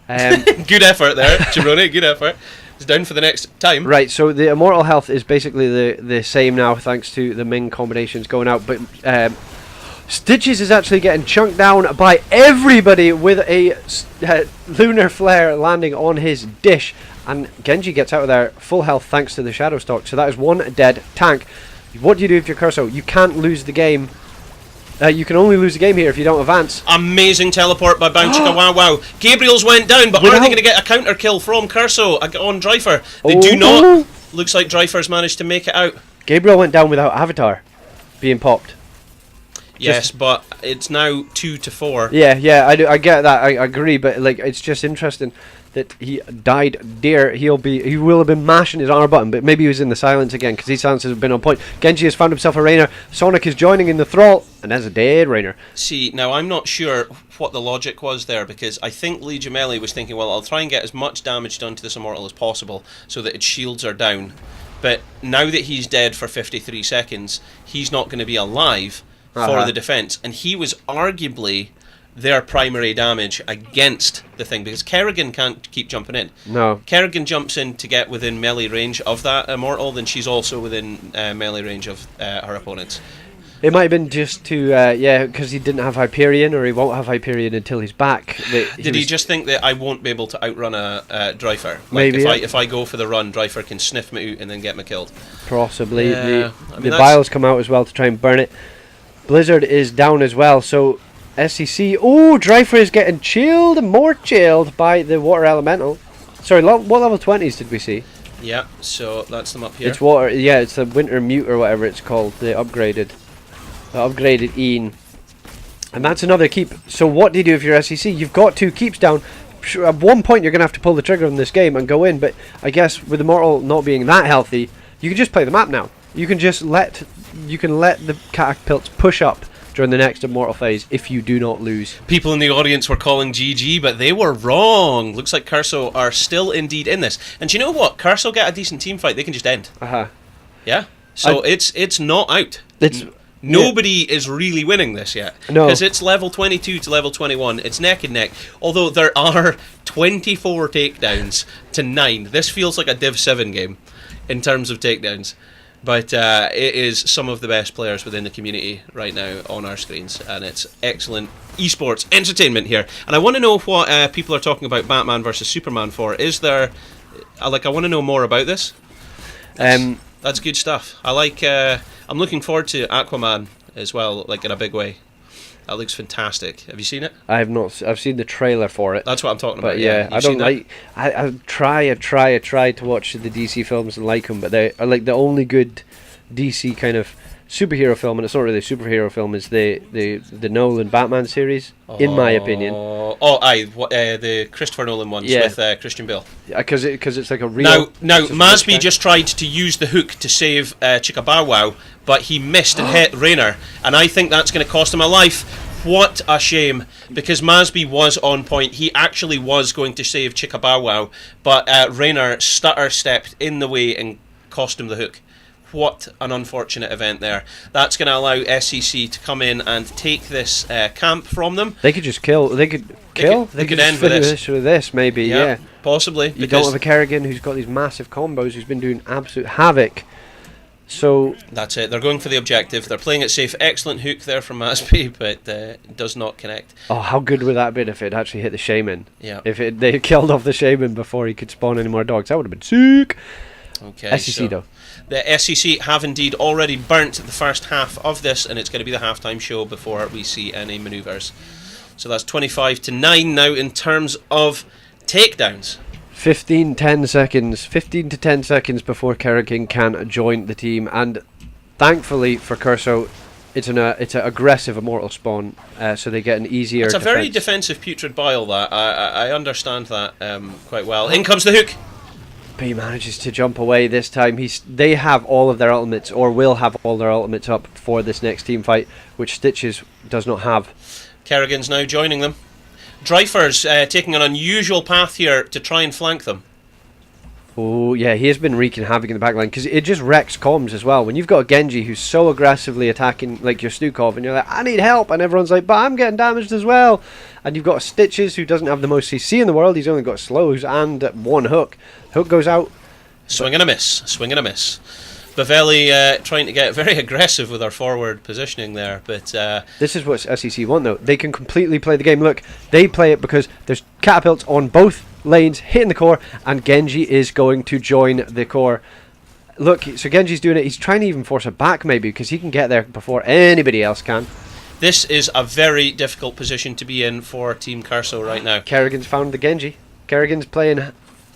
Good effort there, Jabroni. Good effort. It's down for the next time. Right, so the Immortal health is basically the same now, thanks to the Ming combinations going out. But Stitches is actually getting chunked down by everybody with a lunar flare landing on his dish. And Genji gets out of there full health thanks to the Shadow Stalk. So that is one dead tank. What do you do if you're Kurso? You can't lose the game. You can only lose the game here if you don't advance. Amazing teleport by Bounchika. Wow. Gabriel's went down, but are they going to get a counter kill from Kurso on Dreifer? They do not. Looks like Dreifer's managed to make it out. Gabriel went down without Avatar being popped. Yes, but it's now 2-4. Yeah, I get that. I agree, but it's just interesting that he died dear. He will have been mashing his R button, but maybe he was in the silence again because his silences have been on point. Genji has found himself a Rainer. Sonic is joining in the thrall, and there's a dead Rainer. See, now I'm not sure what the logic was there, because I think Lee Gemelli was thinking, well, I'll try and get as much damage done to this Immortal as possible so that its shields are down. But now that he's dead for 53 seconds, he's not going to be alive for the defense, and he was arguably their primary damage against the thing, because Kerrigan can't keep jumping in. No. Kerrigan jumps in to get within melee range of that Immortal, then she's also within melee range of her opponents. It might have been just to, because he didn't have Hyperion, or he won't have Hyperion until he's back. Did he just think that I won't be able to outrun a Dreifer? Like maybe. If I go for the run, Dreifer can sniff me out and then get me killed. Possibly. The vials come out as well to try and burn it. Blizzard is down as well, so SCC. Oh, Dreifer is getting chilled, more chilled by the Water Elemental. Sorry, what level 20s did we see? Yeah, so that's them up here. It's water. Yeah, it's the Winter Mute or whatever it's called. The upgraded Ian. And that's another keep. So what do you do if you're SCC? You've got 2 keeps down. At one point you're going to have to pull the trigger in this game and go in, but I guess with Immortal not being that healthy, you can just play the map now. You can just let the catapults push up during the next Immortal phase if you do not lose. People in the audience were calling GG, but they were wrong. Looks like Kurso are still indeed in this. And do you know what? Kurso get a decent team fight, they can just end. Yeah? So it's not out. Nobody is really winning this yet. No. Because it's level 22 to level 21. It's neck and neck. Although there are 24 takedowns to 9. This feels like a Div 7 game in terms of takedowns. But it is some of the best players within the community right now on our screens, and it's excellent esports entertainment here. And I want to know what people are talking about Batman versus Superman for. Is there, I want to know more about this. That's good stuff. I'm looking forward to Aquaman as well, in a big way. That looks fantastic. Have you seen it? I have not. I've seen the trailer for it. That's what I'm talking But about. yeah, I You've don't seen that? like. I try to watch the DC films and like them, but they are like the only good DC kind of superhero film, and it's not really a superhero film. Is the Nolan Batman series, in my opinion. The Christopher Nolan ones Yeah. with Christian Bale. Because it's like a real. Now it's a Masby rich guy. just tried to use the hook to save Chicka Bow Wow, but he missed and hit Rayner, and I think that's going to cost him a life. What a shame, because Masby was on point. He actually was going to save Chicka Bow Wow, but Rayner stutter-stepped in the way and cost him the hook. What an unfortunate event there. That's going to allow SEC to come in and take this camp from them. They could just kill. They could could just end with finish with this, maybe. Yeah. Possibly. You don't have a Kerrigan who's got these massive combos, who's been doing absolute havoc. So That's it. They're going for the objective. They're playing it safe. Excellent hook there from Masby, but does not connect. oh, how good would that have been if it actually hit the shaman? Yeah. If they killed off the shaman before he could spawn any more dogs, that would have been sick. Okay. SEC though. The SEC have indeed already burnt the first half of this, and it's going to be the halftime show before we see any manoeuvres. So that's 25-9 now in terms of takedowns. 15 to 10 seconds before Kerrigan can join the team, and thankfully for Kurso, it's an aggressive immortal spawn, so they get an easier. It's a very defense. defensive putrid bile. That I understand that quite well. In comes the hook. But he manages to jump away this time. They have all of their ultimates, or will have all their ultimates up for this next team fight, which Stitches does not have. Kerrigan's now joining them. Dryfer's taking an unusual path here to try and flank them. Oh yeah, he has been wreaking havoc in the backline, because it just wrecks comms as well. When you've got a Genji who's so aggressively attacking like your Stukov, and you're like, I need help, and everyone's like, but I'm getting damaged as well. And you've got Stitches who doesn't have the most CC in the world. He's only got slows and one hook. Hook goes out. Swing and a miss. Swing and a miss. Bavelli trying to get very aggressive with our forward positioning there, but This is what SEC want though. They can completely play the game. Look, they play it because there's catapults on both lanes hitting the core, and Genji is going to join the core. Look, so Genji's doing it. He's trying to even force it back maybe, because he can get there before anybody else can. this is a very difficult position to be in for Team Kurso right now. Kerrigan's found the Genji. Kerrigan's playing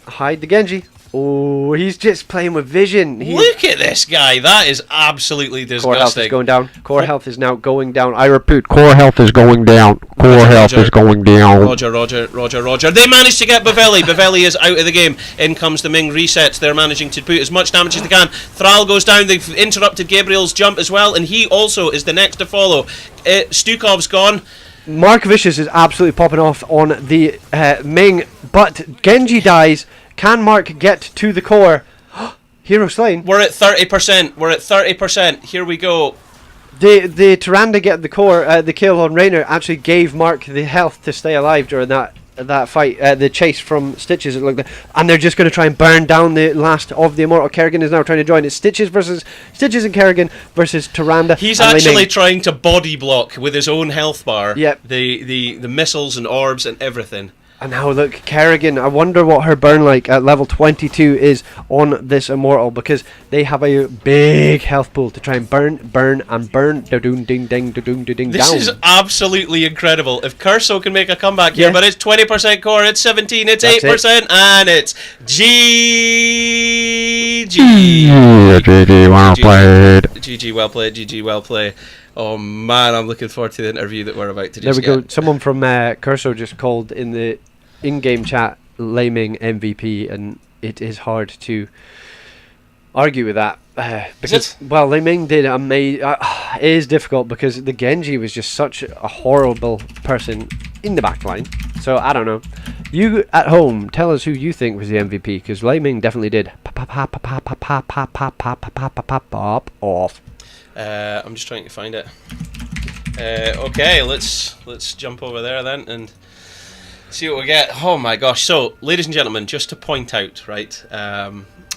hide the Genji. Oh, he's just playing with vision. Look at this guy. That is absolutely Core health is disgusting. going down. Core health is now going down. I repeat, core health is going down. Core health is going down. Roger. They managed to get Bavelli. Bavelli is out of the game. In comes the Ming resets. They're managing to put as much damage as they can. Thrall goes down. They've interrupted Gabriel's jump as well, and he also is the next to follow. Stukov's gone. Mark Vicious is absolutely popping off on the Ming, but Genji dies. Can Mark get to the core? Hero slain. We're at 30%. Here we go. The Tyrande get the core. The kill on Rayner actually gave Mark the health to stay alive during that fight. The chase from Stitches, it looked like, and they're just going to try and burn down the last of the immortal. Kerrigan is now trying to join. It's Stitches and Kerrigan versus Tyrande. He's and actually Li Ming. trying to body block with his own health bar. Yep. The missiles and orbs and everything. And now look, Kerrigan, I wonder what her burn like at level 22 is on this immortal, because they have a big health pool to try and burn, da-doon, ding, ding, da-doon, da-ding, This down. is absolutely incredible. If Kurso can make a comeback here, Yeah. but it's 20% core, it's 17, it's That's 8%, and it's GG. GG, well played. GG, well played. Oh man, I'm looking forward to the interview that we're about to There just we go. get. Someone from Kurso just called in the in-game chat Li Ming MVP, and it is hard to argue with that. Because, well, Li Ming did amazing. It is difficult because the Genji was just such a horrible person in the backline. So I don't know. You at home, tell us who you think was the MVP, because Li Ming definitely did pop off. I'm just trying to find it. Okay, let's jump over there then and see what we get. Oh my gosh! So, ladies and gentlemen, just to point out, right,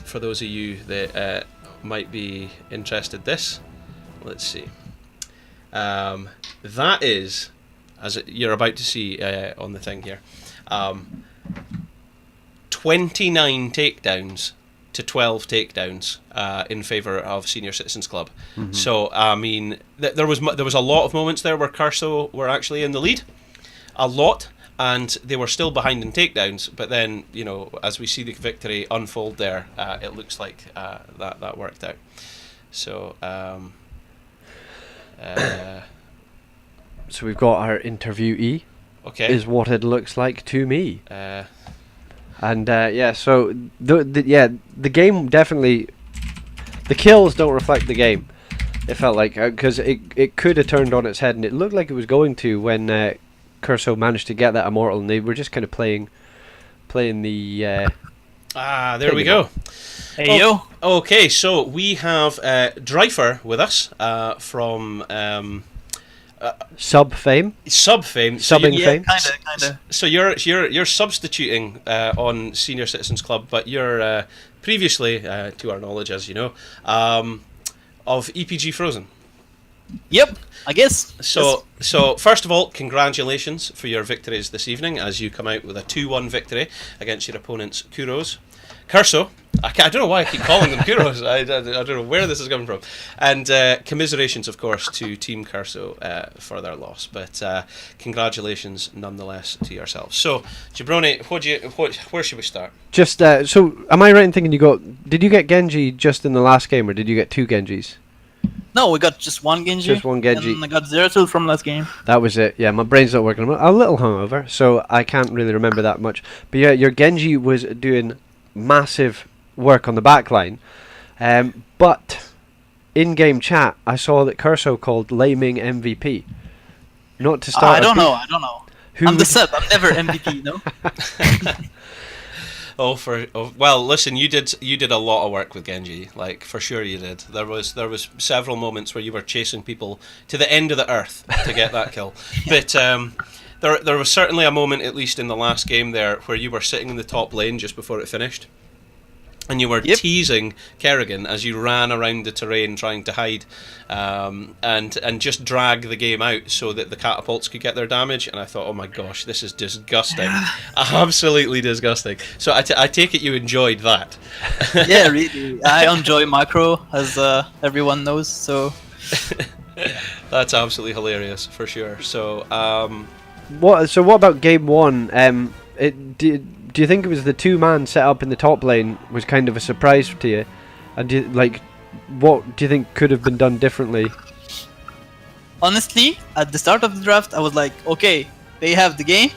for those of you that might be interested, let's see. That is, you're about to see on the thing here, 29 takedowns to 12 takedowns in favour of Senior Citizens Club. So I mean, there was a lot of moments there where Kurso were actually in the lead, a lot, and they were still behind in takedowns. But then, you know, as we see the victory unfold there, it looks like that worked out. So. So we've got our interviewee. Okay. Is what it looks like to me. And so the game definitely, the kills don't reflect the game. It felt like, because it could have turned on its head, and it looked like it was going to when Kurso managed to get that immortal, and they were just kind of playing the. There we go. Hey yo. Okay, so we have Dreifer with us from Sub fame. Fame. Subbing fame. Kinda. So you're substituting on Senior Citizens Club, but you're previously, to our knowledge, as you know, of EPG Frozen. Yep, I guess. So first of all, congratulations for your victories this evening, as you come out with a 2-1 victory against your opponents, Kurso. I don't know why I keep calling them Kursos. I don't know where this is coming from. And commiserations, of course, to Team Kurso for their loss. But congratulations, nonetheless, to yourselves. So, Jabroni, where should we start? Just so, am I right in thinking did you get Genji just in the last game, or did you get 2 Genjis? No, we got just one Genji. Just one Genji. And I got 0-2 from last game. That was it. Yeah, my brain's not working. I'm a little hungover, so I can't really remember that much. But yeah, your Genji was doing massive work on the back line, but in-game chat I saw that Kurso called Laming MVP. Not to start. I don't know. I'm the sub. I'm never MVP, no. Well, listen, you did a lot of work with Genji, like for sure you did. There was several moments where you were chasing people to the end of the earth to get that kill, but there was certainly a moment, at least in the last game there, where you were sitting in the top lane just before it finished. And you were teasing Kerrigan as you ran around the terrain trying to hide, and just drag the game out so that the catapults could get their damage. And I thought, oh my gosh, this is disgusting, absolutely disgusting. So I take it you enjoyed that. Yeah, really. I enjoy macro, as everyone knows. So that's absolutely hilarious for sure. So what about game 1? Do you think it was the 2-man setup in the top lane was kind of a surprise to you? And what do you think could have been done differently? Honestly, at the start of the draft, I was like, okay, they have the game,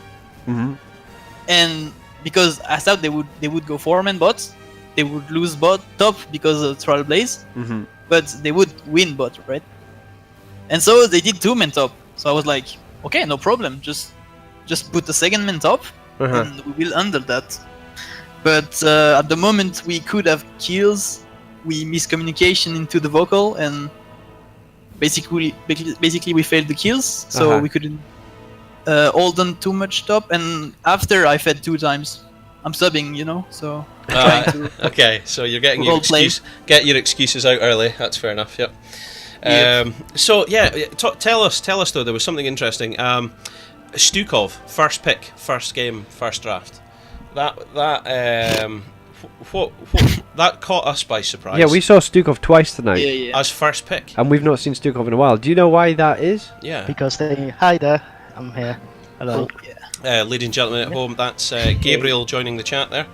and because I thought they would go 4-man bots, they would lose bot top because of Trial Blaze, but they would win bot, right? And so they did 2-man top. So I was like, okay, no problem, just put the 2nd-man top. And we will handle that. But at the moment we could have kills, we miscommunication into the vocal, and basically we failed the kills, so we couldn't hold on too much top. And after I fed 2 times, I'm subbing, you know, so trying to. Okay, so you're getting your excuse. Get your excuses out early. That's fair enough. Yep. So yeah, tell us though. There was something interesting. Stukov, first pick, first game, first draft. That caught us by surprise. Yeah, we saw Stukov twice tonight. Yeah. As first pick. And we've not seen Stukov in a while. Do you know why that is? Yeah. Because hi there, I'm here. Hello. Ladies and gentlemen at home, that's Gabriel joining the chat there.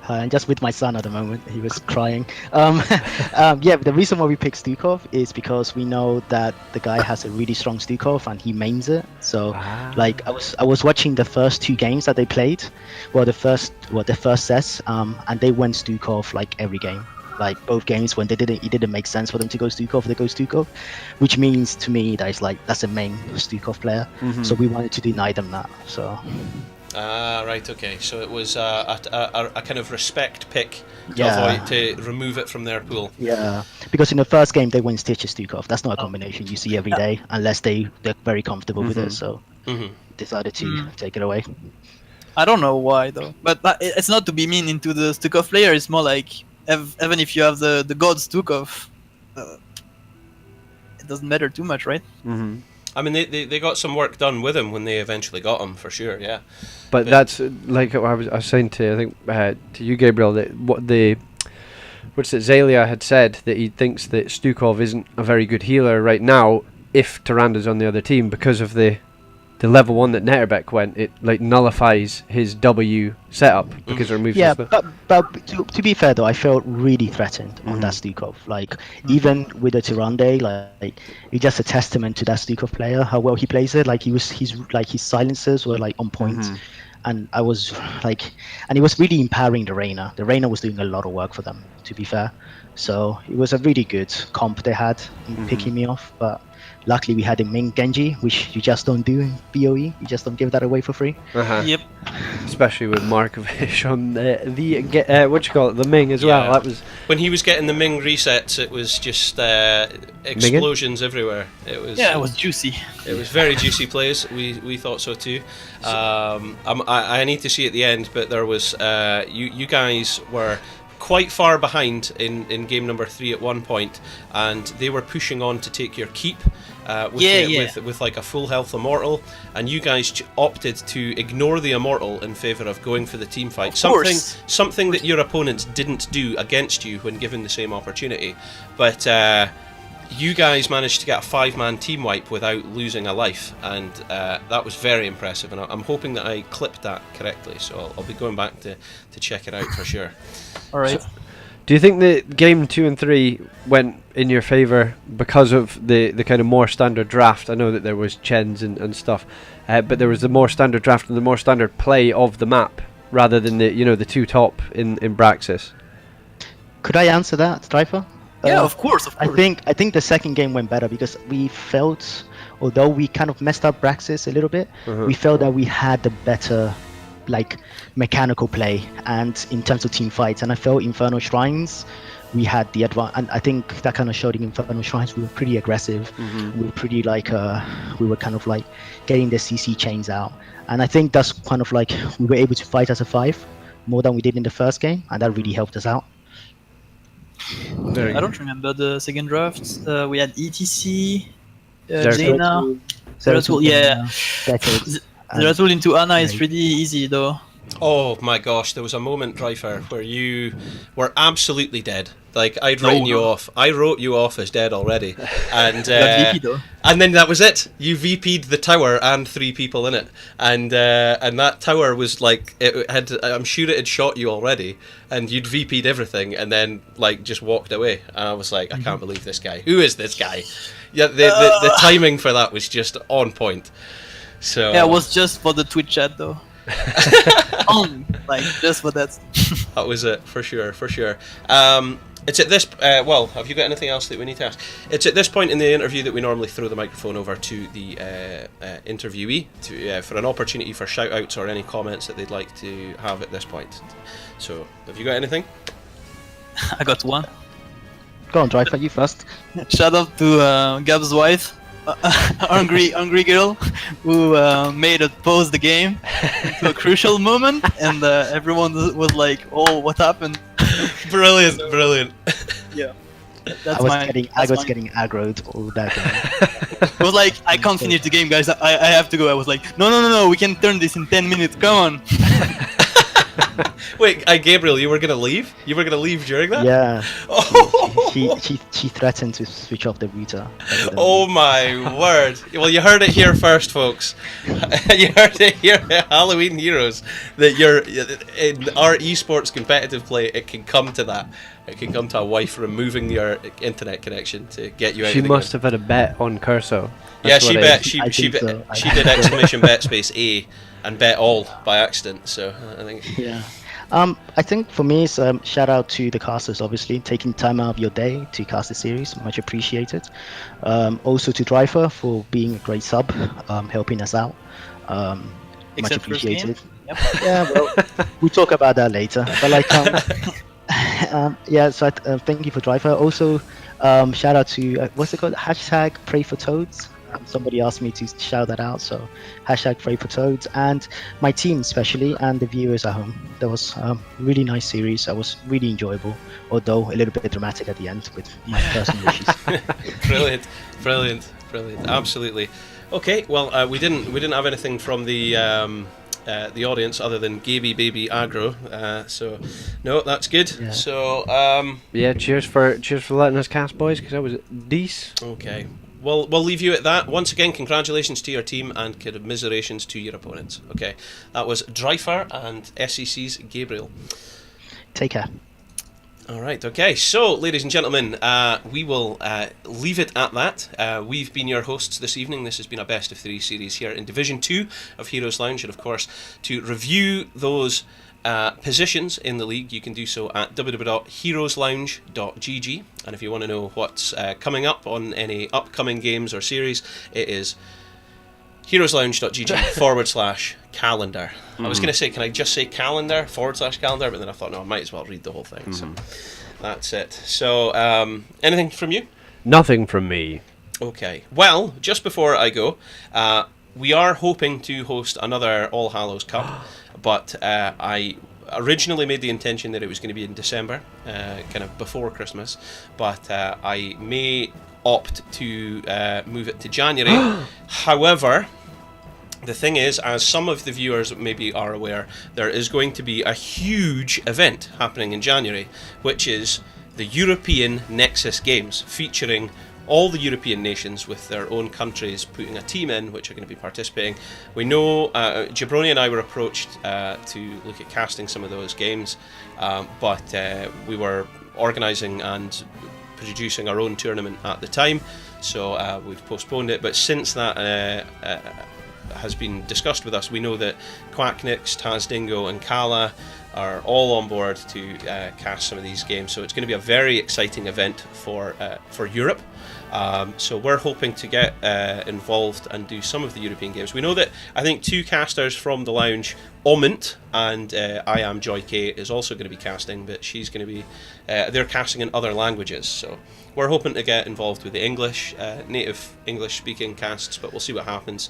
I'm just with my son at the moment. He was crying. The reason why we picked Stukov is because we know that the guy has a really strong Stukov and he mains it. So, like, I was watching the first 2 games that they played, the first sets, and they went Stukov like every game. Like both games, when it didn't make sense for them to go Stukov, they go Stukov, which means to me that it's like that's a main Stukov player. So we wanted to deny them that. So. Right, okay. So it was a kind of respect pick to remove it from their pool. Yeah, because in the first game they went Stitch Stukov. That's not a combination you see every day unless they're very comfortable with it. So decided to take it away. I don't know why though, but it's not to be mean into the Stukov player. It's more like even if you have the god Stukov, it doesn't matter too much, right? I mean, they got some work done with him when they eventually got him, for sure, yeah. But that's like I was saying to, I think, to you, Gabriel, that what the what's it? Zalia had said that he thinks that Stukov isn't a very good healer right now if Tyranda's on the other team because of the level 1 that Netterbeck went. It like nullifies his W setup because it removes Yeah, his but to be fair though, I felt really threatened on that Stukov. Like even with the Tyrande, like it's just a testament to that Stukov player how well he plays it. Like his silencers were like on point. And I was like, and it was really empowering the Reina. The Reina was doing a lot of work for them, to be fair. So it was a really good comp they had in picking me off. But luckily we had a Ming Genji, which you just don't do in BOE. You just don't give that away for free. Yep. especially with Markovic on the Ming as well. That was when he was getting the Ming resets. It was just explosions everywhere. It was juicy. It was very juicy plays. We thought so too. I need to see at the end, but there was you guys were quite far behind in game number 3 at one point, and they were pushing on to take your keep with like a full health immortal, and you guys opted to ignore the immortal in favour of going for the team fight. Something that your opponents didn't do against you when given the same opportunity. But you guys managed to get a 5-man team wipe without losing a life, and that was very impressive, and I'm hoping that I clipped that correctly, so I'll be going back to check it out for sure. Alright. So, do you think that game 2 and 3 went in your favour because of the kind of more standard draft? I know that there was Chens and stuff, but there was the more standard draft and the more standard play of the map rather than the two top in Braxis. Could I answer that, Strifer? Yeah, of course. I think the second game went better because we felt, although we kind of messed up Braxis a little bit, we felt that we had the better mechanical play and in terms of team fights. And I felt Infernal Shrines, we had the advantage, and I think that kind of showed in Infernal Shrines. We were pretty aggressive. We were pretty we were kind of like getting the CC chains out. And I think that's kind of like we were able to fight as a 5 more than we did in the first game, and that really helped us out. I don't remember the second draft. We had ETC, Zeratul. Zeratul, yeah. Zeratul into Ana is Right. pretty easy though. Oh my gosh, there was a moment, Dryfer, where you were absolutely dead. Like, I'd written you off. I wrote you off as dead already. And Got VP though. and then that was it. You VP'd the tower and 3 people in it. And that tower was like, I'm sure it had shot you already, and you'd VP'd everything, and then like just walked away. And I was like, I can't believe this guy. Who is this guy? Yeah, the timing for that was just on point. So Yeah, it was just for the Twitch chat though. Just for that. that was it, for sure. It's at this have you got anything else that we need to ask? It's at this point in the interview that we normally throw the microphone over to the interviewee for an opportunity for shout outs or any comments that they'd like to have at this point. So have you got anything? I got one. Go on, Driver, you first. Shout out to Gab's wife, hungry girl, who made us pause the game to a crucial moment, and everyone was like, "Oh, what happened?" Brilliant. Yeah, I was getting aggroed all that game. It was like, I can't finish the game, guys. I have to go. I was like, no, we can turn this in 10 minutes. Come on. Wait, Gabriel, you were gonna leave? You were gonna leave during that? Yeah. Oh. She threatened to switch off the router. Oh my word! Well, you heard it here first, folks. You heard it here at Halloween Heroes that in our esports competitive play. It can come to that. It can come to a wife removing your internet connection to get you out. She of the must game. have had a bet on Kurso. Yeah, That's she what bet. it is. She think so. did exclamation bet space A and bet all by accident. So I think. Yeah. I think for me, it's shout out to the casters, obviously, taking time out of your day to cast the series, much appreciated. Also to Driver for being a great sub, helping us out, much Except first game. appreciated. Yeah, well, we'll talk about that later. But so thank you for Driver. Also, shout out to what's it called? Hashtag Pray for Toads. Somebody asked me to shout that out, so hashtag Pray for Toads, and my team especially, and the viewers at home. That was a really nice series. That was really enjoyable, although a little bit dramatic at the end with my personal issues. Brilliant. Absolutely. Okay, well, we didn't have anything from the the audience other than Gaby Baby Aggro. So, no, that's good. Yeah. So, Yeah, cheers for letting us cast, boys, because that was decent. okay. We'll leave you at that. Once again, congratulations to your team and commiserations to your opponents. Okay, that was Dryfer and SEC's Gabriel. Take care. All right, okay. So, ladies and gentlemen, we will leave it at that. We've been your hosts this evening. This has been a best of 3 series here in Division 2 of Heroes Lounge. And, of course, to review those positions in the league, you can do so at www.heroeslounge.gg. And if you want to know what's coming up on any upcoming games or series, it is heroeslounge.gg/calendar. I was going to say, can I just say calendar/calendar? But then I thought, no, I might as well read the whole thing. So that's it. So, anything from you? Nothing from me. Okay. Well, just before I go, we are hoping to host another All Hallows Cup, but I originally made the intention that it was going to be in December, kind of before Christmas, but I may opt to move it to January. However, the thing is, as some of the viewers maybe are aware, there is going to be a huge event happening in January, which is the European Nexus Games, featuring all the European nations with their own countries putting a team in, which are going to be participating. We know Jabroni and I were approached to look at casting some of those games, but we were organising and producing our own tournament at the time, so we've postponed it. But since that has been discussed with us, we know that Quacknix, Tazdingo and Kala are all on board to cast some of these games, so it's going to be a very exciting event for Europe. So we're hoping to get involved and do some of the European games. We know that I think 2 casters from the lounge, Omint and I Am Joy K, is also going to be casting, but she's going to be they're casting in other languages, so we're hoping to get involved with the English native English speaking casts, but we'll see what happens.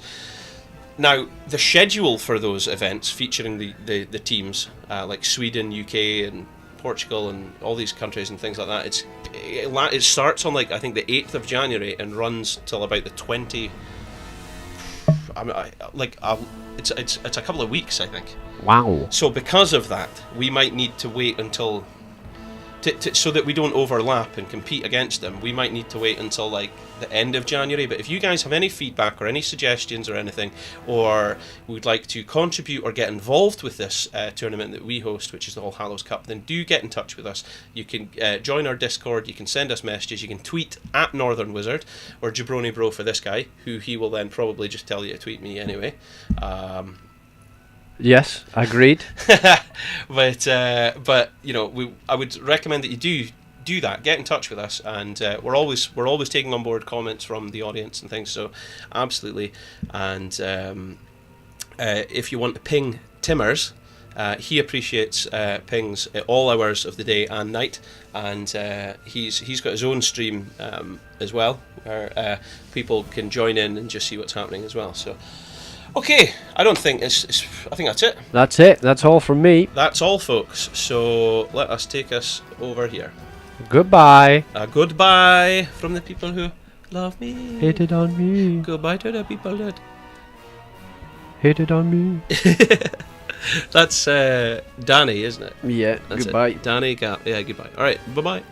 Now, the schedule for those events featuring the teams like Sweden, UK and Portugal and all these countries and things like that, it starts on, like, I think the 8th of January and runs till about the 20. It's a couple of weeks, I think. Wow. So because of that, we might need to wait until so that we don't overlap and compete against them. We might need to wait until like the end of January. But if you guys have any feedback or any suggestions or anything, or would like to contribute or get involved with this tournament that we host, which is the All Hallows Cup, then do get in touch with us. You can join our Discord, you can send us messages, you can tweet at Northern Wizard or Jabroni Bro for this guy, who he will then probably just tell you to tweet me anyway. Yes, agreed. but you know, I would recommend that you do that. Get in touch with us, and we're always taking on board comments from the audience and things. So absolutely. And if you want to ping Timmers, he appreciates pings at all hours of the day and night, and he's got his own stream as well, where people can join in and just see what's happening as well. So. Okay, I think that's it. That's it. That's all from me. That's all, folks. So let us take us over here. Goodbye. A goodbye from the people who love me. Hit it on me. Goodbye to the people that Hit it on me. That's Danny, isn't it? Yeah. That's goodbye. it. Danny, yeah, goodbye. All right, bye-bye.